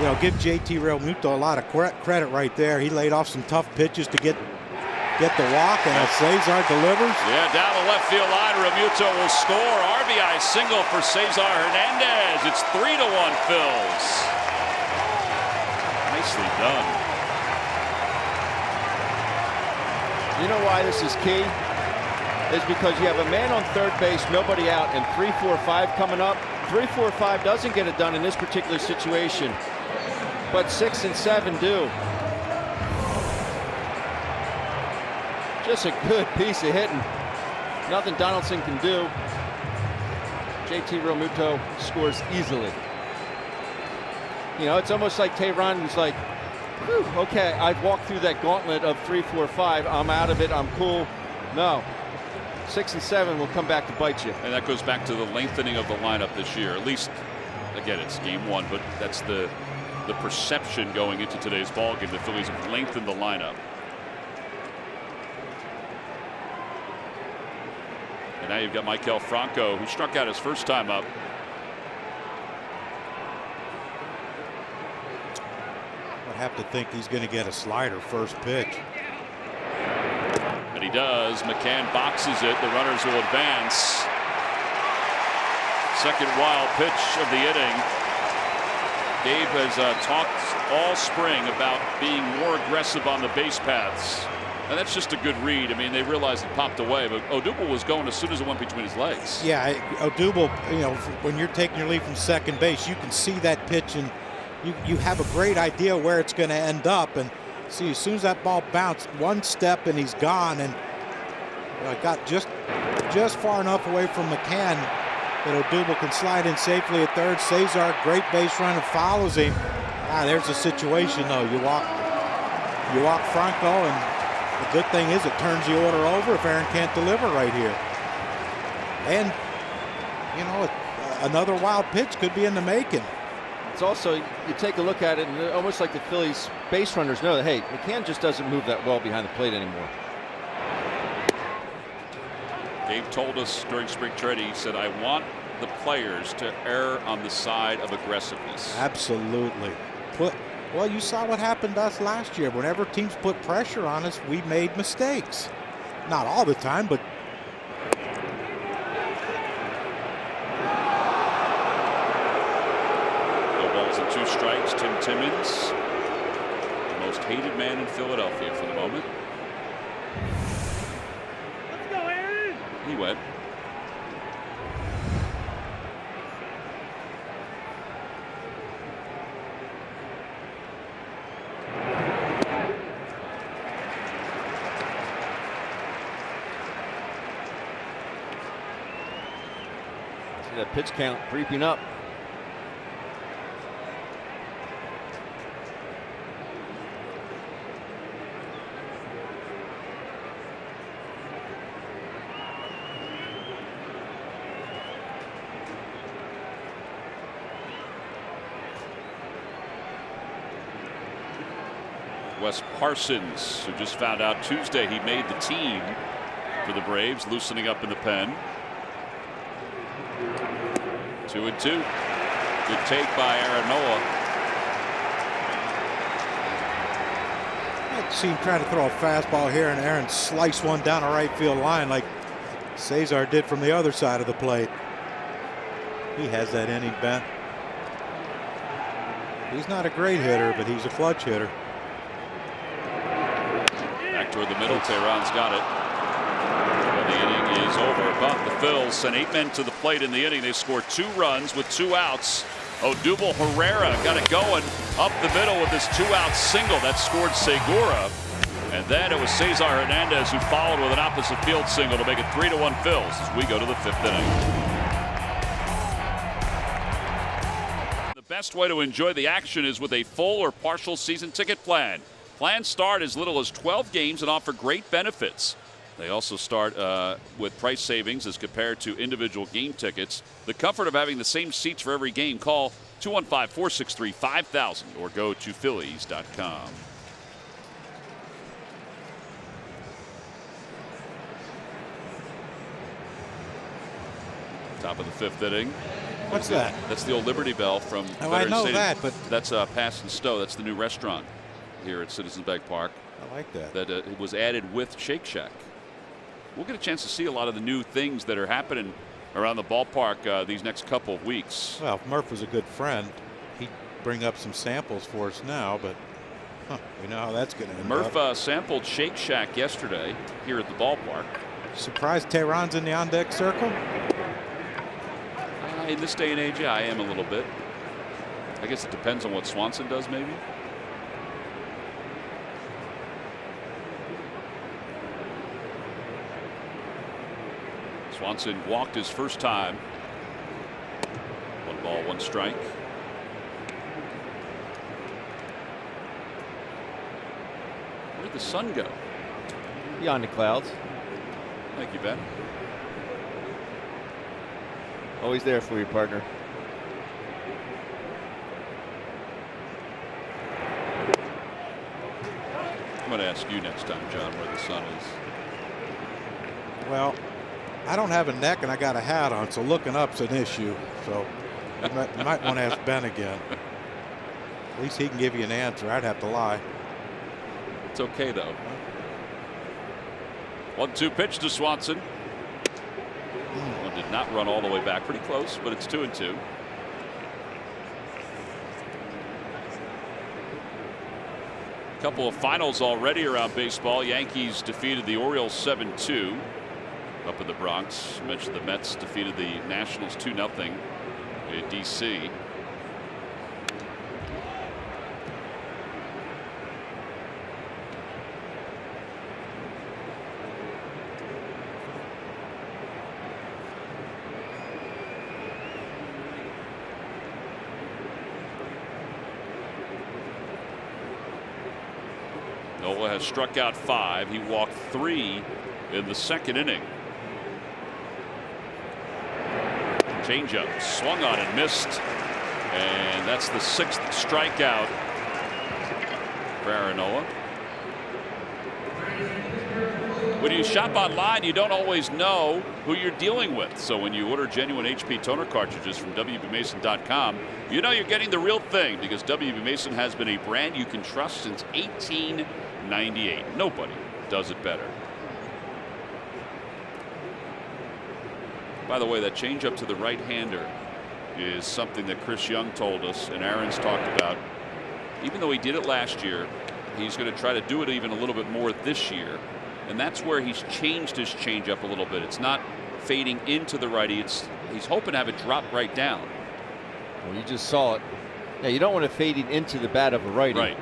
you know, give JT Real Muto a lot of credit right there. He laid off some tough pitches to get the walk, and Cesar delivers. Yeah, down the left field line, Real Muto will score. RBI single for Cesar Hernandez. It's 3-1 Phils. Nicely done. You know why this is key? Is because you have a man on third base, nobody out, and 3, 4, 5 coming up. 3, 4, 5 doesn't get it done in this particular situation, but 6 and 7 do. Just a good piece of hitting. Nothing Donaldson can do. JT Realmuto scores easily. You know, it's almost like Tehran was like, whew, okay, I've walked through that gauntlet of 3, 4, 5. I'm out of it. I'm cool. No. 6 and 7 will come back to bite you. And that goes back to the lengthening of the lineup this year. At least, again, it's game 1, but that's the perception going into today's ballgame. The Phillies have lengthened the lineup. And now you've got Maikel Franco, who struck out his first time up. I'd have to think he's going to get a slider first pitch. And he does. McCann boxes it. The runners will advance. Second wild pitch of the inning. Dave has talked all spring about being more aggressive on the base paths. And that's just a good read. I mean, they realized it popped away, but Odubel was going as soon as it went between his legs. Yeah, Odubel, you know, when you're taking your lead from second base, you can see that pitch and you have a great idea where it's going to end up. And see, as soon as that ball bounced, one step and he's gone, and got just far enough away from McCann that Odubel can slide in safely at third. Cesar, great base runner, follows him. There's a situation though. You walk Franco, and the good thing is it turns the order over if Aaron can't deliver right here. And you know, another wild pitch could be in the making. It's also, you take a look at it, and almost like the Phillies base runners know that, hey, McCann just doesn't move that well behind the plate anymore. Dave told us during spring training, he said, I want the players to err on the side of aggressiveness. Absolutely. Well, you saw what happened to us last year. Whenever teams put pressure on us, we made mistakes. Not all the time, but no balls and 2 strikes. Tim Timmons, the most hated man in Philadelphia for the moment. Let's go, Aaron. He went. That pitch count creeping up. Wes Parsons, who just found out Tuesday he made the team for the Braves, loosening up in the pen. 2-2. Good take by Aaron Nola. I'd see him try to throw a fastball here, and Aaron slice one down a right field line like Cesar did from the other side of the plate. He has that inning, Ben. He's not a great hitter, but he's a clutch hitter. Back toward the middle, Tehran's got it. And the inning is over. But the Phils sent 8 men to the plate in the inning. They scored 2 runs with 2 outs. Odubel Herrera got it going up the middle with this 2-out single that scored Segura. And then it was Cesar Hernandez who followed with an opposite field single to make it 3-1 Phils as we go to the 5th inning. The best way to enjoy the action is with a full or partial season ticket plan. Plans start as little as 12 games and offer great benefits. They also start with price savings as compared to individual game tickets. The comfort of having the same seats for every game. Call 215-463-5000 or go to Phillies.com. Top of the 5th inning. What's that? That's the old Liberty Bell from I know Stadium. that, but that's Pass and Stowe. That's the new restaurant here at Citizens Bank Park. I like that. That it was added with Shake Shack. We'll get a chance to see a lot of the new things that are happening around the ballpark these next couple of weeks. Well, if Murph was a good friend, he'd bring up some samples for us now, but We know how that's going to end Murph up. sampled Shake Shack yesterday here at the ballpark. Surprised Tehran's in the on-deck circle? In this day and age, yeah, I am a little bit. I guess it depends on what Swanson does, maybe. Swanson walked his first time. 1 ball, 1 strike. Where'd the sun go? Beyond the clouds. Thank you, Ben. Always there for you, partner. I'm going to ask you next time, John, where the sun is. Well, I don't have a neck and I got a hat on, so looking up's an issue. So you might want to ask Ben again. At least he can give you an answer. I'd have to lie. It's okay, though. 1-2 pitch to Swanson. One did not run all the way back. Pretty close, but it's 2-2. Couple of finals already around baseball. Yankees defeated the Orioles 7-2 up in the Bronx. I mentioned the Mets defeated the Nationals 2-0 in D.C. Nola has struck out 5. He walked 3 in the second inning. Changeup swung on and missed, and that's the 6th strikeout for Aaron Nola. When you shop online, you don't always know who you're dealing with. So when you order genuine HP toner cartridges from WBMason.com, you know you're getting the real thing, because WB Mason has been a brand you can trust since 1898. Nobody does it better. By the way, that changeup to the right-hander is something that Chris Young told us and Aaron's talked about. Even though he did it last year, he's going to try to do it even a little bit more this year. And that's where he's changed his changeup a little bit. It's not fading into the righty. He's hoping to have it drop right down. Well, you just saw it. Yeah, you don't want it fading into the bat of a righty. Right.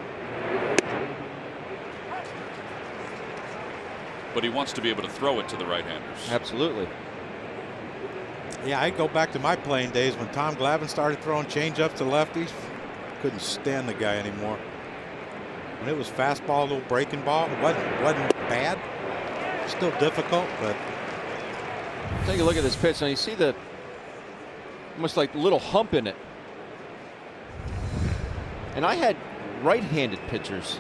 But he wants to be able to throw it to the right-handers. Absolutely. Yeah, I go back to my playing days when Tom Glavine started throwing changeups to lefties. Couldn't stand the guy anymore. When it was fastball, little breaking ball, it wasn't bad. Still difficult, but. Take a look at this pitch. Now you see the almost like little hump in it. And I had right-handed pitchers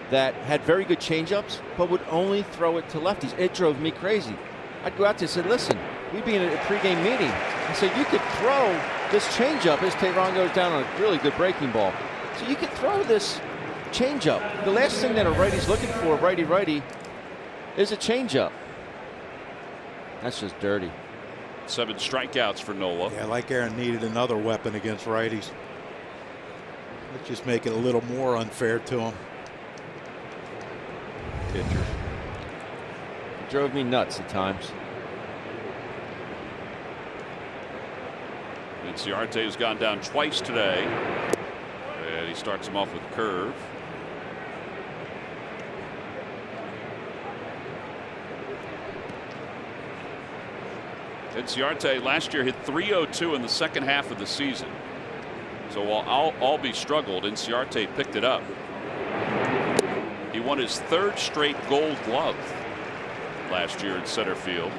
that had very good changeups, but would only throw it to lefties. It drove me crazy. I'd go out there and say, listen, we'd be in a pregame meeting. I said, you could throw this changeup as Tehran goes down on a really good breaking ball. So you could throw this changeup. The last thing that a righty's looking for, righty, is a changeup. That's just dirty. 7 strikeouts for Nola. Yeah, like Aaron needed another weapon against righties. Let's just make it a little more unfair to him. Pitchers. It drove me nuts at times. Inciarte has gone down twice today. And he starts him off with curve. Inciarte last year hit .302 in the second half of the season. So while Albee struggled, Inciarte picked it up. He won his 3rd straight Gold Glove last year in center field.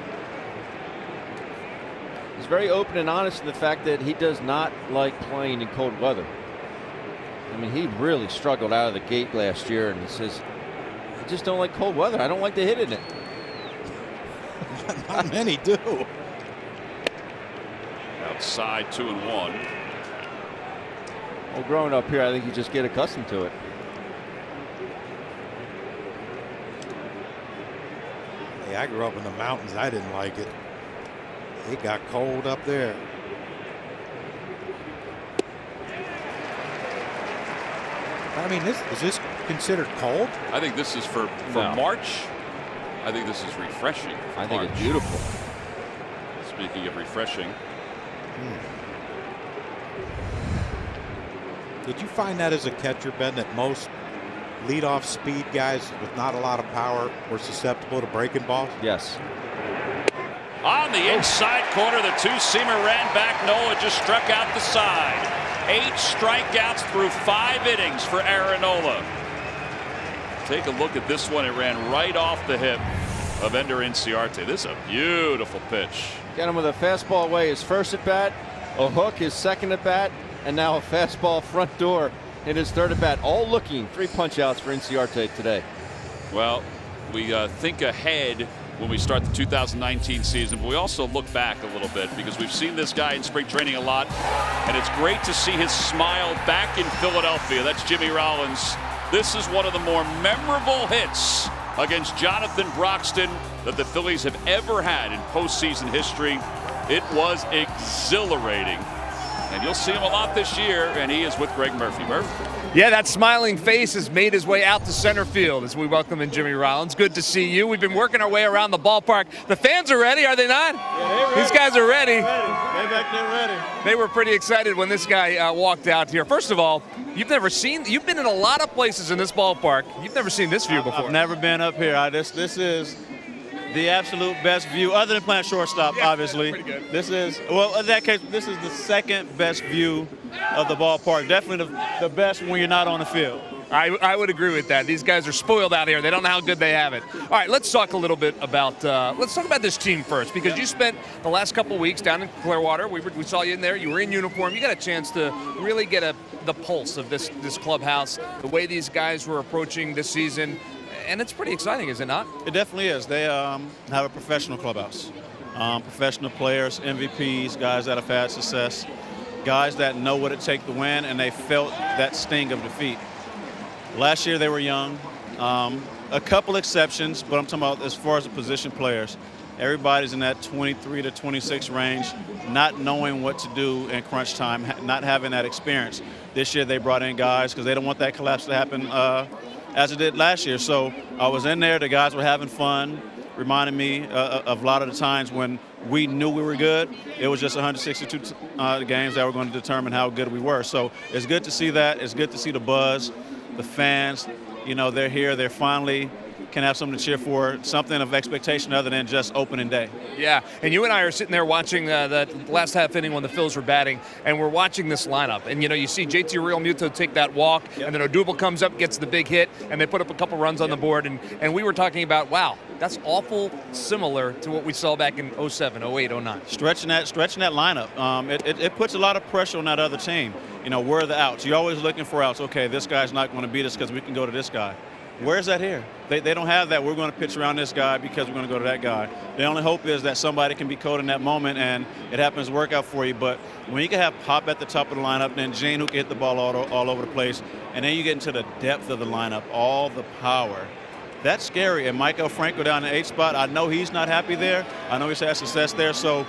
He's very open and honest in the fact that he does not like playing in cold weather. I mean, he really struggled out of the gate last year, and he says, I just don't like cold weather. I don't like to hit in it. Not many do. Outside 2-1. Well, growing up here, I think you just get accustomed to it. Hey, I grew up in the mountains. I didn't like it. It got cold up there. I mean, is this considered cold? I think this is for March. I think this is refreshing. I think it's beautiful. Speaking of refreshing. Did you find that as a catcher, Ben, that most leadoff speed guys with not a lot of power were susceptible to breaking balls? Yes. On the inside corner, the two-seamer ran back. Nola just struck out the side. 8 strikeouts through 5 innings for Aaron Nola. Take a look at this one. It ran right off the hip of Ender Inciarte. This is a beautiful pitch. Got him with a fastball away his first at bat, a hook his second at bat, and now a fastball front door in his third at bat. All looking 3 punch outs for Inciarte today. Well, we think ahead when we start the 2019 season, but we also look back a little bit because we've seen this guy in spring training a lot, and it's great to see his smile back in Philadelphia. That's Jimmy Rollins. This is one of the more memorable hits against Jonathan Broxton that the Phillies have ever had in postseason history. It was exhilarating. And you'll see him a lot this year, and he is with Greg Murphy. Murphy. Yeah, that smiling face has made his way out to center field as we welcome in Jimmy Rollins. Good to see you. We've been working our way around the ballpark. The fans are ready, are they not? Yeah, they're ready. These guys are ready. They're back there ready. They were pretty excited when this guy walked out here. First of all, you've been in a lot of places in this ballpark. You've never seen this view before. I've never been up here. This is the absolute best view, other than playing shortstop, obviously. Pretty good. This is, well, in that case, this is the second best view of the ballpark. Definitely the best when you're not on the field. I would agree with that. These guys are spoiled out here. They don't know how good they have it. All right, let's talk a little bit about this team first, because you spent the last couple of weeks down in Clearwater. We saw you in there. You were in uniform. You got a chance to really get the pulse of this clubhouse, the way these guys were approaching this season. And it's pretty exciting, is it not? It definitely is. They have a professional clubhouse. Professional players, MVPs, guys that have had success, guys that know what it takes to win, and they felt that sting of defeat. Last year they were young. A couple exceptions, but I'm talking about as far as the position players. Everybody's in that 23 to 26 range, not knowing what to do in crunch time, not having that experience. This year they brought in guys because they don't want that collapse to happen as it did last year. So I was in there, the guys were having fun, reminding me of a lot of the times when we knew we were good. It was just 162 games that were going to determine how good we were. So it's good to see that. It's good to see the buzz, the fans. You know, they're here. They're finally can have something to cheer for, something of expectation other than just opening day. Yeah, and you and I are sitting there watching that last half inning when the Phils were batting, and we're watching this lineup. And, you see JT Realmuto take that walk, and then Odubel comes up, gets the big hit, and they put up a couple runs on the board. And we were talking about, wow, that's awful similar to what we saw back in 07, 08, 09. Stretching that lineup. It puts a lot of pressure on that other team. Where are the outs? You're always looking for outs. Okay, this guy's not going to beat us because we can go to this guy. Where's that here? They don't have that. We're going to pitch around this guy because we're going to go to that guy. The only hope is that somebody can be cold in that moment and it happens to work out for you. But when you can have Pop at the top of the lineup, then Gene who can hit the ball all over the place, and then you get into the depth of the lineup, all the power. That's scary. And Michael Franco down in the 8th spot, I know he's not happy there. I know he's had success there. So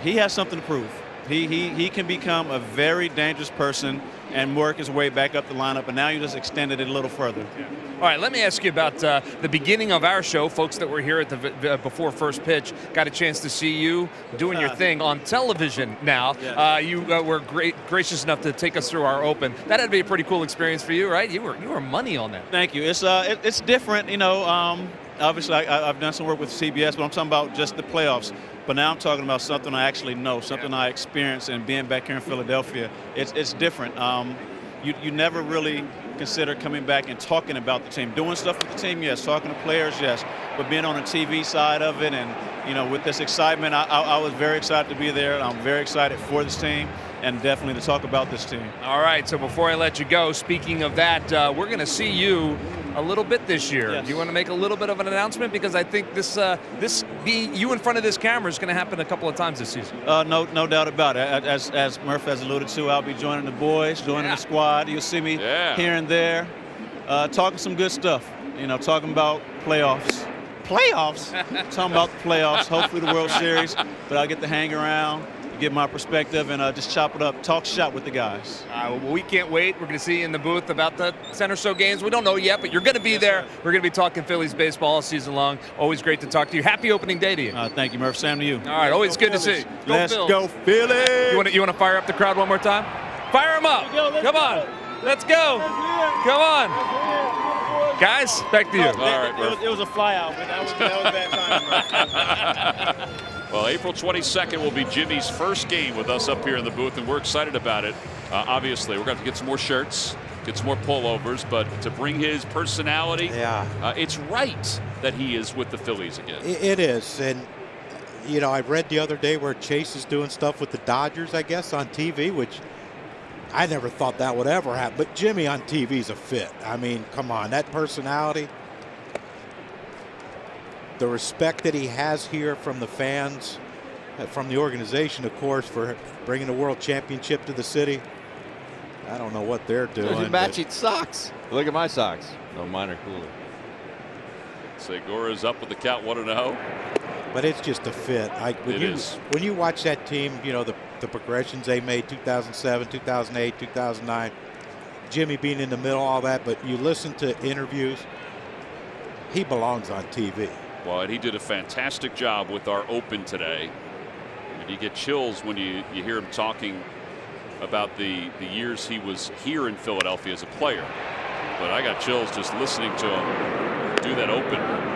he has something to prove. He can become a very dangerous person and work his way back up the lineup, and now you just extended it a little further. Yeah. All right, let me ask you about the beginning of our show. Folks that were here at the before first pitch got a chance to see you doing your thing on television now. Yeah. You were gracious enough to take us through our open. That had to be a pretty cool experience for you, right? You were money on that. Thank you. It's different, obviously I've done some work with CBS, but I'm talking about just the playoffs. But now I'm talking about something I actually know, something I experienced, and being back here in Philadelphia, it's different. You never really consider coming back and talking about the team. Doing stuff with the team, yes. Talking to players, yes. But being on the TV side of it and, with this excitement, I was very excited to be there. I'm very excited for this team and definitely to talk about this team. All right, so before I let you go, speaking of that, we're going to see you a little bit this year. Yes. Do you want to make a little bit of an announcement? Because I think this being you in front of this camera is going to happen a couple of times this season. No doubt about it. As Murph has alluded to, I'll be joining the boys, joining the squad. You'll see me here and there, talking some good stuff. Talking about playoffs. Talking about the playoffs. Hopefully the World Series, but I'll get to hang around. get my perspective, and just chop it up, talk shop with the guys. Well, we can't wait. We're going to see you in the booth about the Center Show games. We don't know yet, but you're going to be there. We're going to be talking Phillies baseball all season long. Always great to talk to you. Happy opening day to you. Thank you, Murph. Same to you. All right, always good to see you. Let's go, Phillies! You want to fire up the crowd one more time? Fire them up. Come on. Let's go. Come on. Guys, back to you. All right, it was a fly out, but that was bad timing. Well, April 22nd will be Jimmy's first game with us up here in the booth, and we're excited about it. Obviously, we're going to have to get some more shirts, get some more pullovers, but to bring his personality, it's right that he is with the Phillies again. It is, and you know, I read the other day where Chase is doing stuff with the Dodgers, I guess, on TV, which I never thought that would ever happen. But Jimmy on TV is a fit. I mean, come on, that personality, the respect that he has here from the fans, from the organization, of course, for bringing the World Championship to the city. I don't know what they're doing. Those are matching socks. Look at my socks. No, mine are cooler. Segura's up with the count 1-0. But it's just a fit. When you watch that team, you know, the progressions they made 2007, 2008, 2009, Jimmy being in the middle, all that, but you listen to interviews, he belongs on TV. Well, and he did a fantastic job with our open today. And you get chills when you hear him talking about the years he was here in Philadelphia as a player. But I got chills just listening to him do that open.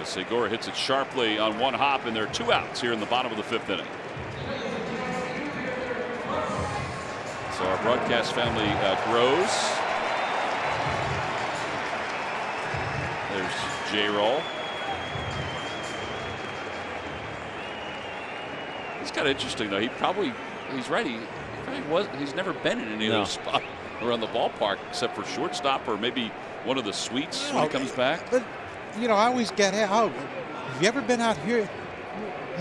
Segura hits it sharply on one hop, and there are 2 outs here in the bottom of the 5th inning. So our broadcast family grows. There's J-Roll. It's kind of interesting, though. He's right. He's never been in any of those spots around the ballpark except for shortstop or maybe one of the suites when he comes back. But you know, I always get out. Have you ever been out here?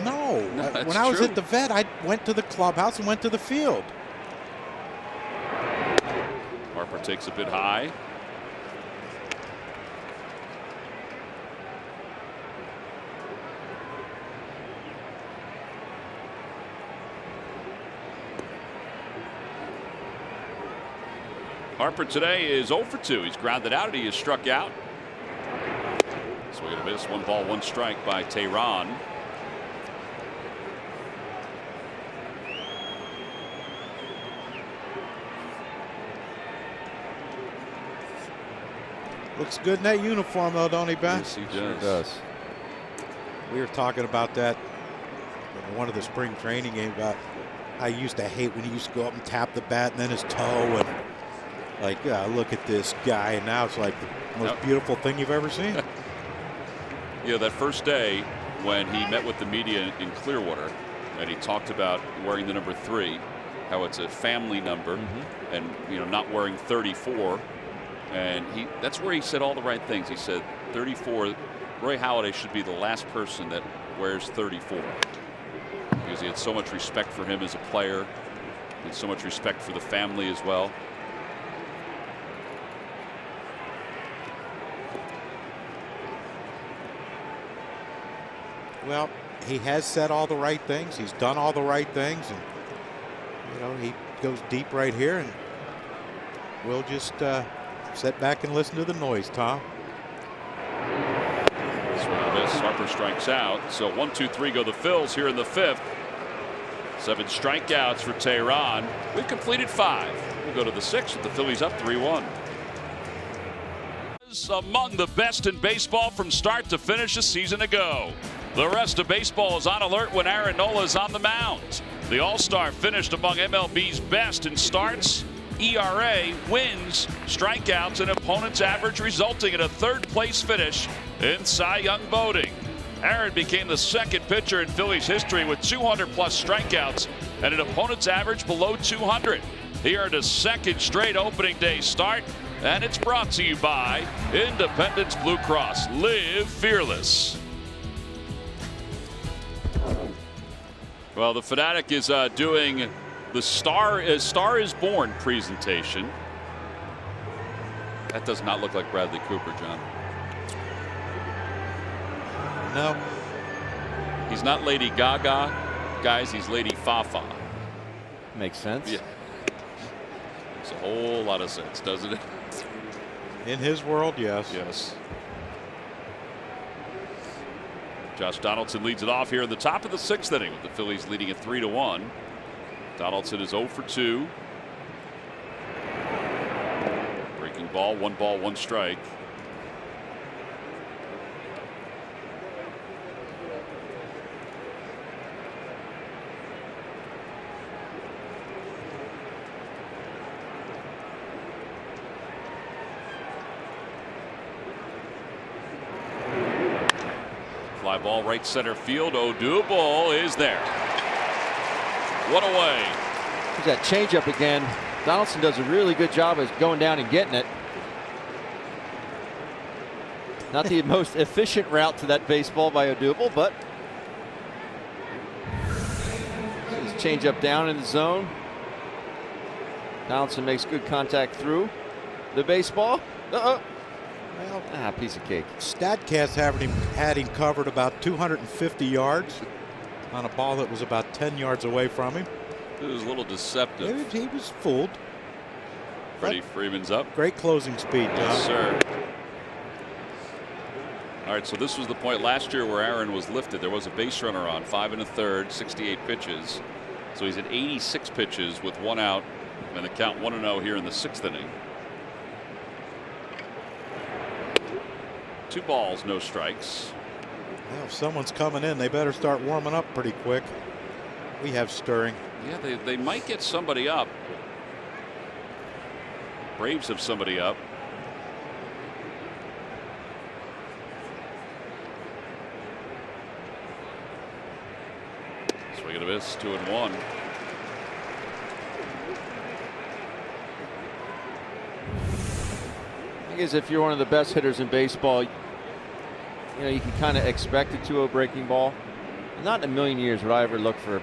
No. When I was at the vet, I went to the clubhouse and went to the field. Harper takes a bit high. Harper today is 0 for 2. He's grounded out and he is struck out. Swing and a miss. 1 ball, 1 strike by Tehran. Looks good in that uniform, though, don't he, Ben? Yes, he does. Sure does. We were talking about that in one of the spring training games. About I used to hate when he used to go up and tap the bat and then his toe and like, look at this guy. And now it's like the most beautiful thing you've ever seen. Yeah, that first day when he met with the media in Clearwater and he talked about wearing the number 3, how it's a family number, and you know, not wearing 34. And that's where he said all the right things. He said 34, Roy Halladay should be the last person that wears 34 because he had so much respect for him as a player and so much respect for the family as well. Well, he has said all the right things. He's done all the right things. And, you know, he goes deep right here. And we'll just sit back and listen to the noise, Tom. Harper strikes out. So 1, 2, 3 go the Phils here in the 5th. 7 strikeouts for Tehran. We've completed 5. We'll go to the 6th with the Phillies up 3-1. Among the best in baseball from start to finish a season ago. The rest of baseball is on alert when Aaron Nola is on the mound. The All-Star finished among MLB's best in starts, ERA, wins, strikeouts, and opponent's average, resulting in a 3rd-place finish in Cy Young voting. Aaron became the 2nd pitcher in Phillies history with 200-plus strikeouts and an opponent's average below 200. He earned a 2nd straight opening day start, and it's brought to you by Independence Blue Cross. Live fearless. Well, the Fanatic is doing the Star is Born presentation. That does not look like Bradley Cooper, John. No. He's not Lady Gaga, guys. He's Lady Fafa. Makes sense. Yeah. Makes a whole lot of sense, doesn't it? In his world, yes. Yes. Josh Donaldson leads it off here in the top of the 6th inning with the Phillies leading it 3-1. Donaldson is 0 for 2. Breaking ball, 1 strike. Fly ball right center field. Odubel is there. What a way. There's that changeup again. Donaldson does a really good job of going down and getting it. Not the most efficient route to that baseball by Odubel, but his changeup down in the zone. Donaldson makes good contact through the baseball. Well, piece of cake. Statcast had him covered about 250 yards on a ball that was about 10 yards away from him. It was a little deceptive. He was fooled. Freddie Freeman's up. Great closing speed, Tom. Yes, sir. All right, so this was the point last year where Aaron was lifted. There was a base runner on, 5 1/3, 68 pitches. So he's at 86 pitches with 1 out, and the count 1-0 here in the 6th inning. 2 balls, no strikes. Well, if someone's coming in, they better start warming up pretty quick. We have stirring. Yeah, they might get somebody up. Braves have somebody up. Swing and a miss, 2-1. I think is if you're one of the best hitters in baseball, you know, you can kind of expect a 2-0 breaking ball. Not in a million years would I ever look for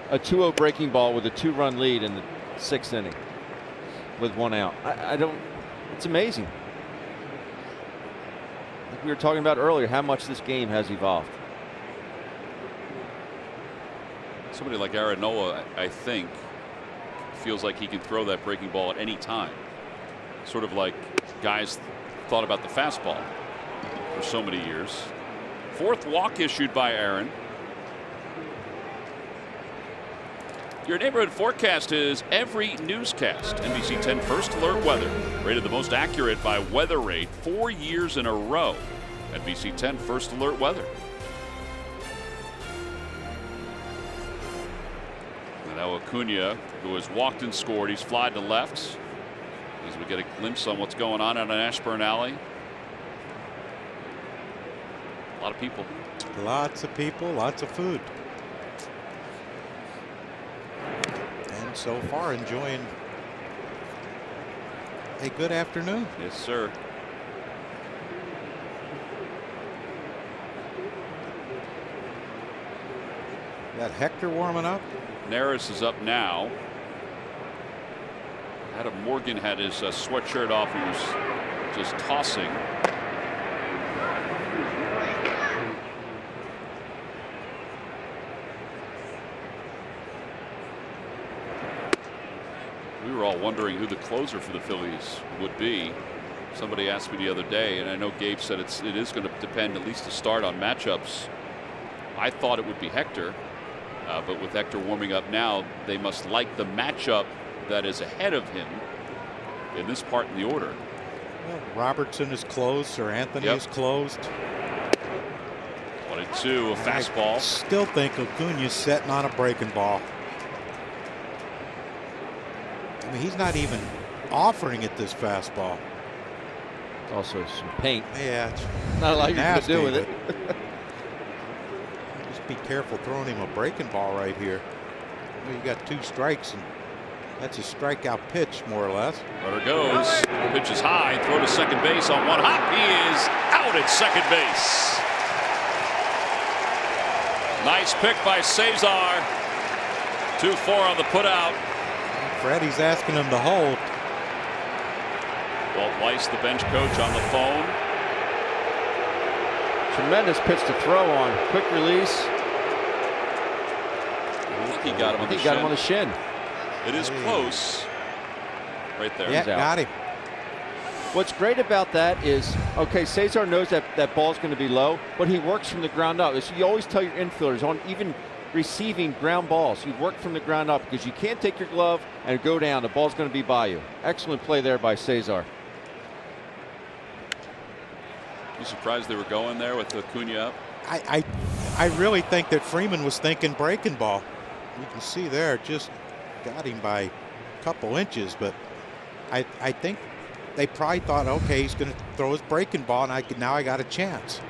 a 2-0 breaking ball with a 2-run lead in the 6th inning with 1 out. I don't. It's amazing. Like we were talking about earlier, how much this game has evolved. Somebody like Aaron Nola, I think, feels like he can throw that breaking ball at any time. Sort of like guys thought about the fastball for so many years. 4th walk issued by Aaron. Your neighborhood forecast is every newscast. NBC 10 First Alert Weather, rated the most accurate by Weather Rate 4 years in a row. NBC 10 First Alert Weather. And now Acuna, who has walked and scored, he's flied to left. As we get a glimpse on what's going on out in Ashburn Alley. A lot of people. Lots of people, lots of food. And so far enjoying a good afternoon. Yes, sir. Got Hector warming up. Neris is up now. Adam Morgan had his sweatshirt off. He was just tossing. We were all wondering who the closer for the Phillies would be. Somebody asked me the other day, and I know Gabe said it is going to depend, at least to start, on matchups. I thought it would be Hector, but with Hector warming up now, they must like the matchup that is ahead of him in this part in the order. Well, Robertson is closed. Sir Anthony is closed. 1-2, a fastball. I still think Acuna's setting on a breaking ball. I mean, he's not even offering it this fastball. Also some paint. Yeah, it's not a lot you can do with it. Just be careful throwing him a breaking ball right here. Well, you got 2 strikes, and that's a strikeout pitch, more or less. Runner goes. Pitch is high. Throw to second base on 1 hop. He is out at second base. Nice pick by Cesar. 2-4 on the putout. Freddie's asking him to hold. Walt Weiss, the bench coach, on the phone. Tremendous pitch to throw on. Quick release. think he got him on the shin. He got him on the shin. It is close. Right there. Yeah, got him. What's great about that is, okay, Cesar knows that ball's going to be low, but he works from the ground up. So you always tell your infielders, on even receiving ground balls, you work from the ground up because you can't take your glove and go down. The ball's going to be by you. Excellent play there by Cesar. You surprised they were going there with Acuna up? I really think that Freeman was thinking breaking ball. You can see there, just got him by a couple inches, but I think they probably thought, okay, he's going to throw his breaking ball, and now I got a chance.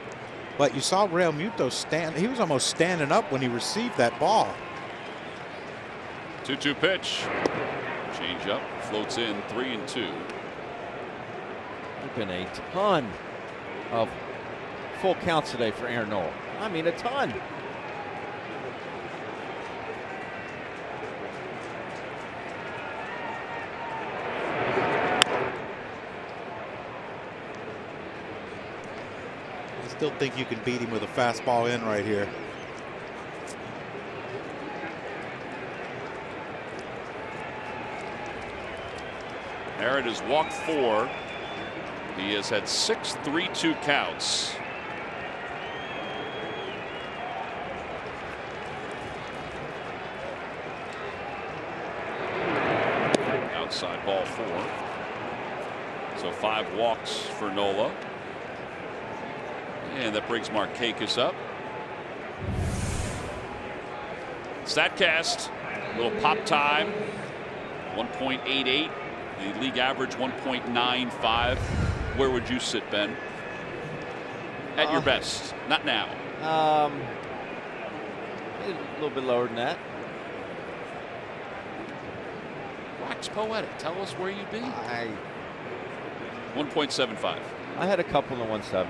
But you saw Real Muto stand. He was almost standing up when he received that ball. 2-2 pitch. Change up. Floats in 3-2. There's been a ton of full counts today for Aaron Nola. I mean, a ton. I still think you can beat him with a fastball in right here. Aaron has walked 4. He has had 6 3-2 counts. Outside ball 4. So 5 walks for Nola. And that brings Markakis up. StatCast, little pop time, 1.88. The league average 1.95. Where would you sit, Ben? At your best, not now. A little bit lower than that. Wax poetic. Tell us where you'd be. 1.75. I had a couple in the 1.7s.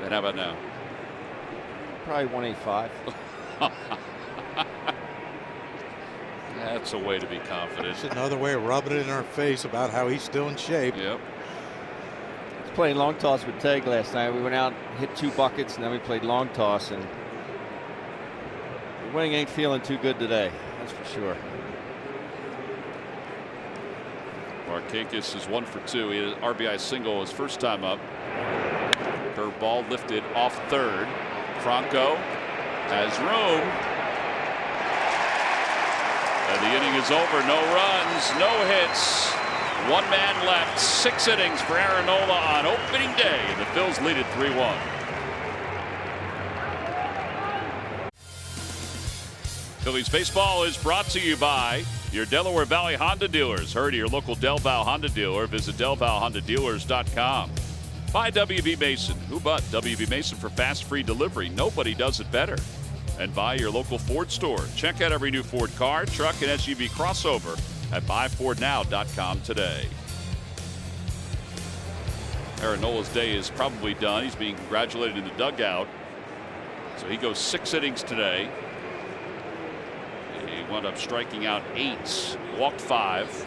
And how about now? Probably 1.85. That's a way to be confident. It's another way of rubbing it in our face about how he's still in shape. Yep. I was playing long toss with Teg last night. We went out, hit 2 buckets, and then we played long toss. And the wing ain't feeling too good today. That's for sure. Markakis is 1 for 2. He had an RBI single his first time up. Curve ball lifted off third. Franco has room. And the inning is over. No runs, no hits. 1 man left. 6 innings for Aaron Nola on opening day. The Phils lead it 3-1. Phillies baseball is brought to you by your Delaware Valley Honda dealers. Hurry to your local Del Val Honda dealer. Visit DelValHondaDealers.com. By W.B. Mason. Who but W.B. Mason for fast, free delivery? Nobody does it better. And by your local Ford store. Check out every new Ford car, truck, and SUV crossover at buyfordnow.com today. Aaron Nola's day is probably done. He's being congratulated in the dugout. So he goes 6 innings today. He wound up striking out 8, walked 5.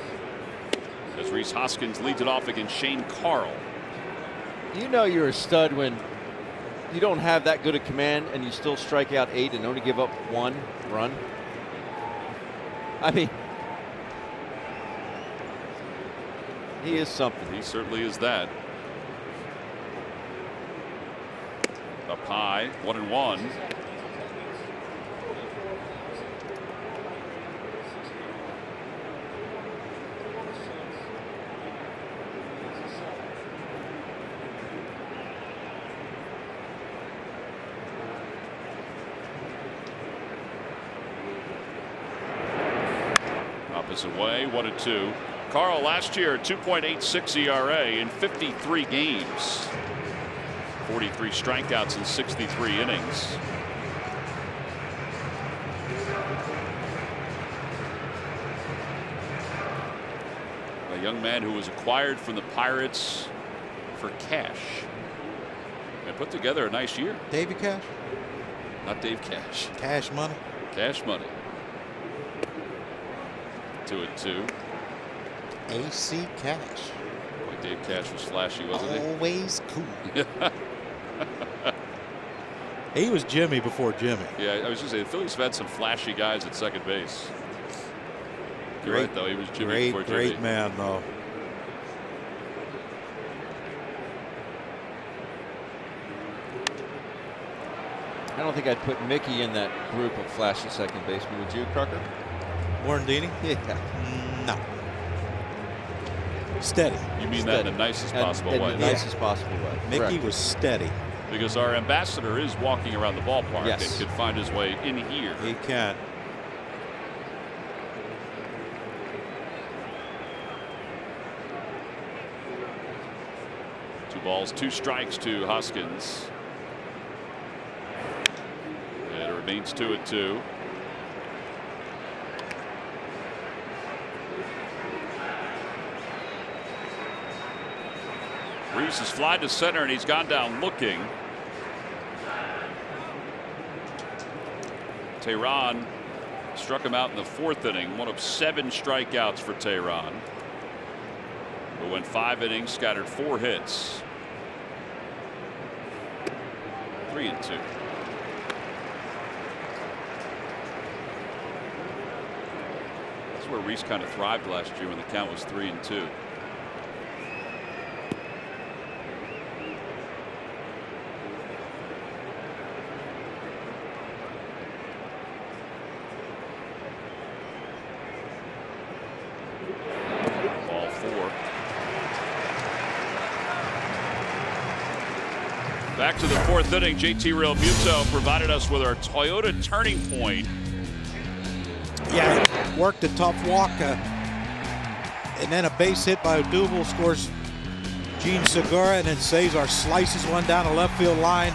As Rhys Hoskins leads it off against Shane Carl. You know you're a stud when you don't have that good a command and you still strike out 8 and only give up 1 run. I mean, he is something. He certainly is that. Up high, 1-1. Away, 1-2. Carl last year 2.86 ERA in 53 games. 43 strikeouts in 63 innings. A young man who was acquired from the Pirates for cash and put together a nice year. Davey Cash? Not Dave Cash. Cash money? Cash money. 2-2. AC Cash. Boy, Dave Cash was flashy, wasn't he? Always cool. He was Jimmy before Jimmy. Yeah, I was going to say, the Phillies have had some flashy guys at second base. You're right, though. He was Jimmy before Jimmy. Great man, though. I don't think I'd put Mickey in that group of flashy second basemen. Would you, Crocker? Warrendini? Yeah. No. Steady. You mean that in the nicest possible way? In the nicest possible way. Mickey Correct. was steady. Because our ambassador is walking around the ballpark Yes. and could find his way in here. He can. Two balls, 2 strikes to Hoskins. It remains 2-2. Rhys has flied to center and he's gone down looking. Tehran struck him out in the 4th inning. One of 7 strikeouts for Tehran, who went 5 innings, scattered 4 hits. 3-2. That's where Rhys kind of thrived last year when the count was 3-2. Ball 4. Back to the 4th inning. JT Realmuto provided us with our Toyota turning point. Yeah, worked a tough walk, and then a base hit by Odubel, scores Gene Segura, and then Cesar slices one down the left field line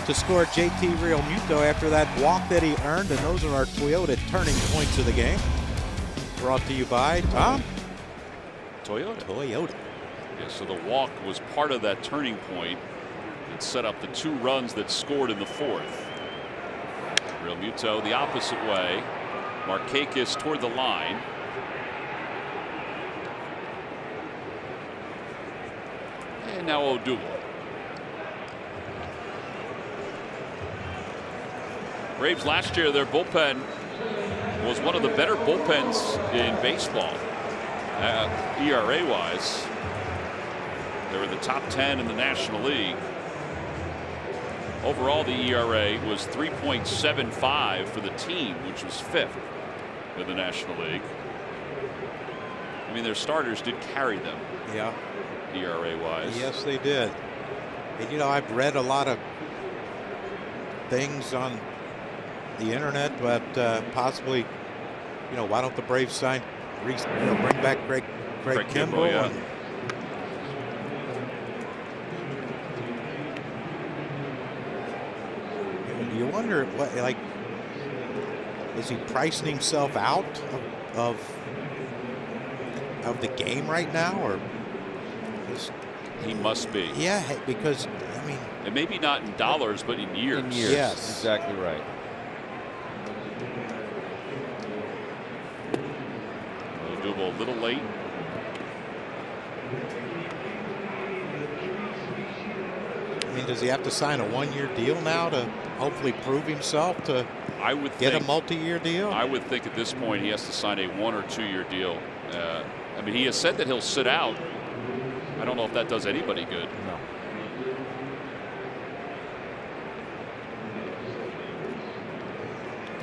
to score JT Realmuto after that walk that he earned. And those are our Toyota turning points of the game. Brought to you by Tom. Toyota. Yeah, so the walk was part of that turning point that set up the 2 runs that scored in the 4th. Realmuto the opposite way. Markakis toward the line. And now Odubel. Braves last year, their bullpen was one of the better bullpens in baseball, ERA wise. They were in the top 10 in the National League. Overall, the ERA was 3.75 for the team, which was 5th in the National League. I mean, their starters did carry them. Yeah. ERA wise. Yes, they did. And you know, I've read a lot of things on the internet, but possibly, you know, why don't the Braves sign Rhys, you know, bring back Craig Kimbrell? Yeah. And you wonder what, like, is he pricing himself out of the game right now, or is he must be? Yeah, because I mean, and maybe not in dollars, but in years. In years. Yes, exactly right. Odubel a little late. I mean, does he have to sign a 1-year deal now to hopefully prove himself to get a multi-year deal? I would think at this point he has to sign a 1 or 2 year deal. I mean, he has said that he'll sit out. I don't know if that does anybody good. No.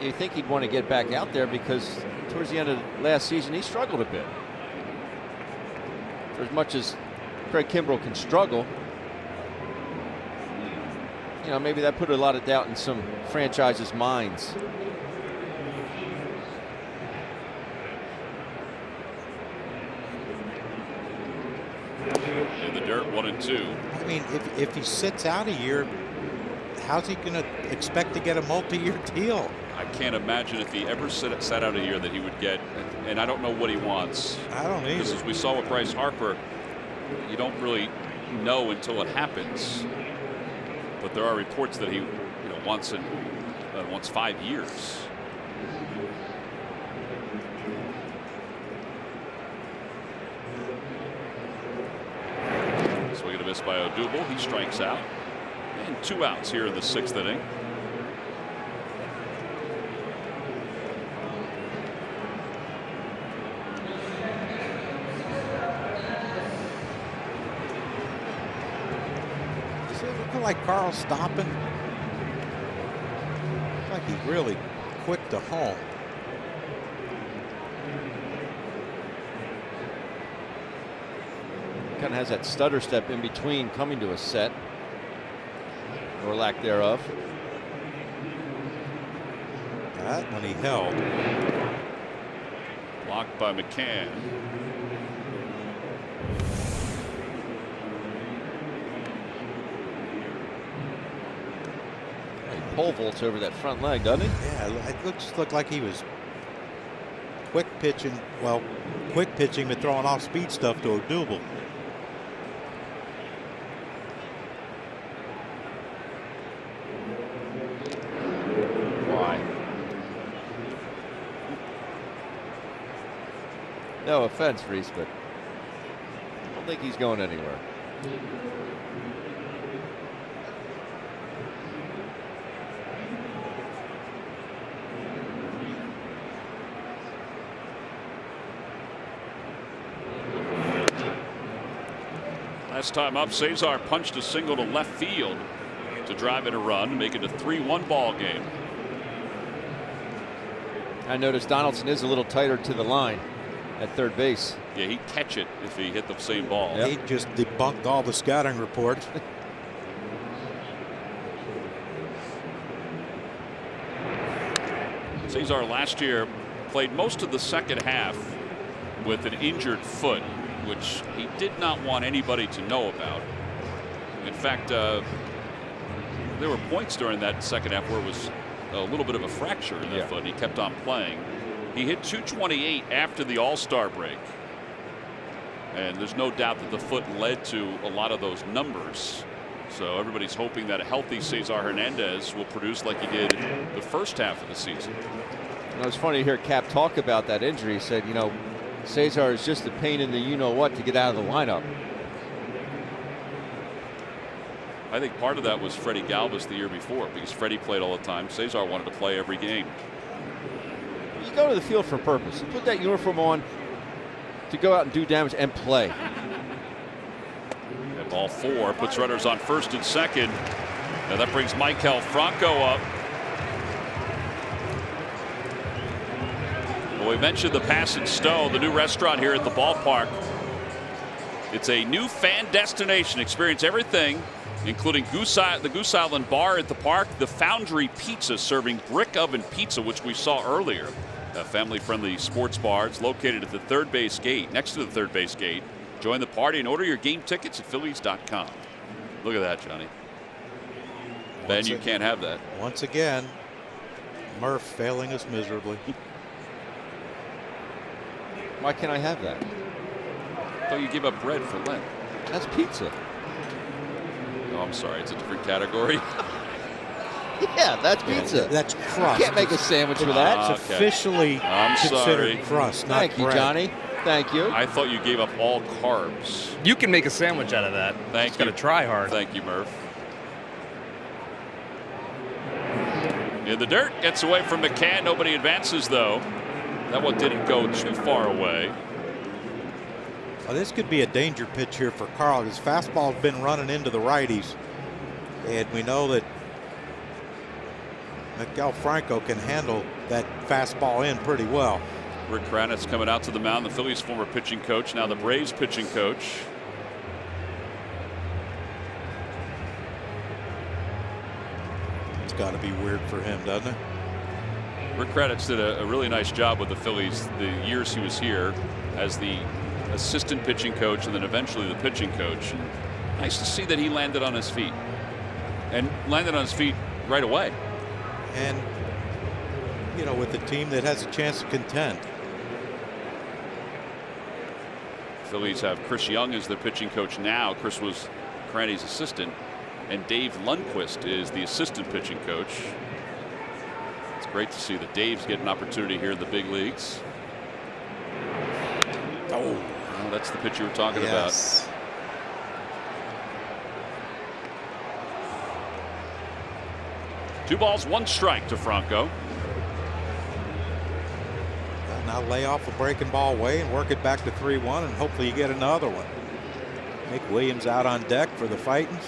You think he'd want to get back out there because towards the end of last season he struggled a bit. For as much as Craig Kimbrell can struggle, you know, maybe that put a lot of doubt in some franchises' minds. In the dirt, 1-2. I mean, if he sits out a year, how's he going to expect to get a multi-year deal? I can't imagine if he ever sat out a year that he would get, and I don't know what he wants. I don't either. Because as we saw with Bryce Harper, you don't really know until it happens. But there are reports that he, wants 5 years. Swing and a miss by Odubel. He strikes out. And 2 outs here in the 6th inning. Look like Carl's stopping. Looks like he's really quick to home. Kind of has that stutter step in between coming to a set, or lack thereof. That one he held. Blocked by McCann. He pole vaults over that front leg, doesn't he? Yeah, it looked like he was quick pitching. Well, quick pitching, but throwing off speed stuff to Odubel. No offense, Rhys, but I don't think he's going anywhere. Last time up, Cesar punched a single to left field to drive in a run to make it a 3-1 ball game. I noticed Donaldson is a little tighter to the line at third base. Yeah, he'd catch it if he hit the same ball. Yep. He just debunked all the scouting reports. Cesar last year played most of the second half with an injured foot, which he did not want anybody to know about. In fact, there were points during that second half where it was a little bit of a fracture in that foot. He kept on playing. He hit .228 after the All-Star break. And there's no doubt that the foot led to a lot of those numbers. So everybody's hoping that a healthy Cesar Hernandez will produce like he did the first half of the season. It was funny to hear Cap talk about that injury. He said, you know, Cesar is just a pain in the you-know-what to get out of the lineup. I think part of that was Freddie Galvis the year before, because Freddie played all the time. Cesar wanted to play every game. You go to the field for a purpose. You put that uniform on to go out and do damage and play. At ball 4 puts runners on first and second. Now that brings Maikel Franco up. Well, we mentioned the Pass and Stowe, the new restaurant here at the ballpark. It's a new fan destination. Experience everything, including the Goose Island Bar at the park, the Foundry Pizza serving brick oven pizza, which we saw earlier. A family-friendly sports bar. It's located at the third base gate, next to the third base gate. Join the party and order your game tickets at Phillies.com. Look at that, Johnny. Ben, you can't have that. Once again, Murph failing us miserably. Why can't I have that? I thought you gave up bread for Lent. That's pizza. Oh, I'm sorry. It's a different category. Yeah, that's pizza. That's crust. You can't make a sandwich with that. It's officially considered crust, not Thank you, bread. Johnny. Thank you. I thought you gave up all carbs. You can make a sandwich out of that. Thank you. Got to try hard. Thank you, Murph. In the dirt, gets away from McCann. Nobody advances, though. That one didn't go too far away. Well, this could be a danger pitch here for Carl. His fastball's been running into the righties. And we know that Maikel Franco can handle that fastball in pretty well. Rick Kranitz coming out to the mound, the Phillies' former pitching coach, now the Braves pitching coach. It's got to be weird for him, doesn't it? Rick Kranitz did a really nice job with the Phillies the years he was here as the assistant pitching coach and then eventually the pitching coach. Nice to see that he landed on his feet and landed on his feet right away. And, you know, with a team that has a chance to contend. Phillies have Chris Young as their pitching coach now. Chris was Cranny's assistant, and Dave Lundquist is the assistant pitching coach. It's great to see that Dave's getting an opportunity here in the big leagues. Oh, that's the pitch you were talking about. 2 balls, 1 strike to Franco. Now lay off a breaking ball away and work it back to 3-1, and hopefully you get another one. Nick Williams out on deck for the Fightins.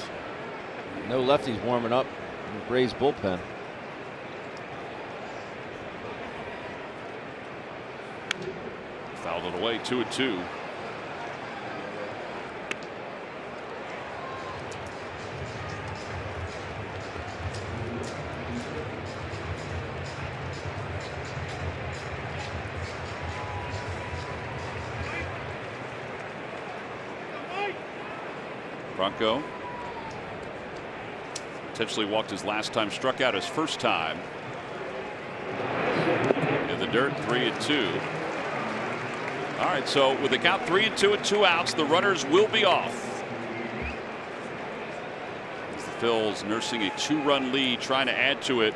No lefties warming up in the Braves bullpen. Fouled it away, 2-2. Bronco potentially walked his last time, struck out his first time. In the dirt, 3-2. All right, so with the count 3-2 and 2 outs, the runners will be off. As the Phils nursing a 2-run lead, trying to add to it.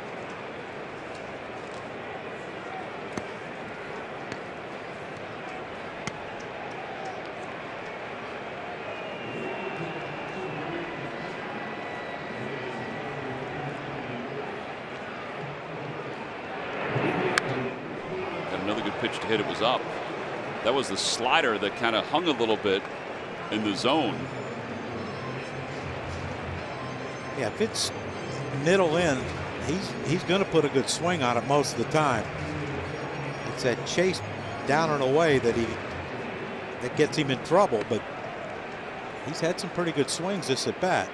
Pitch to hit, it was up. That was the slider that kind of hung a little bit in the zone. Yeah, if it's middle in, he's going to put a good swing on it most of the time. It's that chase down and away that gets him in trouble, but he's had some pretty good swings this at bat.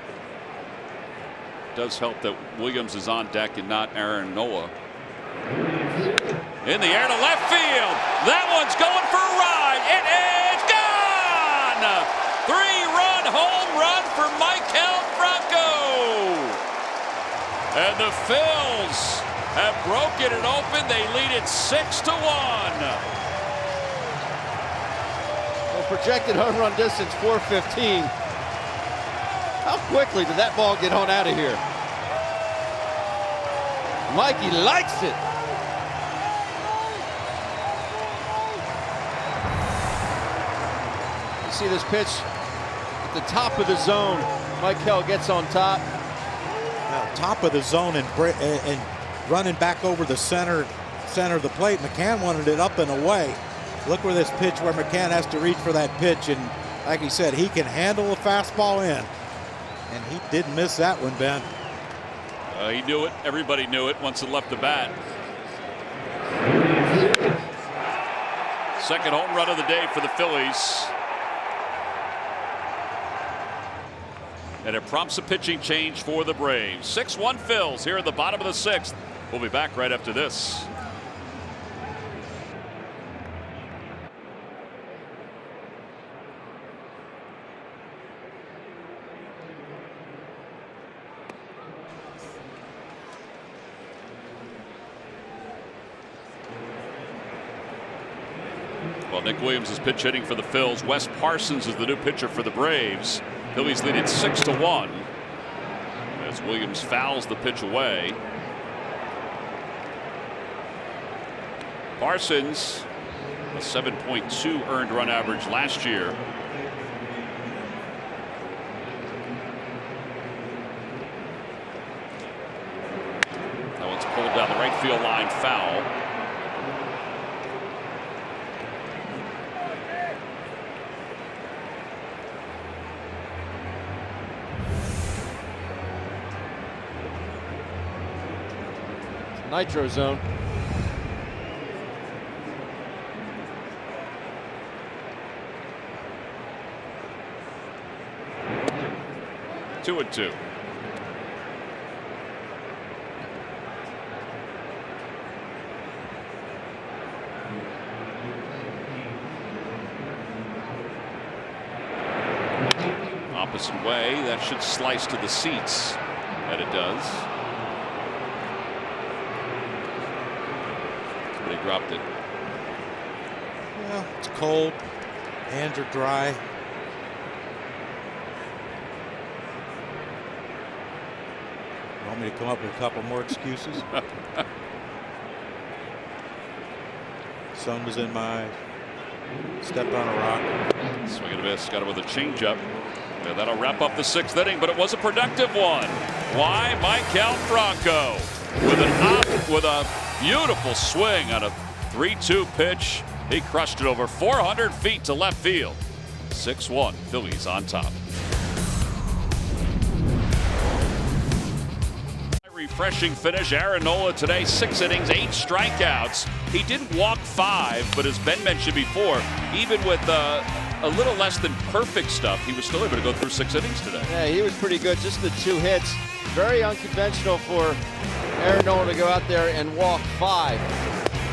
It does help that Williams is on deck and not Aaron Nola. In the air to left field. That one's going for a ride. It is gone! 3-run home run for Maikel Franco. And the Phils have broken it open. They lead it 6-1. Well, projected home run distance 415. How quickly did that ball get on out of here? Mikey likes it. See this pitch at the top of the zone. Maikel gets on top. Well, top of the zone and running back over the center of the plate. McCann wanted it up and away. Look where this pitch where McCann has to reach for that pitch, and like he said, he can handle a fastball in, and he didn't miss that one, Ben. He knew it. Everybody knew it once it left the bat. Second home run of the day for the Phillies. And it prompts a pitching change for the Braves. 6-1 Phils here at the bottom of the 6th. We'll be back right after this. Well, Nick Williams is pitch hitting for the Phils. Wes Parsons is the new pitcher for the Braves. Phillies lead it 6-1 as Williams fouls the pitch away. Parsons, a 7.2 earned run average last year. That one's pulled down the right field line, foul. Nitro zone. Two and two. Opposite way, that should slice to the seats, and it does. But he dropped it. Yeah, it's cold. Hands are dry. Want me to come up with a couple more excuses? Sun was in my eyes. Stepped on a rock. Swing and a miss. Got it with a changeup. Yeah, that'll wrap up the 6th inning, but it was a productive one. Why? Maikel Franco with a beautiful swing on a 3-2 pitch. He crushed it over 400 feet to left field. 6-1, Phillies on top. refreshing finish. Aaron Nola today, 6 innings, 8 strikeouts. He didn't walk 5, but as Ben mentioned before, even with a little less than perfect stuff, he was still able to go through 6 innings today. Yeah, he was pretty good. Just the 2 hits. Very unconventional for Aaron Nola to go out there and walk 5.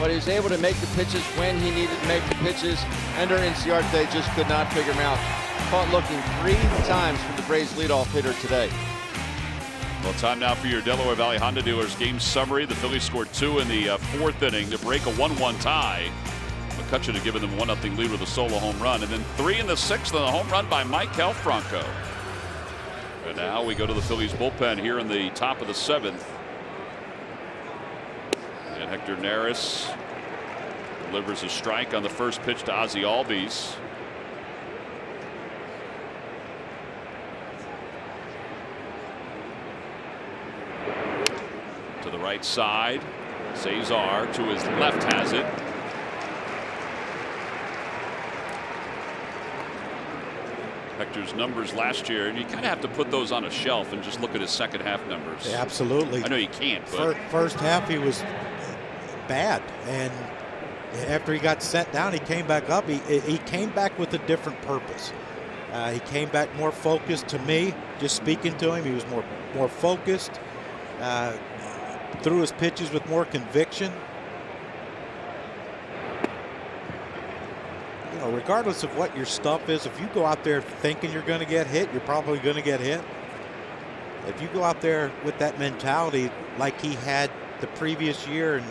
But he was able to make the pitches when he needed to make the pitches. Ender Inciarte just could not figure him out. Caught looking 3 times for the Braves leadoff hitter today. Well, time now for your Delaware Valley Honda Dealers game summary. The Phillies scored 2 in the 4th inning to break a 1-1 tie. McCutcheon had given them a 1-0 lead with a solo home run, and then 3 in the 6th and a home run by Maikel Franco. And now we go to the Phillies bullpen here in the top of the 7th. And Hector Neris delivers a strike on the first pitch to Ozzie Albies. To the right side, Cesar to his left has it. Hector's numbers last year, and you kind of have to put those on a shelf and just look at his second half numbers. Yeah, absolutely. I know you can't, but first half he was bad, and after he got sent down, he came back up. He came back with a different purpose. He came back more focused. To me, just speaking to him, he was more focused. Threw his pitches with more conviction. You know, regardless of what your stuff is, if you go out there thinking you're going to get hit, you're probably going to get hit. If you go out there with that mentality like he had the previous year and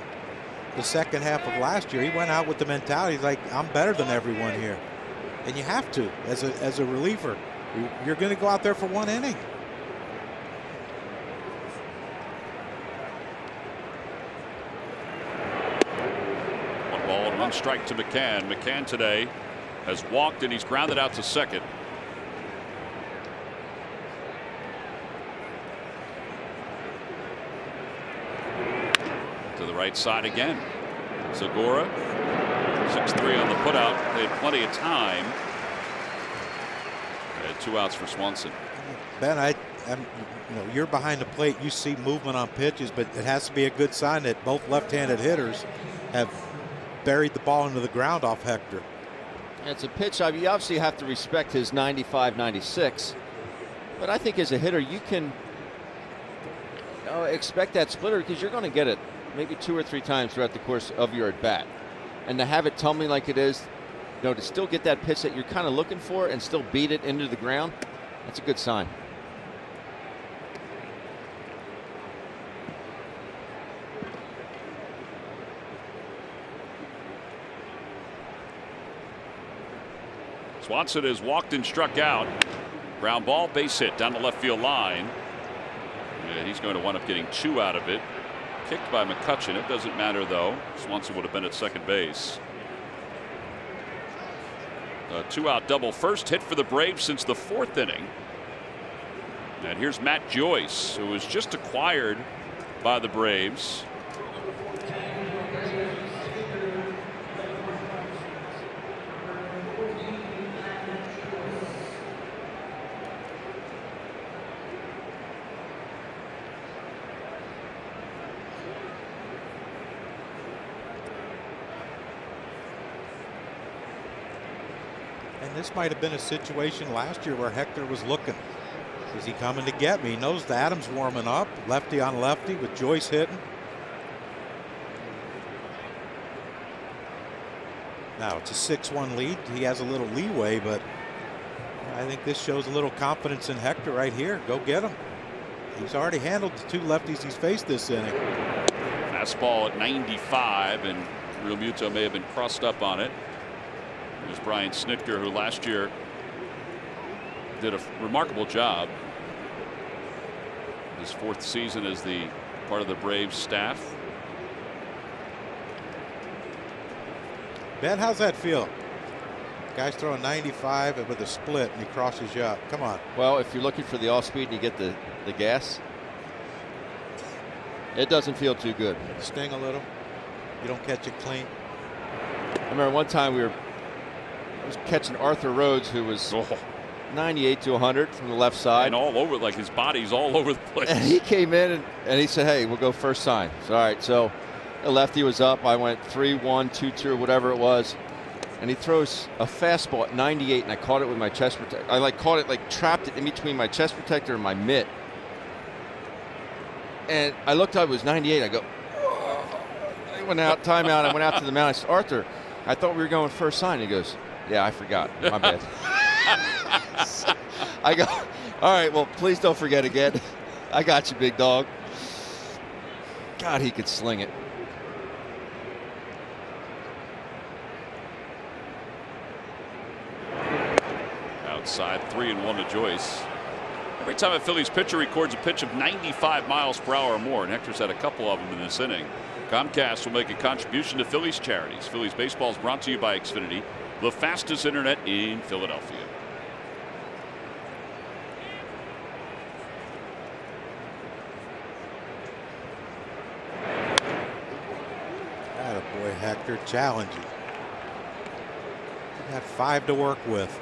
the second half of last year, he went out with the mentality like, I'm better than everyone here. And you have to, as a reliever. You're going to go out there for 1 inning. Ball and 1 strike to McCann. McCann today has walked and he's grounded out to second. To the right side again. Segura, 6-3 on the putout. They had plenty of time. They had 2 outs for Swanson. Ben, you're behind the plate. You see movement on pitches, but it has to be a good sign that both left-handed hitters have buried the ball into the ground off Hector. It's a pitch. I mean, you obviously have to respect his 95-96, but I think as a hitter you can expect that splitter because you're going to get it maybe 2 or 3 times throughout the course of your at bat, and to have it tumbling like it is, to still get that pitch that you're kind of looking for and still beat it into the ground, that's a good sign. Swanson has walked and struck out. Ground ball, base hit down the left field line. And he's going to wind up getting 2 out of it. Kicked by McCutcheon. It doesn't matter though. Swanson would have been at second base. A 2-out double. First hit for the Braves since the 4th inning. And here's Matt Joyce, who was just acquired by the Braves. This might have been a situation last year where Hector was looking. Is he coming to get me? He knows the Adams warming up. Lefty on lefty with Joyce hitting. Now it's a 6-1 lead. He has a little leeway, but I think this shows a little confidence in Hector right here. Go get him. He's already handled the 2 lefties he's faced this inning. Fastball at 95, and Real Muto may have been crossed up on it. It was Brian Snitker, who last year did a remarkable job. His 4th season as the part of the Braves staff. Ben, how's that feel? Guy's throwing 95 with a split and he crosses you up. Come on. Well, if you're looking for the off speed and you get the gas, it doesn't feel too good. Sting a little. You don't catch it clean. I remember one time I was catching Arthur Rhodes, who was 98 to 100 from the left side. And all over, like his body's all over the place. And he came in and he said, hey, we'll go first sign. So, all right, so the lefty was up. I went 3-1, 2-2, or whatever it was. And he throws a fastball at 98, and I caught it with my chest protector. I caught it, trapped it in between my chest protector and my mitt. And I looked up, it was 98. I go, oh. I went out, timeout. I went out to the mound. I said, Arthur, I thought we were going first sign. He goes, yeah, I forgot. My bad. I go, all right, well, please don't forget again. I got you, big dog. God, he could sling it. Outside, 3-1 to Joyce. Every time a Phillies pitcher records a pitch of 95 miles per hour or more, and Hector's had a couple of them in this inning, Comcast will make a contribution to Phillies charities. Phillies baseball is brought to you by Xfinity, the fastest internet in Philadelphia. Attaboy, Hector, challenging. You got 5 to work with.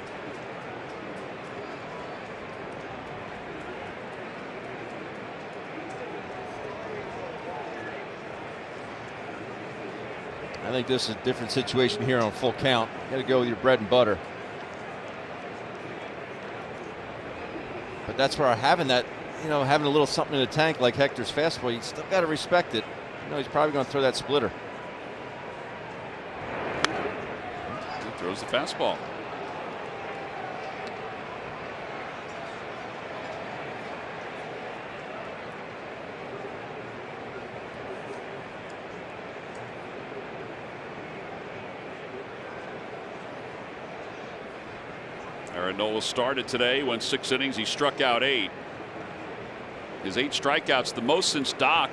I think this is a different situation here on full count. You got to go with your bread and butter. But that's where having that, having a little something in the tank like Hector's fastball, you still got to respect it. He's probably going to throw that splitter. He throws the fastball. Nola started today, went 6 innings. He struck out 8. His 8 strikeouts, the most since Doc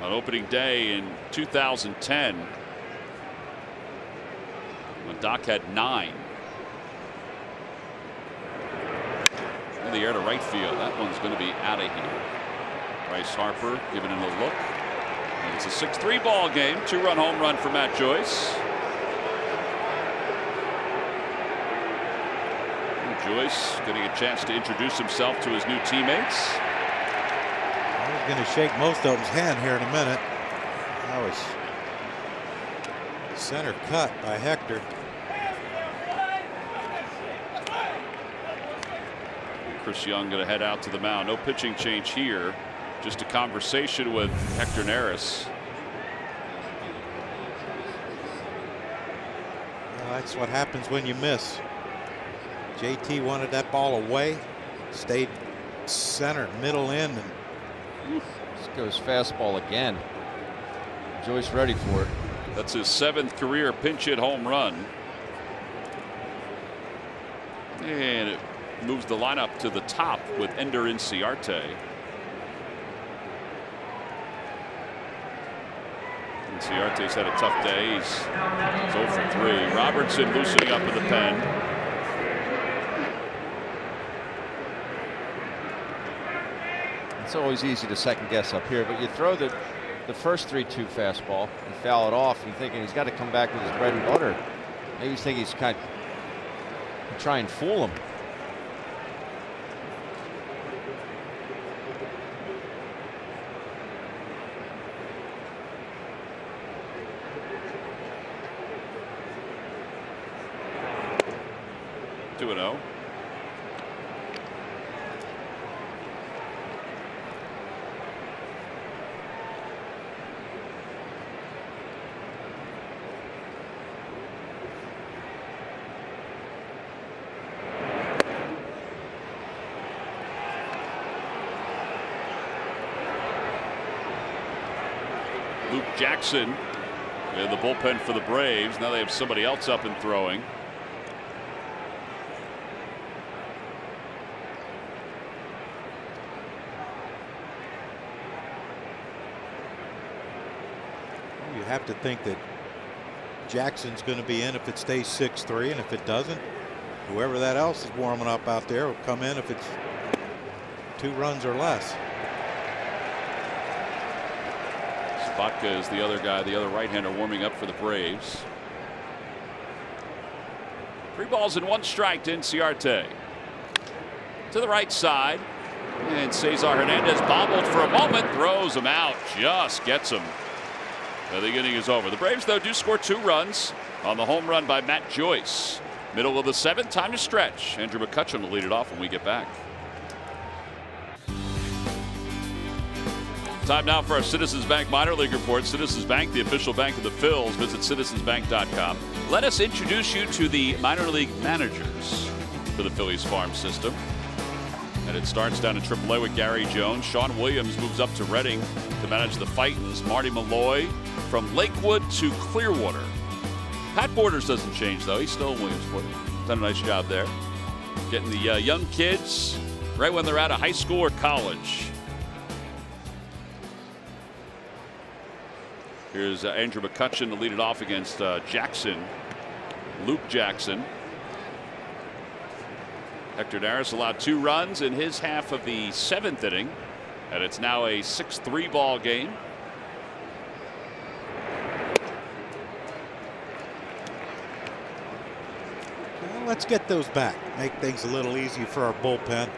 on opening day in 2010. When Doc had 9. In the air to right field. That one's going to be out of here. Bryce Harper giving it a look. And it's a 6-3 ball game. 2-run home run for Matt Joyce. Joyce getting a chance to introduce himself to his new teammates. He's going to shake most of them's hand here in a minute. That was center cut by Hector. Chris Young going to head out to the mound. No pitching change here. Just a conversation with Hector Neris. Well, that's what happens when you miss. JT wanted that ball away, stayed center, middle end. And this goes fastball again. Joyce ready for it. That's his 7th career pinch hit home run. And it moves the lineup to the top with Ender Inciarte. Inciarte's had a tough day. He's 0 for 3. Robertson loosening up in the pen. It's always easy to second guess up here, but you throw the first 3-2 fastball and foul it off. You're thinking he's got to come back with his bread and butter. Maybe he's thinking he's kind of try and fool him. Jackson in the bullpen for the Braves. Now they have somebody else up and throwing. You have to think that Jackson's going to be in if it stays 6-3, and if it doesn't, whoever that else is warming up out there will come in if it's 2 runs or less. Spotka is the other guy, the other right-hander warming up for the Braves. 3 balls and 1 strike to Inciarte. to the right side. And Cesar Hernandez bobbled for a moment, throws him out, just gets him. The inning is over. The Braves, though, do score 2 runs on the home run by Matt Joyce. Middle of the 7th, time to stretch. Andrew McCutchen will lead it off when we get back. Time now for our Citizens Bank Minor League Report. Citizens Bank, the official bank of the Phils. Visit citizensbank.com. Let us introduce you to the minor league managers for the Phillies farm system. And it starts down in AAA with Gary Jones. Sean Williams moves up to Reading to manage the Fightins. Marty Malloy from Lakewood to Clearwater. Pat Borders doesn't change, though. He's still in Williamsport. Done a nice job there. Getting the young kids right when they're out of high school or college. Here's Andrew McCutchen to lead it off against Jackson. Luke Jackson. Hector Neris allowed 2 runs in his half of the 7th inning. And it's now a 6-3 ball game. Well, let's get those back. Make things a little easier for our bullpen.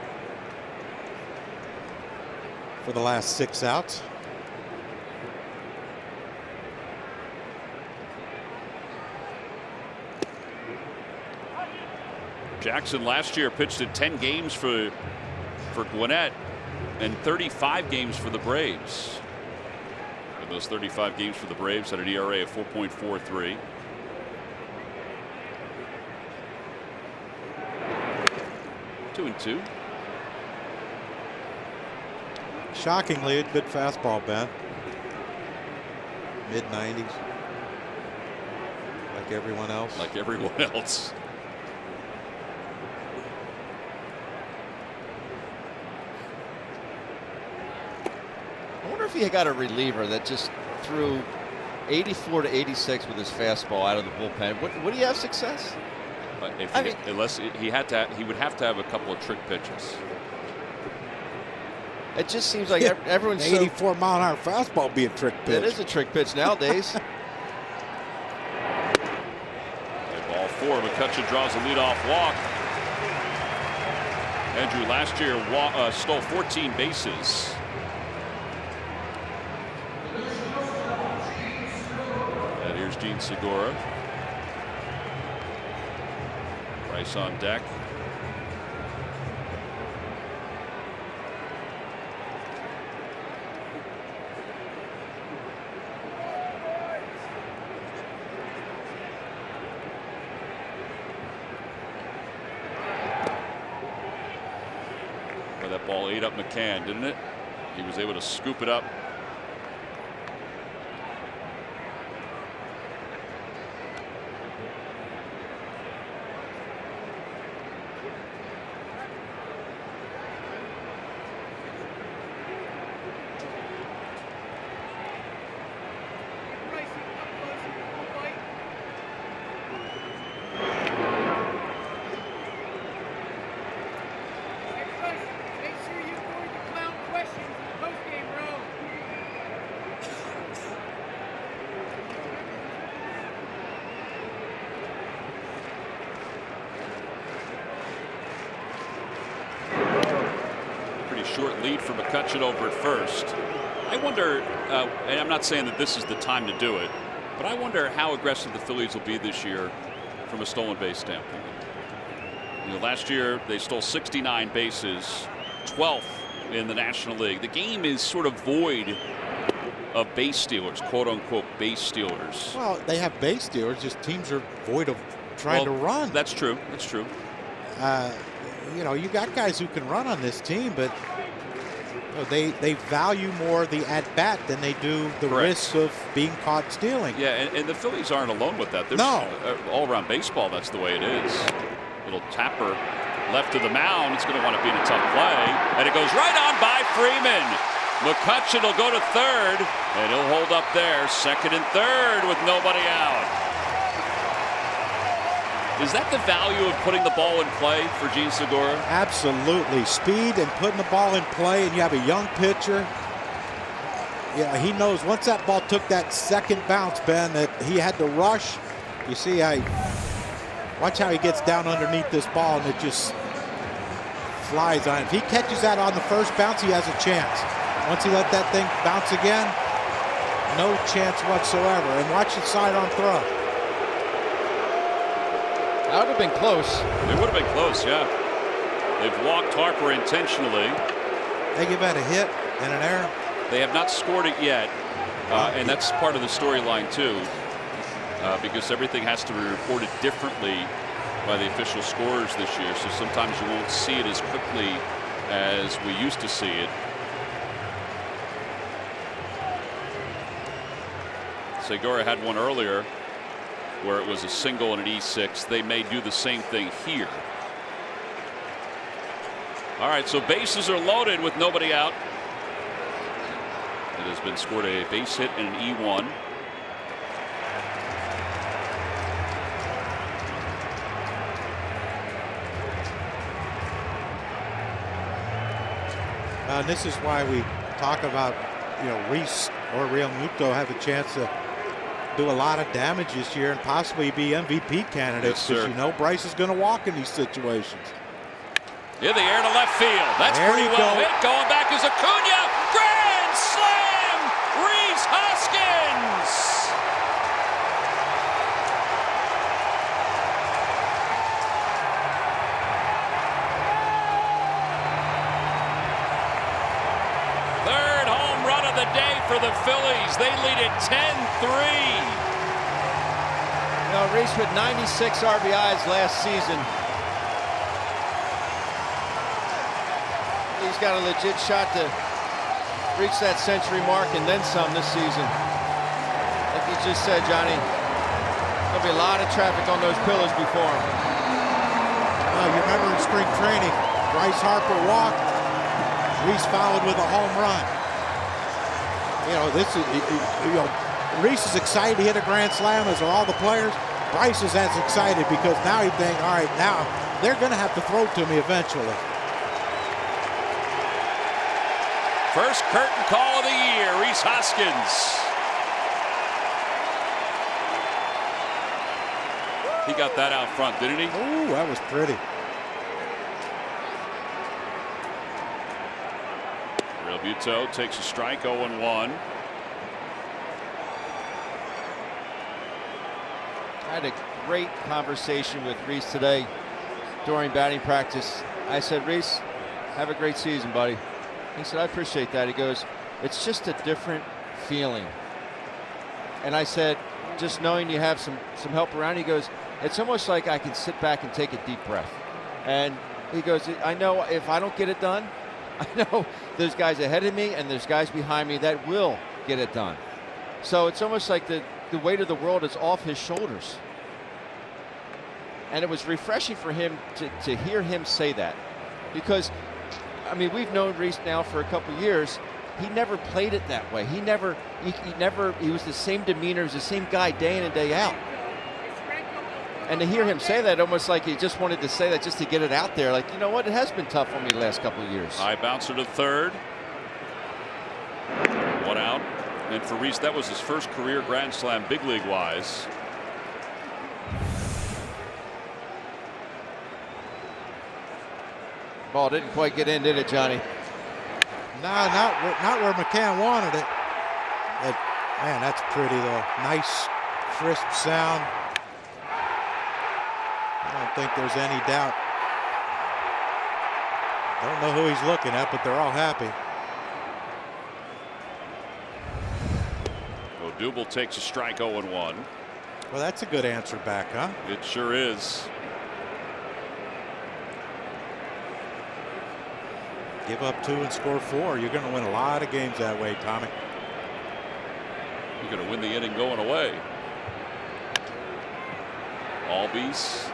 For the last 6 outs. Jackson last year pitched in 10 games for Gwinnett and 35 games for the Braves. And those 35 games for the Braves had an ERA of 4.43. Two and 2. Shockingly, a good fastball, Ben. Mid-90s. Like everyone else. Like everyone else. I wonder if he got a reliever that just threw 84 to 86 with his fastball out of the bullpen. Would he have success? Unless he would have to have a couple of trick pitches. It just seems like everyone's 84 mile an hour fastball be a trick pitch. It is a trick pitch nowadays. Ball 4. McCutchen draws a leadoff walk. Andrew last year stole 14 bases. And here's Gene Segura. Bryce on deck. Well, that ball ate up McCann, didn't it? He was able to scoop it up. Short lead for McCutchen over at first. I wonder, and I'm not saying that this is the time to do it, but I wonder how aggressive the Phillies will be this year from a stolen base standpoint. You know, last year they stole 69 bases, 12th in the National League. The game is sort of void of base stealers, quote unquote base stealers. Well, they have base stealers, just teams are void of trying to run. That's true. That's true. You know, you got guys who can run on this team, but you know, they value more the at-bat than they do the risk of being caught stealing. Yeah, and the Phillies aren't alone with that. There's all around baseball, that's the way it is. Little tapper left to the mound. It's going to want to be in a tough play. And it goes right on by Freeman. McCutchen will go to third, and he'll hold up there. Second and third with nobody out. Is that the value of putting the ball in play for Gene Segura? Absolutely. Speed and putting the ball in play, and you have a young pitcher. Yeah, he knows once that ball took that second bounce, Ben, that he had to rush. You see, watch how he gets down underneath this ball, and it just flies on it. If he catches that on the first bounce, he has a chance. Once he let that thing bounce again, no chance whatsoever. And watch the sidearm throw. That would have been close. It would have been close, yeah. They've walked Harper intentionally. They give that a hit and an error. They have not scored it yet, and that's part of the storyline too, because everything has to be reported differently by the official scorers this year. So sometimes you won't see it as quickly as we used to see it. Segura had one earlier where it was a single and an E6. They may do the same thing here. All right, so bases are loaded with nobody out. It has been scored a base hit and an E1. And this is why we talk about, Rhys or Real Muto have a chance to do a lot of damage this year and possibly be MVP candidates, because Bryce is going to walk in these situations. In the air to left field. That's pretty well hit. Going back is Acuna. Grand slam! Rhys Hoskins! Third home run of the day for the Phillies. They lead it 10-3. Rhys with 96 RBIs last season. He's got a legit shot to reach that century mark and then some this season. Like you just said, Johnny, there'll be a lot of traffic on those pillars before him. You remember in spring training, Bryce Harper walked, Rhys followed with a home run. Rhys is excited to hit a grand slam, as are all the players. Bryce is as excited because now he thinks, all right, now they're going to have to throw to me eventually. First curtain call of the year, Rhys Hoskins. He got that out front, didn't he? Ooh, that was pretty. Real Muto takes a strike, 0-1. I had a great conversation with Rhys today during batting practice. I said, Rhys, have a great season, buddy. He said, I appreciate that. He goes, it's just a different feeling. And I said, just knowing you have some help around, he goes, it's almost like I can sit back and take a deep breath. And he goes, I know if I don't get it done, I know there's guys ahead of me and there's guys behind me that will get it done. So it's almost like the weight of the world is off his shoulders. And it was refreshing for him to hear him say that. Because, I mean, we've known Rhys now for a couple years. He never played it that way. He was the same demeanor, he was the same guy day in and day out. And to hear him say that, almost like he just wanted to say that just to get it out there. Like, you know what, it has been tough on me the last couple of years. High bouncer to third. One out. And for Rhys, that was his first career grand slam big league wise. Ball didn't quite get in, did it, Johnny? No, not where McCann wanted it. Man, that's pretty though. Nice, crisp sound. I don't think there's any doubt. Don't know who he's looking at, but they're all happy. Odubel takes a strike, 0-1. Well, that's a good answer back, huh? It sure is. Give up 2 and score 4. You're going to win a lot of games that way, Tommy. You're going to win the inning going away. Albies.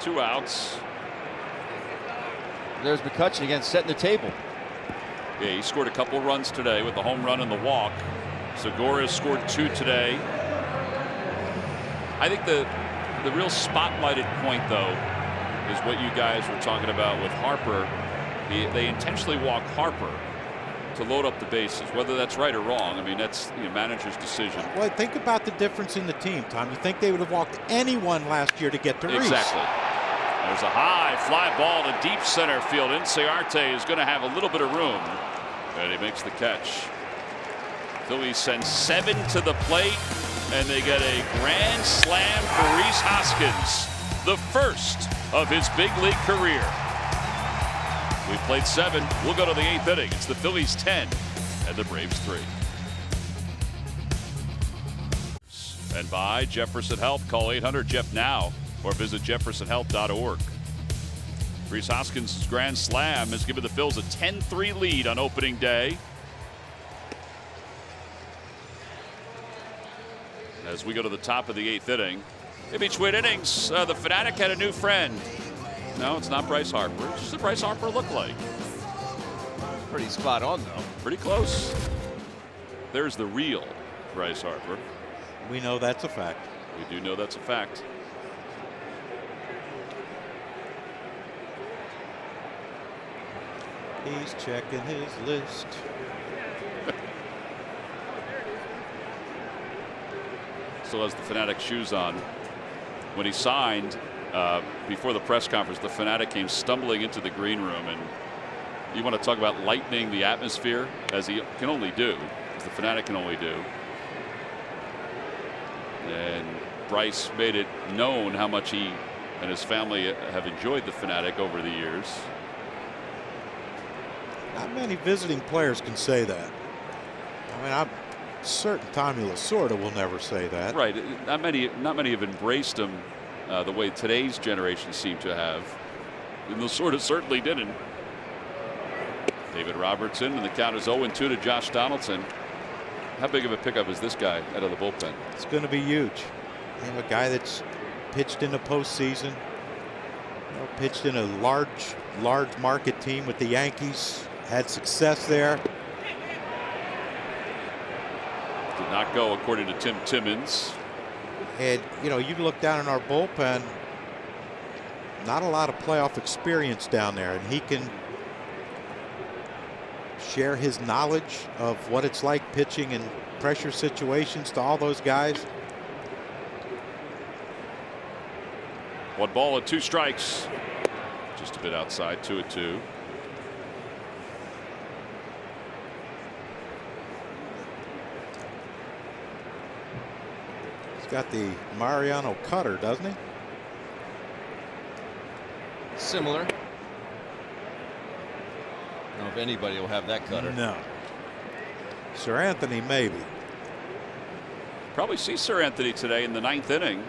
2 outs. There's McCutcheon again, setting the table. Yeah, he scored a couple runs today with the home run and the walk. Segura scored 2 today. I think the real spotlighted point, though, is what you guys were talking about with Harper. They intentionally walk Harper to load up the bases, whether that's right or wrong. I mean, that's the manager's decision. Well, think about the difference in the team, Tom. You think they would have walked anyone last year to get to Rhys? Exactly. There's a high fly ball to deep center field. Inciarte is going to have a little bit of room, and he makes the catch. Phillies send 7 to the plate, and they get a grand slam for Rhys Hoskins, the first of his big league career. We played 7. We'll go to the 8th inning. It's the Phillies 10 and the Braves 3. And by Jefferson Health, call 800-JEF now or visit jeffersonhealth.org. Rhys Hoskins' grand slam has given the Phils a 10-3 lead on opening day. As we go to the top of the 8th inning, in between innings, the Fanatic had a new friend. No, it's not Bryce Harper. It's just what Bryce Harper looked like. Pretty spot on, though. Pretty close. There's the real Bryce Harper. We know that's a fact. We do know that's a fact. He's checking his list. Still has the Fanatic shoes on. When he signed before the press conference, the Fanatic came stumbling into the green room, and you want to talk about lightening the atmosphere, as he can only do, as the Fanatic can only do. And Bryce made it known how much he and his family have enjoyed the Fanatic over the years. Not many visiting players can say that. I mean, I'm certain Tommy Lasorda will never say that. Right. Not many have embraced him the way today's generation seem to have. And Lasorda certainly didn't. David Robertson, and the count is 0-2 to Josh Donaldson. How big of a pickup is this guy out of the bullpen? It's going to be huge. You know, a guy that's pitched in the postseason, you know, pitched in a large market team with the Yankees, had success there. Did not go according to Tim Timmons. And you know, you look down in our bullpen, not a lot of playoff experience down there, and he can share his knowledge of what it's like pitching in pressure situations to all those guys. 1 ball and 2 strikes. Just a bit outside, 2-2. He's got the Mariano cutter, doesn't he? Similar. I don't know if anybody will have that cutter. No. Sir Anthony, maybe. Probably see Sir Anthony today in the 9th inning.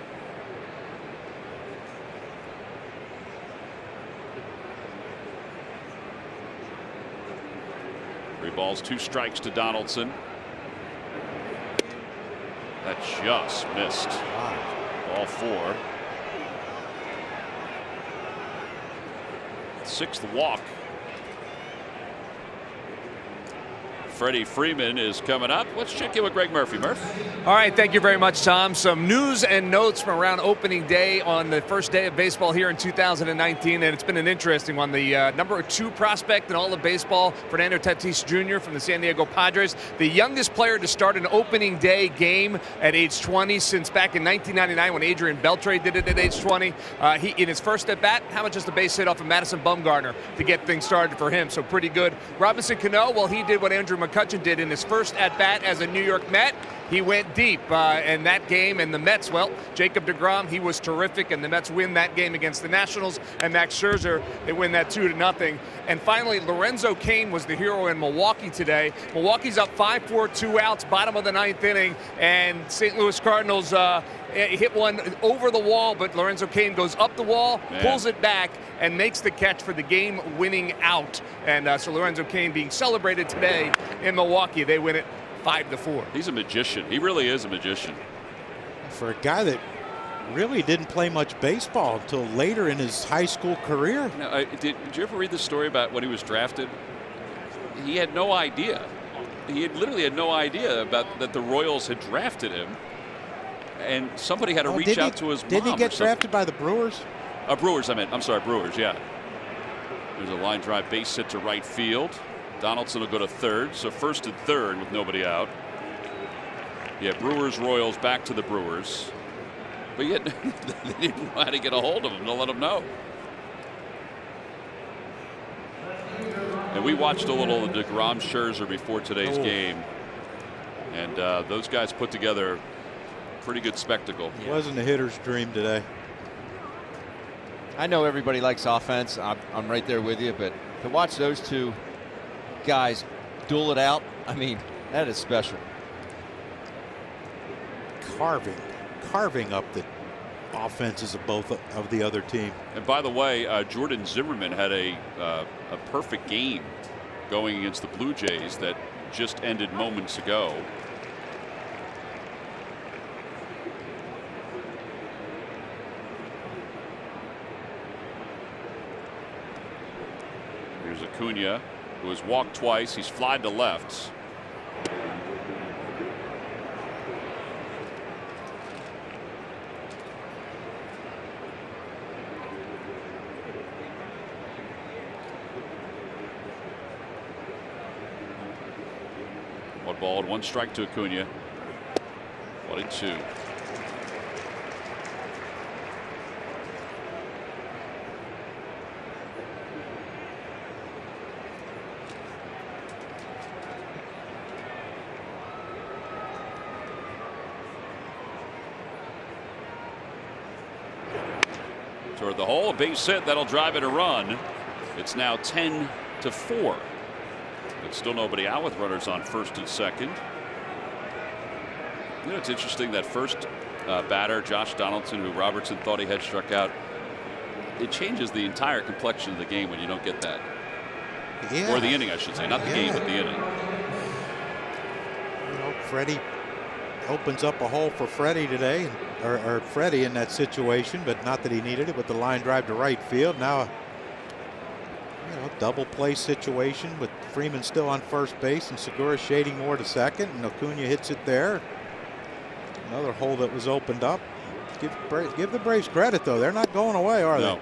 Three balls, 2 strikes to Donaldson. That just missed. Ball 4. 6th walk. Freddie Freeman is coming up. Let's check in with Greg Murphy. Murph. All right, thank you very much, Tom. Some news and notes from around opening day on the first day of baseball here in 2019, and it's been an interesting one. The number 2 prospect in all of baseball, Fernando Tatis Jr. from the San Diego Padres, the youngest player to start an opening day game at age 20 since back in 1999 when Adrian Beltre did it at age 20. He, in his first at bat, how about just a base hit off of Madison Bumgarner to get things started for him? So pretty good. Robinson Cano, well, he did what Andrew McCutchen did in his first at bat as a New York Met. He went deep in that game, and the Mets, well, Jacob deGrom, he was terrific, and the Mets win that game against the Nationals, and Max Scherzer, they win that 2-0. And finally, Lorenzo Cain was the hero in Milwaukee today. Milwaukee's up 5-4, 2 outs, bottom of the 9th inning, and St. Louis Cardinals hit one over the wall, but Lorenzo Cain goes up the wall, pulls it back, and makes the catch for the game-winning out. And so Lorenzo Cain being celebrated today in Milwaukee. They win it 5-4. He's a magician. He really is a magician. For a guy that really didn't play much baseball until later in his high school career. Now, did you ever read the story about when he was drafted? He had no idea. He literally had no idea about that the Royals had drafted him. And somebody had to reach out to his mom. Didn't he get drafted by the Brewers? Brewers, I meant. I'm sorry, Brewers, yeah. There's a line drive base hit to right field. Donaldson will go to third, so first and third with nobody out. Yeah, Brewers, Royals, back to the Brewers. But yet, they didn't know how to get a hold of him to let him know. And we watched a little of DeGrom Scherzer before today's game. And those guys put together a pretty good spectacle. It wasn't a hitter's dream today. I know everybody likes offense. I'm right there with you, but to watch those two guys duel it out, I mean, that is special. Carving up the offenses of both of the other team. And by the way, Jordan Zimmerman had a perfect game going against the Blue Jays that just ended moments ago. Here's Acuna, who has walked twice. He's flied to left. One ball and one strike to Acuna. 1-2. Toward the hole, a base hit that'll drive it a run. It's now 10-4. But still nobody out with runners on first and second. You know, it's interesting that first batter, Josh Donaldson, who Robertson thought he had struck out. It changes the entire complexion of the game when you don't get that. Yeah. Or the inning, I should say. Not the game, but the inning. You know, Freddie opens up a hole for Freddie today, or Freddie in that situation, but not that he needed it with the line drive to right field. Now, you know, double play situation with Freeman still on first base and Segura shading more to second, and Acuna hits it there. Another hole that was opened up. Give the Braves credit, though. They're not going away, are they?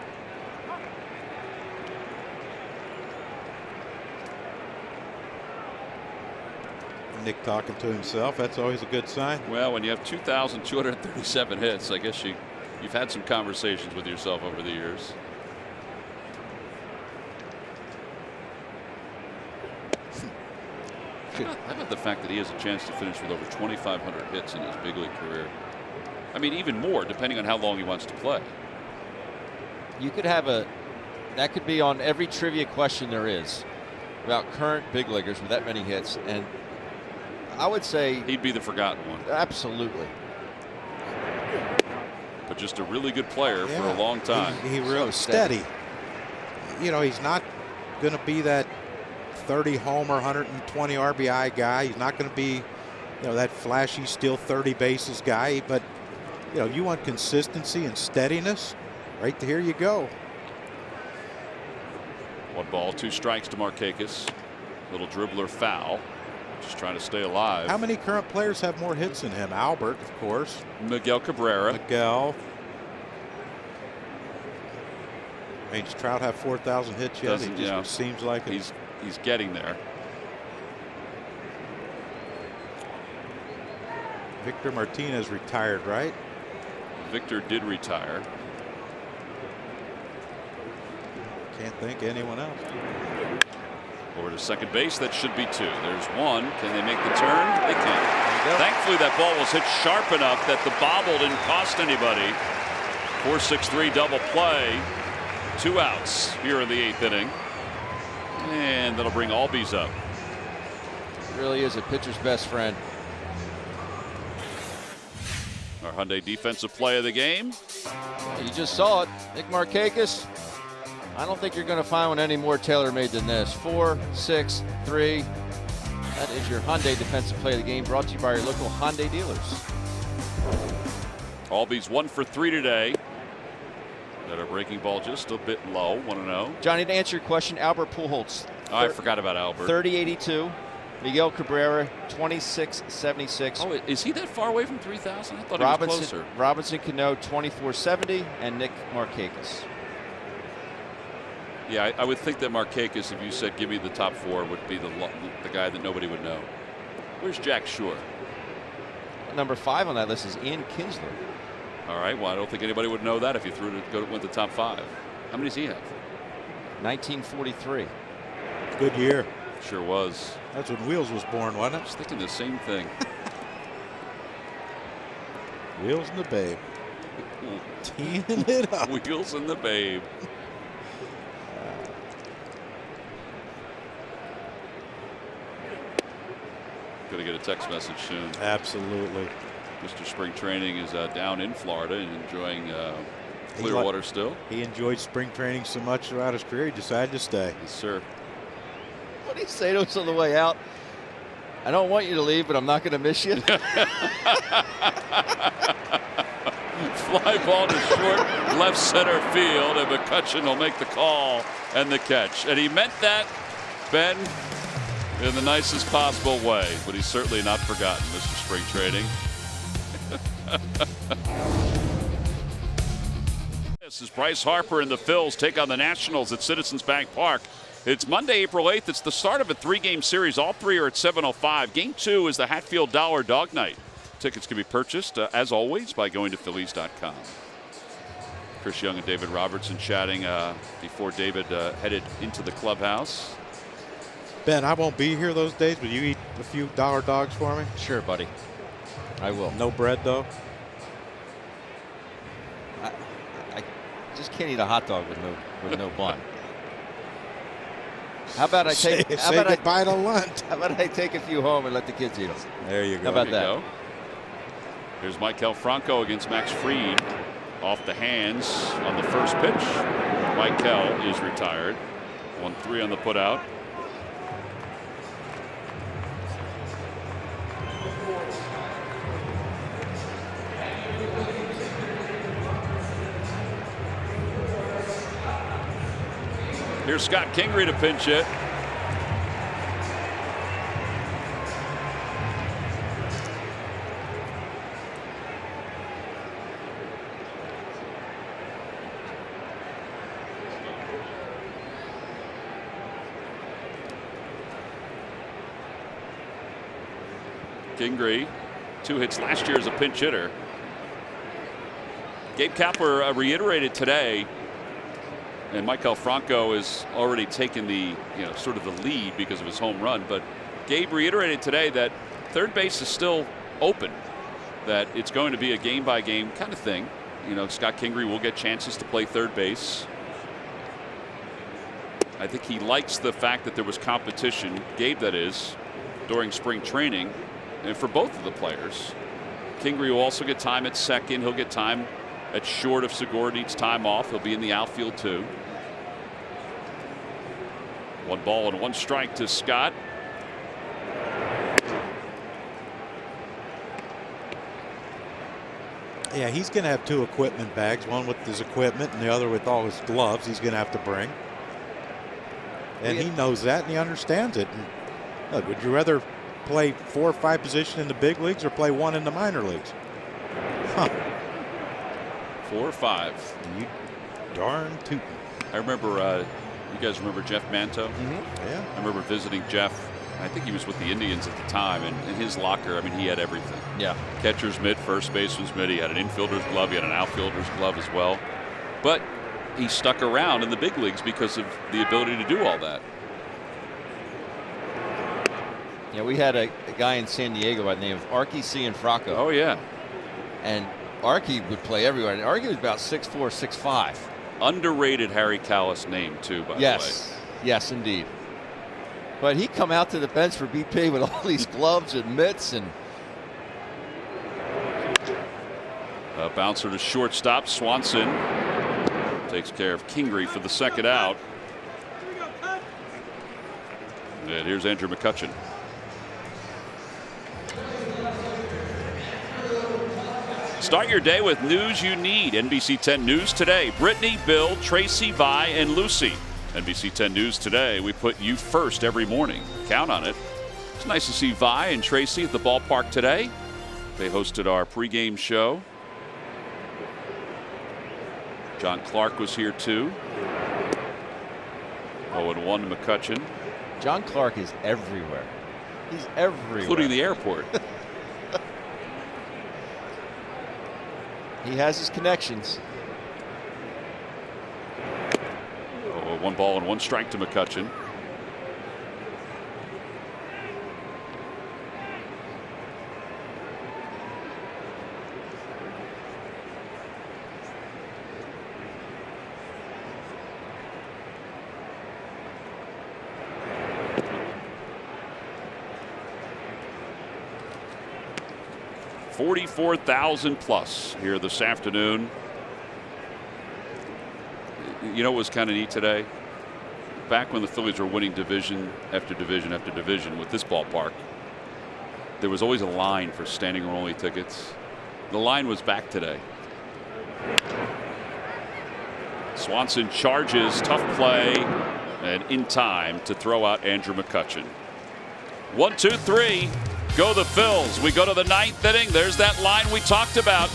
Nick talking to himself. That's always a good sign. Well, when you have 2,237 hits, I guess you've had some conversations with yourself over the years. How about the fact that he has a chance to finish with over 2,500 hits in his big league career? I mean, even more, depending on how long he wants to play. You could have that could be on every trivia question there is about current big leaguers with that many hits, and I would say he'd be the forgotten one. Absolutely. But just a really good player for a long time. He really steady. You know, he's not going to be that 30 homer, 120 RBI guy. He's not going to be, you know, that flashy steal 30 bases guy. But, you know, you want consistency and steadiness. Right here you go. 1 ball, 2 strikes to Markakis. Little dribbler foul. Just trying to stay alive. How many current players have more hits than him? Albert, of course. Miguel Cabrera. Miguel. I mean, does Trout have 4,000 hits yet? It just seems like he's getting there. Victor Martinez retired, right? Victor did retire. Can't think of anyone else. Over to second base. That should be 2. There's 1. Can they make the turn? They can. Thankfully, that ball was hit sharp enough that the bobble didn't cost anybody. 4-6-3 double play. 2 outs here in the 8th inning. And that'll bring Albies up. It really is a pitcher's best friend. Our Hyundai defensive play of the game. You just saw it. Nick Markakis. I don't think you're going to find one any more tailor-made than this. 4-6-3. That is your Hyundai defensive play of the game, brought to you by your local Hyundai dealers. Albies 1 for 3 today. Got a breaking ball just a bit low. 1-0. Johnny, to answer your question, Albert Pujols. I forgot about Albert. 30-82. Miguel Cabrera, 26-76. Oh, is he that far away from 3,000? I thought he was closer. Robinson Cano, 24-70, and Nick Markakis. Yeah, I would think that Markakis, if you said give me the top 4, would be the guy that nobody would know. Where's Jack Shore? Number 5 on that list is Ian Kinsler. All right, well, I don't think anybody would know that if you went the top 5. How many does he have? 1943. Good year. Sure was. That's when Wheels was born, wasn't I was thinking the same thing. Wheels and the Babe. Teeing it up. Wheels and the Babe. Going to get a text message soon. Absolutely. Mr. Spring Training is down in Florida and enjoying Clearwater still. He enjoyed spring training so much throughout his career, he decided to stay. Yes, sir. What did he say to us on the way out? I don't want you to leave, but I'm not going to miss you. Fly ball to short left center field, and McCutchen will make the call and the catch. And he meant that, Ben, in the nicest possible way, but he's certainly not forgotten, Mr. Spring Training. This is Bryce Harper and the Phils take on the Nationals at Citizens Bank Park. It's Monday, April 8th. It's the start of a 3-game series. All 3 are at 7:05. Game 2 is the Hatfield Dollar Dog Night. Tickets can be purchased, as always, by going to Phillies.com. Chris Young and David Robertson chatting before David headed into the clubhouse. Ben, I won't be here those days, but you eat a few dollar dogs for me? Sure, buddy. I will. No bread, though? I just can't eat a hot dog with no bun. How about I take goodbye to lunch? How about I take a few home and let the kids eat them? There you go. How about that? Go. Here's Maikel Franco against Max Fried. Off the hands on the first pitch. Maikel is retired. 1-3 on the putout. Here's Scott Kingery to pinch hit. Kingery, 2 hits last year as a pinch hitter. Gabe Kapler reiterated today, and Maikel Franco has already taken the sort of the lead because of his home run, but Gabe reiterated today that third base is still open, that it's going to be a game by game kind of thing. Scott Kingery will get chances to play third base. I think he likes the fact that there was competition, Gabe that is, during spring training, and for both of the players. Kingery will also get time at second. He'll get time at short if Segura needs time off. He'll be in the outfield too. 1-1 strike to Scott. Yeah, he's going to have 2 equipment bags, one with his equipment and the other with all his gloves he's going to have to bring. And he knows that and he understands it. And look, would you rather play 4 or 5 positions in the big leagues or play 1 in the minor leagues? Huh. 4 or 5. You darn tootin'. I remember, you guys remember Jeff Manto? Mm-hmm. Yeah. I remember visiting Jeff. I think he was with the Indians at the time, and in his locker, I mean, he had everything. Yeah. Catcher's mitt, first baseman's mitt. He had an infielder's glove. He had an outfielder's glove as well. But he stuck around in the big leagues because of the ability to do all that. Yeah, we had a guy in San Diego by the name of Arky Cianfrocco. Oh, yeah. And Arky would play everywhere. And Arky was about 6'4", 6'5". Underrated Harry Callis name, too, by the way. Yes, indeed. But he'd come out to the bench for BP with all these gloves and mitts. And a bouncer to shortstop. Swanson takes care of Kingery for the second out. And here's Andrew McCutchen. Start your day with news you need. NBC 10 News today. Brittany, Bill, Tracy, Vi, and Lucy. NBC 10 News today. We put you first every morning. Count on it. It's nice to see Vi and Tracy at the ballpark today. They hosted our pregame show. John Clark was here too. 0-1 McCutchen. John Clark is everywhere. He's everywhere. Including the airport. He has his connections. 1-1 strike to McCutchen. 44,000 plus here this afternoon. You know what was kind of neat today? Back when the Phillies were winning division after division after division with this ballpark, there was always a line for standing room only tickets. The line was back today. Swanson charges, tough play, and in time to throw out Andrew McCutchen. 1, 2, 3. Go the Phils. We go to the 9th inning. There's that line we talked about.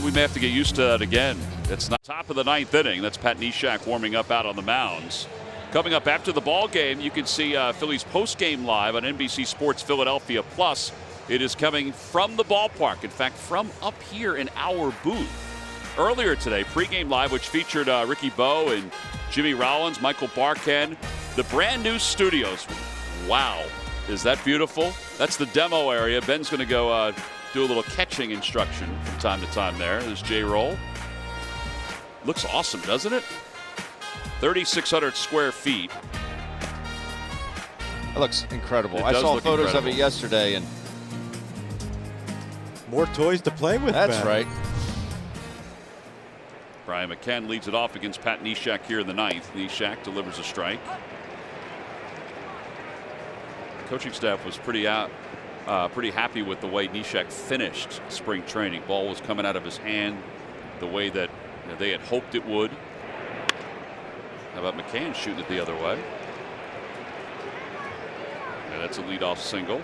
We may have to get used to that again. It's not top of the 9th inning. That's Pat Neshek warming up out on the mounds. Coming up after the ball game, you can see Phillies post-game live on NBC Sports Philadelphia. Plus, it is coming from the ballpark. In fact, from up here in our booth. Earlier today, pregame live, which featured Ricky Bowe and Jimmy Rollins, Michael Barken, the brand new studios. Wow, is that beautiful? That's the demo area. Ben's going to go do a little catching instruction from time to time there. There's J-Roll. Looks awesome, doesn't it? 3,600 square feet. It looks incredible. I saw photos of it yesterday, and more toys to play with. That's right. Brian McCann leads it off against Pat Neshek here in the 9th. Neshek delivers a strike. The coaching staff was pretty happy with the way Neshek finished spring training. Ball was coming out of his hand the way that they had hoped it would. How about McCann shooting it the other way? And that's a leadoff single.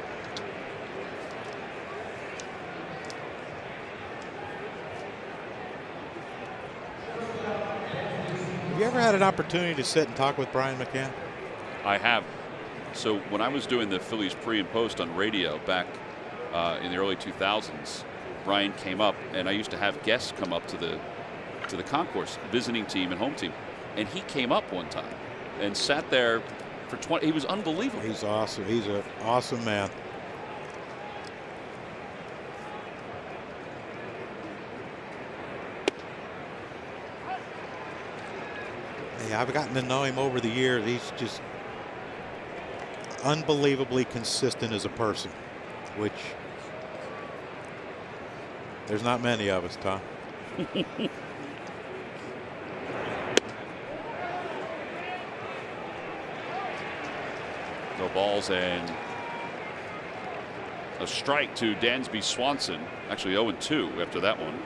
Have you ever had an opportunity to sit and talk with Brian McCann? I have. So when I was doing the Phillies pre and post on radio back in the early 2000s, Brian came up, and I used to have guests come up to the concourse, visiting team and home team, and he came up one time and sat there for 20. He was unbelievable. He's awesome. He's an awesome man. Yeah, I've gotten to know him over the years. He's just unbelievably consistent as a person, which there's not many of us, Tom. No balls and a strike to Dansby Swanson. Actually 0-2 after that one.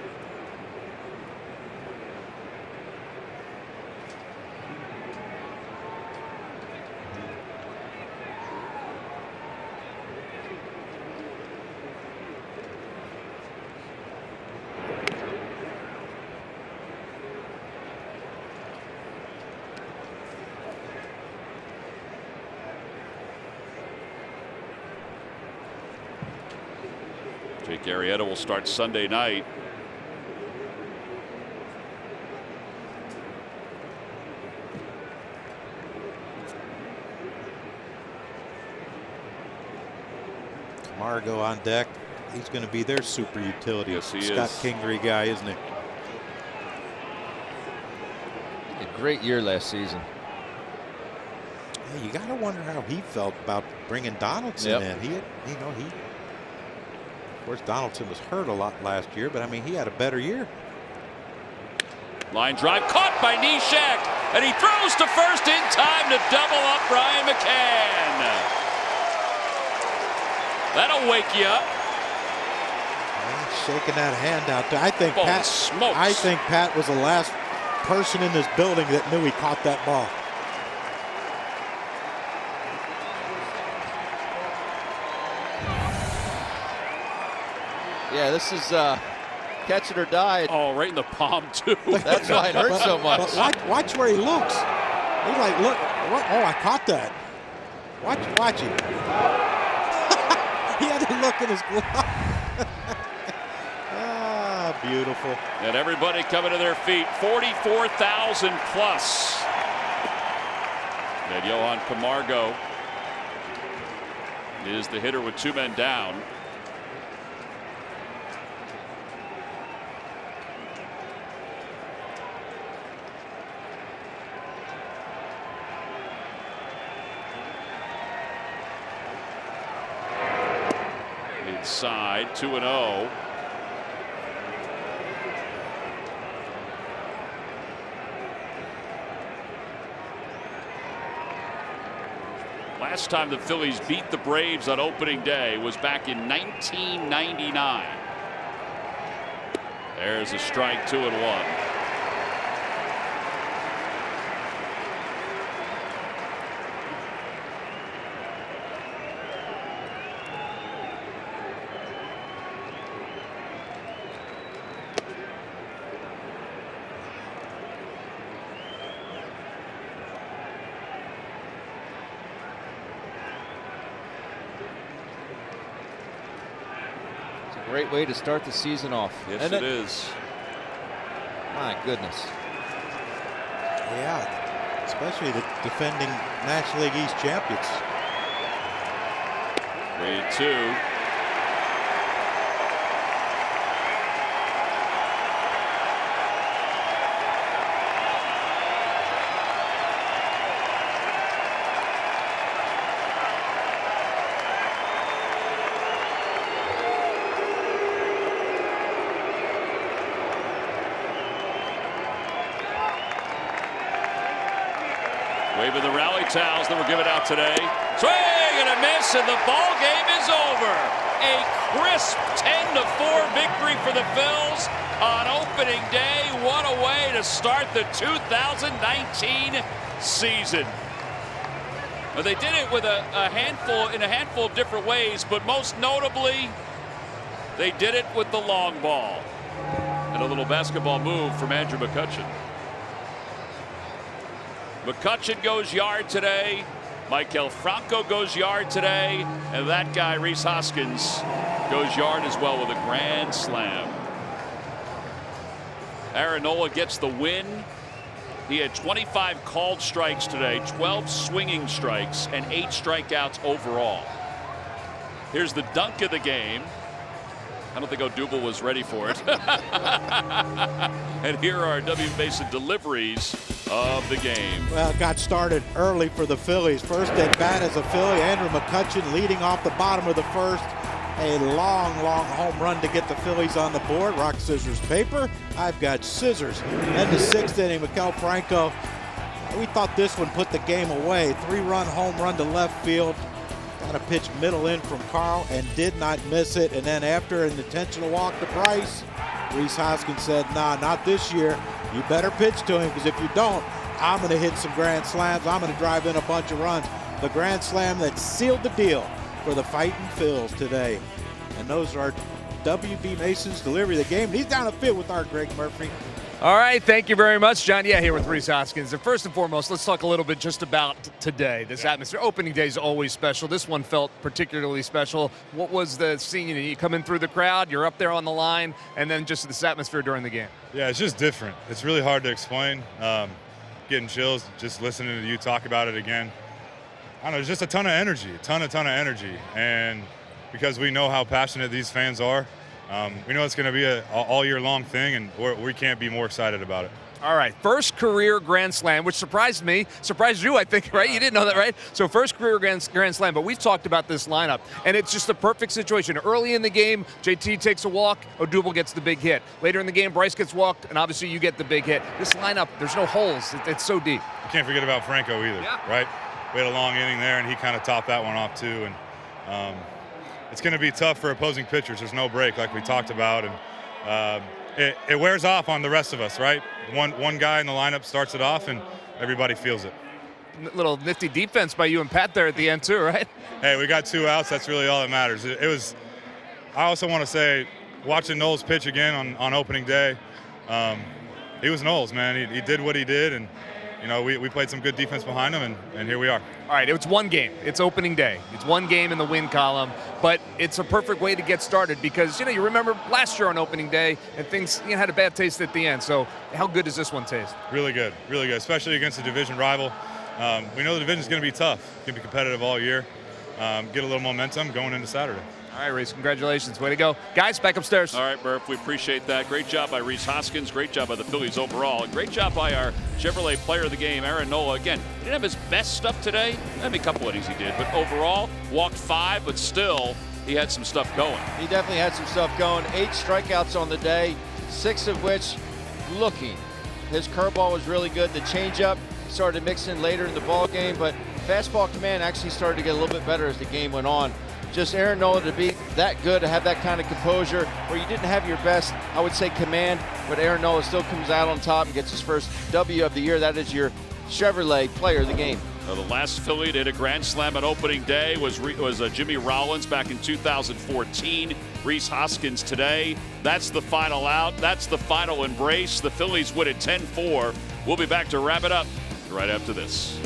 Jake Arrieta will start Sunday night. Camargo on deck. He's going to be their super utility. Yes, he Scott is. Kingery guy, isn't he? a great year last season. Hey, you got to wonder how he felt about bringing Donaldson in. Of course, Donaldson was hurt a lot last year, but I mean, he had a better year. Line drive caught by Neshek, and he throws to first in time to double up Brian McCann. That'll wake you up. Shaking that hand out there. I think Smokes. Pat was the last person in this building that knew he caught that ball. Yeah, this is catch it or die. Oh, right in the palm, too. That's why it hurts so much. But watch where he looks. He's like, look, what? Oh, I caught that. Watch him. He had to look in his glove. Ah, beautiful. And everybody coming to their feet, 44,000 plus. And Johan Camargo is the hitter with 2 men down. Inside, 2-0. Last time the Phillies beat the Braves on opening day was back in 1999. There's a strike, 2-1. Great way to start the season off. Yes, it is. My goodness. Yeah, especially the defending National League East champions. 3-2. Waving the rally towels that were given out today. Swing and a miss, and the ball game is over. A crisp 10-4 victory for the Phils on opening day. What a way to start the 2019 season. Well, they did it with in a handful of different ways, but most notably, they did it with the long ball. And a little basketball move from Andrew McCutchen. McCutchen goes yard today. Michael Franco goes yard today. And that guy, Rhys Hoskins, goes yard as well with a grand slam. Aaron Nola gets the win. He had 25 called strikes today, 12 swinging strikes, and 8 strikeouts overall. Here's the dunk of the game. I don't think Odubel was ready for it. And here are W. Mason deliveries of the game. Well, it got started early for the Phillies. First at bat as a Philly, Andrew McCutchen leading off the bottom of the first. A long home run to get the Phillies on the board. Rock, scissors, paper. I've got scissors. Then the sixth inning, Mikel Franco. We thought this one put the game away. 3-run home run to left field. Got a pitch middle in from Carl and did not miss it. And then after an intentional walk to Bryce, Rhys Hoskins said, nah, not this year. You better pitch to him, because if you don't, I'm going to hit some grand slams. I'm going to drive in a bunch of runs. The grand slam that sealed the deal for the Fighting Phils today. And those are W.B. Mason's delivery of the game. He's down the field with our Greg Murphy. All right, thank you very much, John. Yeah, here with Rhys Hoskins. And first and foremost, let's talk a little bit just about today, this atmosphere. Opening day is always special. This one felt particularly special. What was the scene? You come in through the crowd, you're up there on the line, and then just this atmosphere during the game. Yeah, it's just different. It's really hard to explain. Getting chills, just listening to you talk about it again. I don't know, it's just a ton of energy, a ton of energy. And because we know how passionate these fans are, we know it's going to be an all-year-long thing, and we can't be more excited about it. All right, first career Grand Slam, which surprised me, surprised you, I think, right? You didn't know that, right? So first career Grand Slam, but we've talked about this lineup, and it's just a perfect situation. Early in the game, JT takes a walk, Odubel gets the big hit. Later in the game, Bryce gets walked, and obviously you get the big hit. This lineup, there's no holes. It's so deep. You can't forget about Franco either, right? We had a long inning there, and he kind of topped that one off too. And it's going to be tough for opposing pitchers. There's no break, like we talked about, and it wears off on the rest of us, right? One guy in the lineup starts it off, and everybody feels it. Little nifty defense by you and Pat there at the end too, right? Hey, we got 2 outs. That's really all that matters. It was. I also want to say, watching Knowles pitch again on opening day, he was Knowles, man. He did what he did, and you know, we played some good defense behind him, and here we are. All right, it's one game. It's opening day. It's one game in the win column, but it's a perfect way to get started because, you remember last year on opening day, and things had a bad taste at the end. So how good does this one taste? Really good, especially against a division rival. We know the division's going to be tough. It's going to be competitive all year. Get a little momentum going into Saturday. All right, Rhys, congratulations. Way to go. Guys, back upstairs. All right, Murph, we appreciate that. Great job by Rhys Hoskins. Great job by the Phillies overall. And great job by our Chevrolet player of the game, Aaron Nola. Again, he didn't have his best stuff today. I mean, a couple innings he did. But overall, walked 5, but still, he had some stuff going. He definitely had some stuff going. 8 strikeouts on the day, 6 of which looking. His curveball was really good. The changeup started to mix in later in the ball game, but fastball command actually started to get a little bit better as the game went on. Just Aaron Nola to be that good, to have that kind of composure where you didn't have your best, I would say, command, but Aaron Nola still comes out on top and gets his first W of the year. That is your Chevrolet player of the game. The last Philly to hit a grand slam on opening day was Jimmy Rollins back in 2014. Rhys Hoskins today. That's the final out. That's the final embrace. The Phillies win it 10-4. We'll be back to wrap it up right after this.